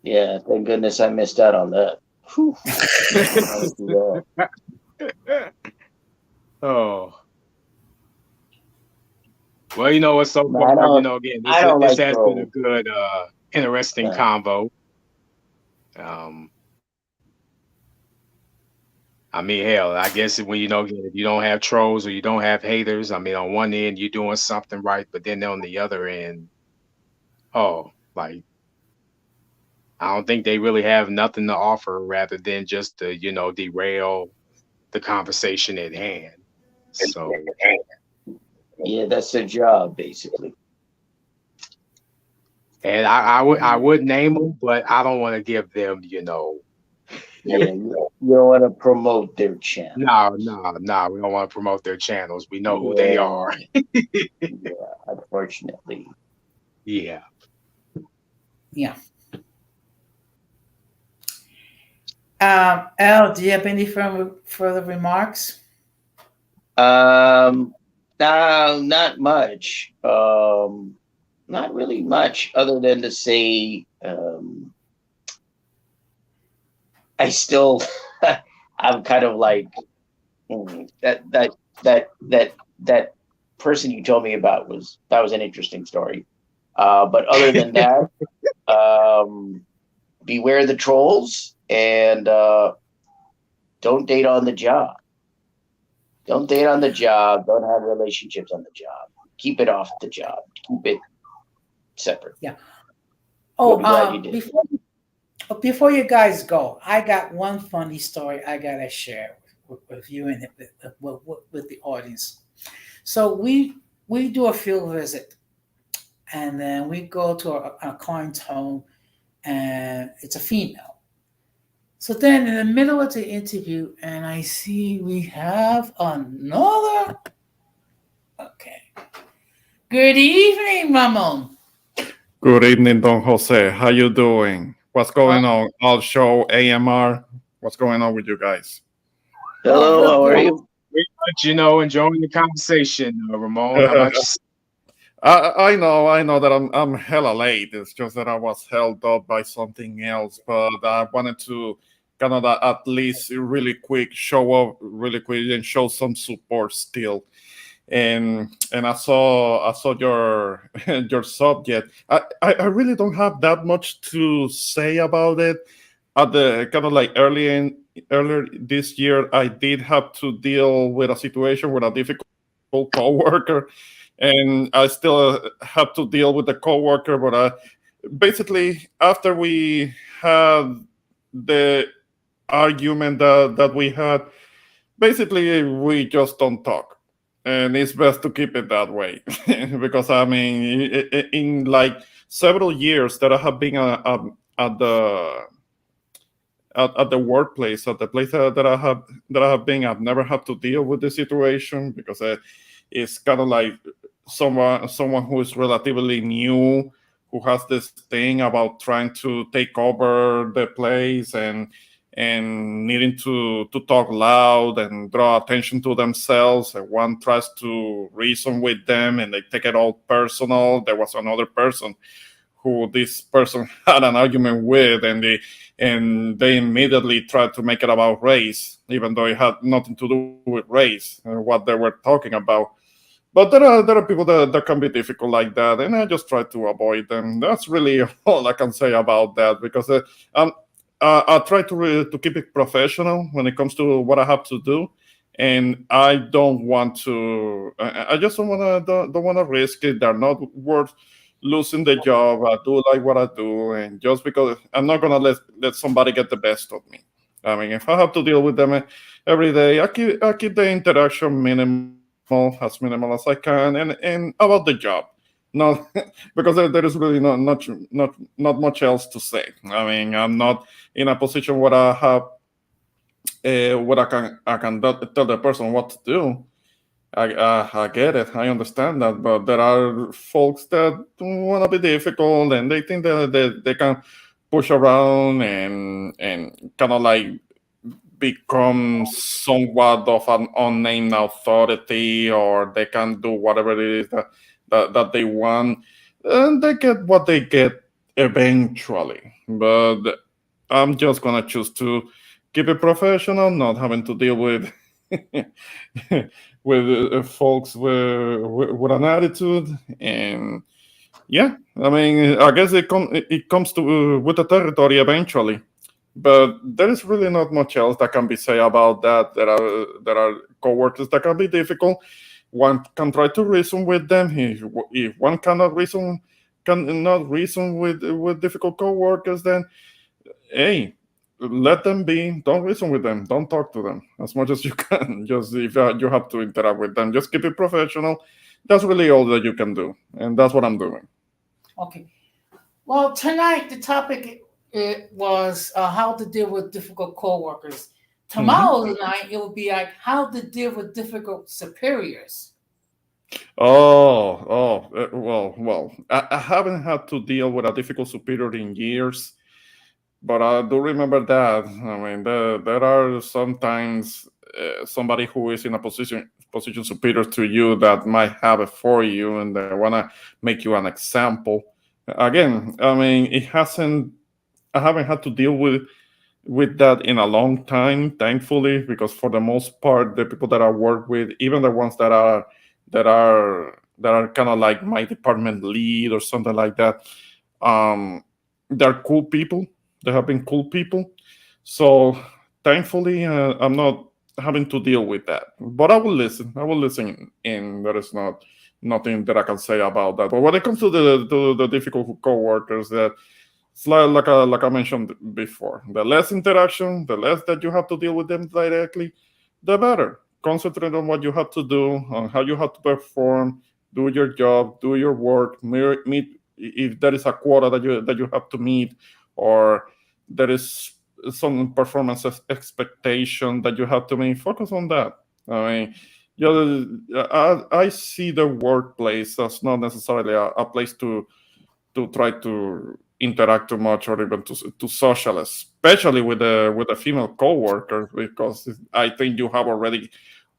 Yeah, thank goodness I missed out on that. Whew. I would do that. Oh, well, you know what's so No, far, again, I don't this like has been a trolls. good, interesting Yeah. convo. Um, I mean, hell, I guess when again, if you don't have trolls or you don't have haters, I mean, on one end you're doing something right, but then on the other end, oh, like I don't think they really have nothing to offer rather than just to, derail the conversation at hand. So, Yeah, that's their job, basically. and I would name them, but I don't want to give them, Yeah, you don't want to promote their channel. no, no, no. We don't want to promote their channels. We know who they Yeah, are. yeah, unfortunately. Yeah. Yeah. Al, do you have any further remarks? No, not much. Not really much other than to say, I still, I'm kind of like that person you told me about was an interesting story. But other than that, beware the trolls and don't date on the job. Don't date on the job. Don't have relationships on the job. Keep it off the job. Keep it separate. Yeah. You'll Oh, be glad you did. before you guys go, I got one funny story I gotta share with you and with the audience. So we do a field visit, and then we go to a client's home, and it's a female. So then, in the middle of the interview, and I see we have another. Okay. Good evening, Ramon. Good evening, Don Jose. How you doing? What's Uh, going on? I'll show AMR. What's going on with you guys? oh, Hello, good, how are good. you? Pretty much, enjoying the conversation, Ramon. How about you? I know that I'm hella late. It's just that I was held up by something else, but I wanted to kind of at least really quick show up really quick and show some support still. And I saw your your subject. I really don't have that much to say about it. At the kind of like earlier this year, I did have to deal with a situation with a difficult coworker, and I still have to deal with the coworker. But basically, after we had the argument that we had, basically we just don't talk, and it's best to keep it that way because I mean, in like several years that I have been at the workplace, at the place that I have been, I've never had to deal with the situation because it's kind of like someone who is relatively new, who has this thing about trying to take over the place and needing to talk loud and draw attention to themselves, and one tries to reason with them and they take it all personal. There was another person who this person had an argument with, and they immediately tried to make it about race, even though it had nothing to do with race, what they were talking about. But there are people that can be difficult like that, and I just try to avoid them. That's really all I can say about that because um, I try to keep it professional when it comes to what I have to do, and I don't want to. I just don't want to risk it. They're not worth losing the job. I do like what I do, and just because I'm not gonna let somebody get the best of me. I mean, if I have to deal with them every day, I keep the interaction minimal as I can, and about the job. No, because there is really not much else to say. I mean, I'm not in a position where I have what I can tell the person what to do. I get it. I understand that, but there are folks that want to be difficult and they think that they can push around and kind of like become somewhat of an unnamed authority, or they can do whatever it is that they want, and they get what they get eventually. But I'm just gonna choose to keep it professional, not having to deal with with folks with an attitude. And yeah, I mean, I guess it comes to with the territory eventually. But there is really not much else that can be said about that. There are coworkers that can be difficult. One can try to reason with them. If one cannot reason with difficult coworkers, then hey, let them be. Don't reason with them. Don't talk to them as much as you can. Just if you have to interact with them, just keep it professional. That's really all that you can do, and that's what I'm doing. Okay. Well, tonight the topic it was how to deal with difficult coworkers. Hmm. Tomorrow night it will be like how to deal with difficult superiors. Well. I haven't had to deal with a difficult superior in years, but I do remember that. I mean, there are sometimes somebody who is in a position superior to you that might have it for you, and they wanna make you an example. Again, I mean, it hasn't. I haven't had to deal with that in a long time, thankfully, because for the most part, the people that I work with, even the ones that are kind of like my department lead or something like that, um, they're cool people. They have been cool people. So thankfully, I'm not having to deal with that. But I will listen. I will listen. And there is nothing that I can say about that. But when it comes to the difficult coworkers, that it's like I mentioned before. The less interaction, the less that you have to deal with them directly, the better. Concentrate on what you have to do, on how you have to perform, do your job, do your work, meet if there is a quota that you have to meet, or there is some performance expectation that you have to meet. Focus on that. I mean, I see the workplace as not necessarily a place to try to interact too much or even to social, especially with the female coworker, because I think you have already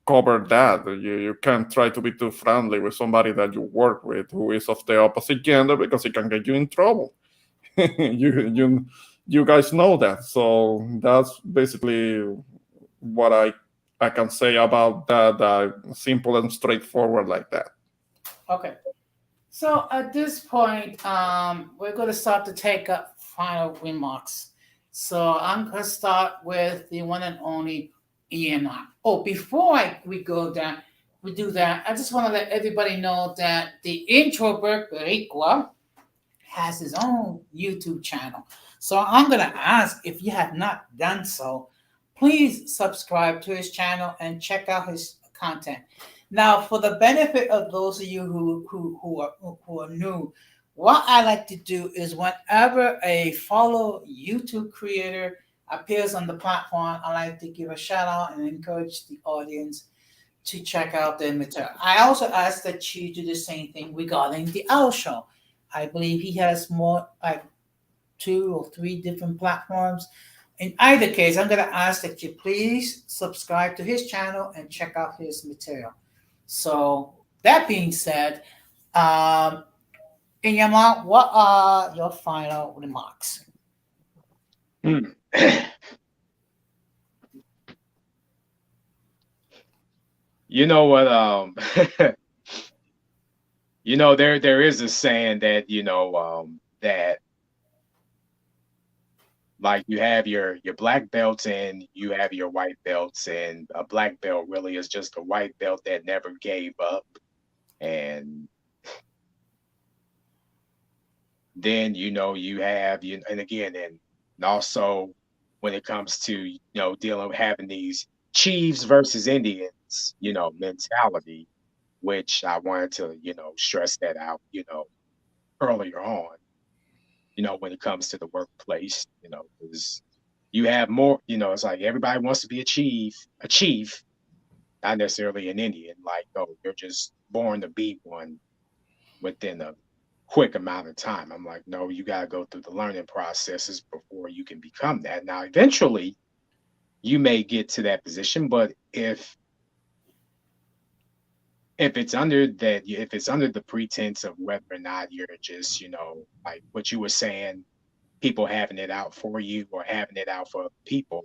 covered that. You can't try to be too friendly with somebody that you work with who is of the opposite gender because it can get you in trouble. You guys know that, so that's basically what I can say about that. Simple and straightforward like that. Okay. So at this point, we're going to start to take up final remarks. So I'm going to start with the one and only ENI. Oh, before we go down, we do that. I just want to let everybody know that the introvert Boricua has his own YouTube channel. So I'm going to ask if you have not done so, please subscribe to his channel and check out his content. Now, for the benefit of those of you who are new, what I like to do is whenever a follow YouTube creator appears on the platform, I like to give a shout out and encourage the audience to check out their material. I also ask that you do the same thing regarding the Owl Show. I believe he has more like 2 or 3 different platforms. In either case, I'm going to ask that you please subscribe to his channel and check out his material. So, that being said, um, Inyama, what are your final remarks? Hmm. You know what? there is a saying that that like you have your black belts and you have your white belts, and a black belt really is just a white belt that never gave up. And then you have and again, and also when it comes to dealing with having these chiefs versus Indians mentality, which I wanted to stress that out earlier on, when it comes to the workplace, because you have more, it's like everybody wants to be a chief, not necessarily an Indian. Like, oh, you're just born to be one within a quick amount of time. I'm like, no, you got to go through the learning processes before you can become that. Now, eventually, you may get to that position, but if it's under the pretense of whether or not you're just like what you were saying, people having it out for you or having it out for other people,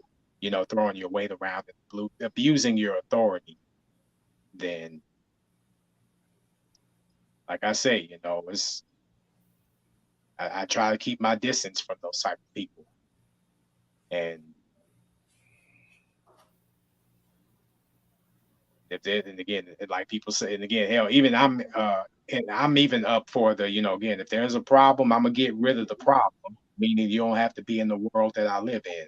throwing your weight around and abusing your authority, then like I say, it's I try to keep my distance from those type of people. And if they, and again, like people say, and again, hell, even I'm even up for the, again, if there's a problem, I'm gonna get rid of the problem, meaning you don't have to be in the world that I live in.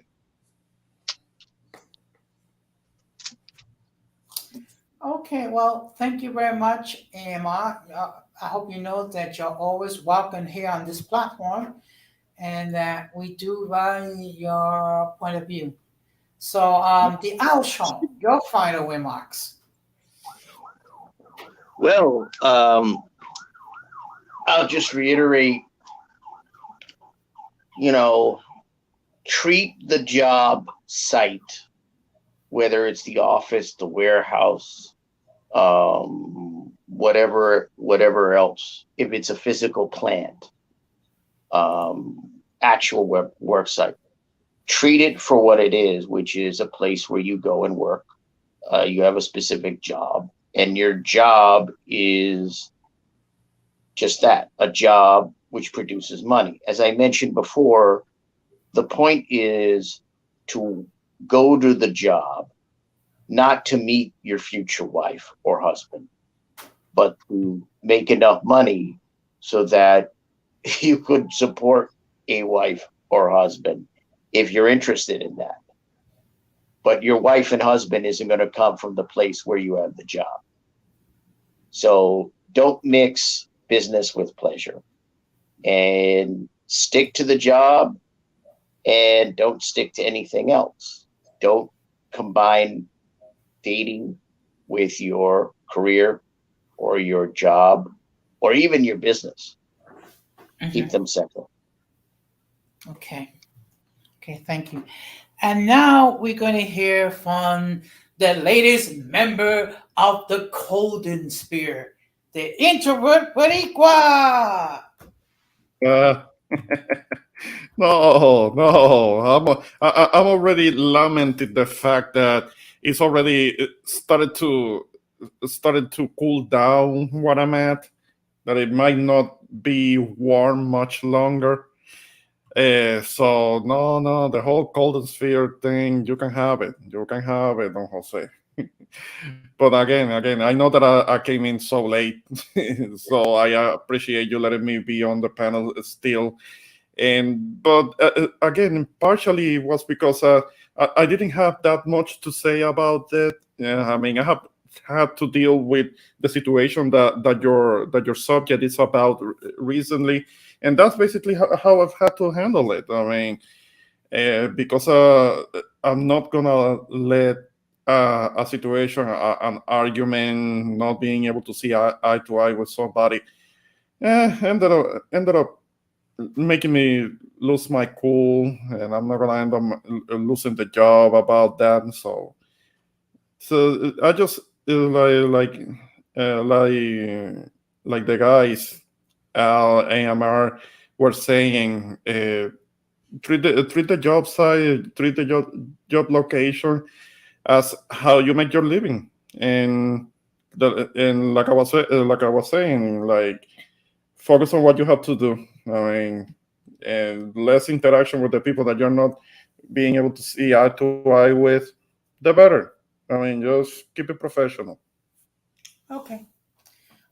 Okay, well, thank you very much, Emma. I hope you know that you're always welcome here on this platform and that we do value your point of view. So, the outro, your final remarks. Well, I'll just reiterate, you know, treat the job site, whether it's the office, the warehouse, whatever else, if it's a physical plant, actual work site, treat it for what it is, which is a place where you go and work. You have a specific job, and your job is just that, a job which produces money. As I mentioned before, the point is to go to the job, not to meet your future wife or husband, but to make enough money so that you could support a wife or husband if you're interested in that. But your wife and husband isn't going to come from the place where you have the job. So don't mix business with pleasure, and stick to the job, and don't stick to anything else. Don't combine dating with your career or your job or even your business. Keep Mhm. them separate. Okay. Okay, thank you. And now we're going to hear from the latest member of the Golden Spear, the introvert Boricua. Uh, no, no. I'm already lamented the fact that it's already started to cool down where I'm at. That it might not be warm much longer. So no, no, the whole golden sphere thing, you can have it. You can have it, Don Jose. But again, I know that I came in so late, so I appreciate you letting me be on the panel still. And but again, partially it was because I didn't have that much to say about it. I mean, I have had to deal with the situation that your subject is about recently, and that's basically how I've had to handle it. I mean, because I'm not gonna let a situation, an argument, not being able to see eye to eye with somebody, ended up making me lose my cool, and I'm not gonna end up losing the job about that. So I just uh, like like the guys AMR were saying. Treat the job site, treat the job location as how you make your living, and and like I was saying, like focus on what you have to do. I mean, and less interaction with the people that you're not being able to see eye to eye with, the better. I mean, just keep it professional. Okay.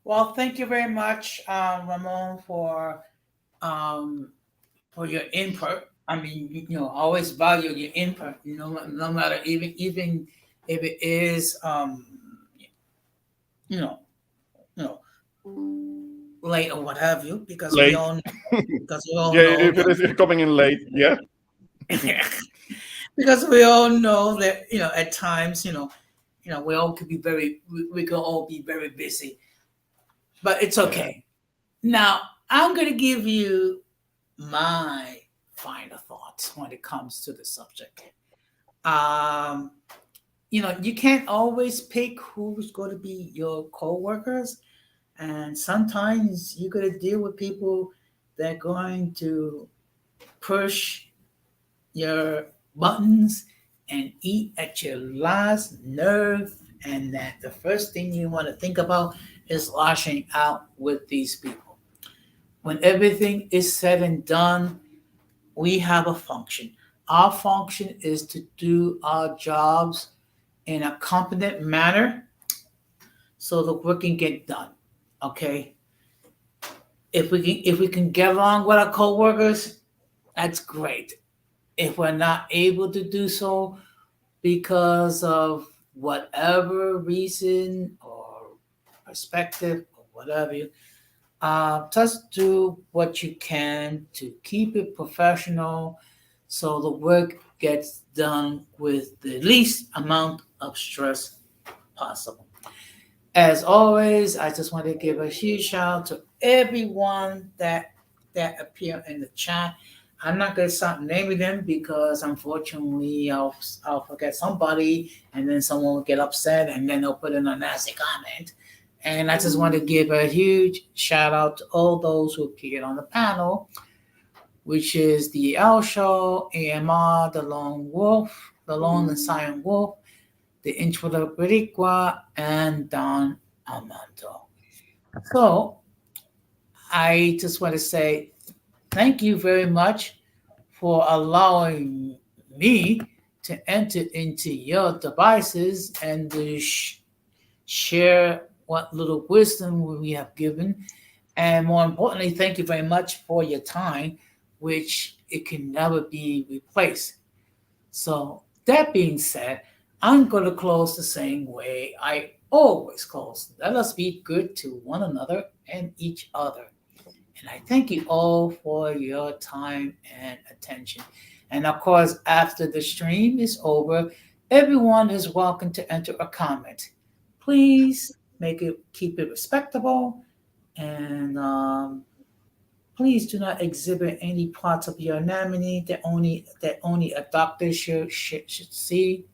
Well, thank you very much, Ramon, um, for your input. I mean, always value your input. No matter even if it is, you know, you know, late or what have you, Late. because we all Yeah, know if it that is coming in late, yeah. because we all know that at times we all could be we could all be very busy, but it's Yeah. okay. Now I'm gonna give you my final thoughts when it comes to the subject. Um, you can't always pick who's going to be your co-workers, and sometimes you're going to deal with people that are going to push your buttons and eat at your last nerve, and that the first thing you want to think about is lashing out with these people. When everything is said and done, we have a function. Our function is to do our jobs in a competent manner so the work can get done. Okay. If we can get along with our coworkers, that's great. If we're not able to do so because of whatever reason or perspective or whatever, just do what you can to keep it professional so the work gets done with the least amount of stress possible. As always, I just want to give a huge shout out to everyone that appear in the chat. I'm not going to start naming them because unfortunately I'll forget somebody and then someone will get upset and then they'll put in a nasty comment. And I just want to give a huge shout out to all those who appeared on the panel, which is the L Show, AMR, the Lone Wolf, the Lone and Cyan Wolf, the Intro de Boricua, and Don Armando. So I just want to say thank you very much for allowing me to enter into your devices and to share what little wisdom we have given. And more importantly, thank you very much for your time, which it can never be replaced. So, that being said, I'm going to close the same way I always close. Let us be good to one another and each other. And I thank you all for your time and attention. And of course, after the stream is over, everyone is welcome to enter a comment. Please keep it respectable, and please do not exhibit any parts of your anatomy that only a doctor should see.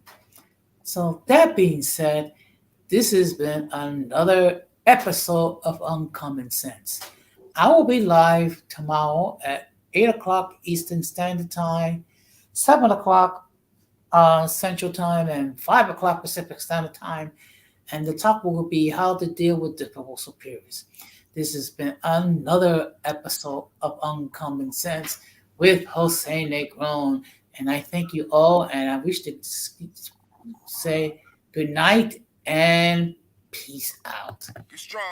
So that being said, this has been another episode of Uncommon Sense. I will be live tomorrow at 8 o'clock Eastern Standard Time, 7 o'clock Central Time, and 5 o'clock Pacific Standard Time. And the topic will be how to deal with difficult superiors. This has been another episode of Uncommon Sense with Jose Negron. And I thank you all, and I wish to say good night and peace out. Be strong.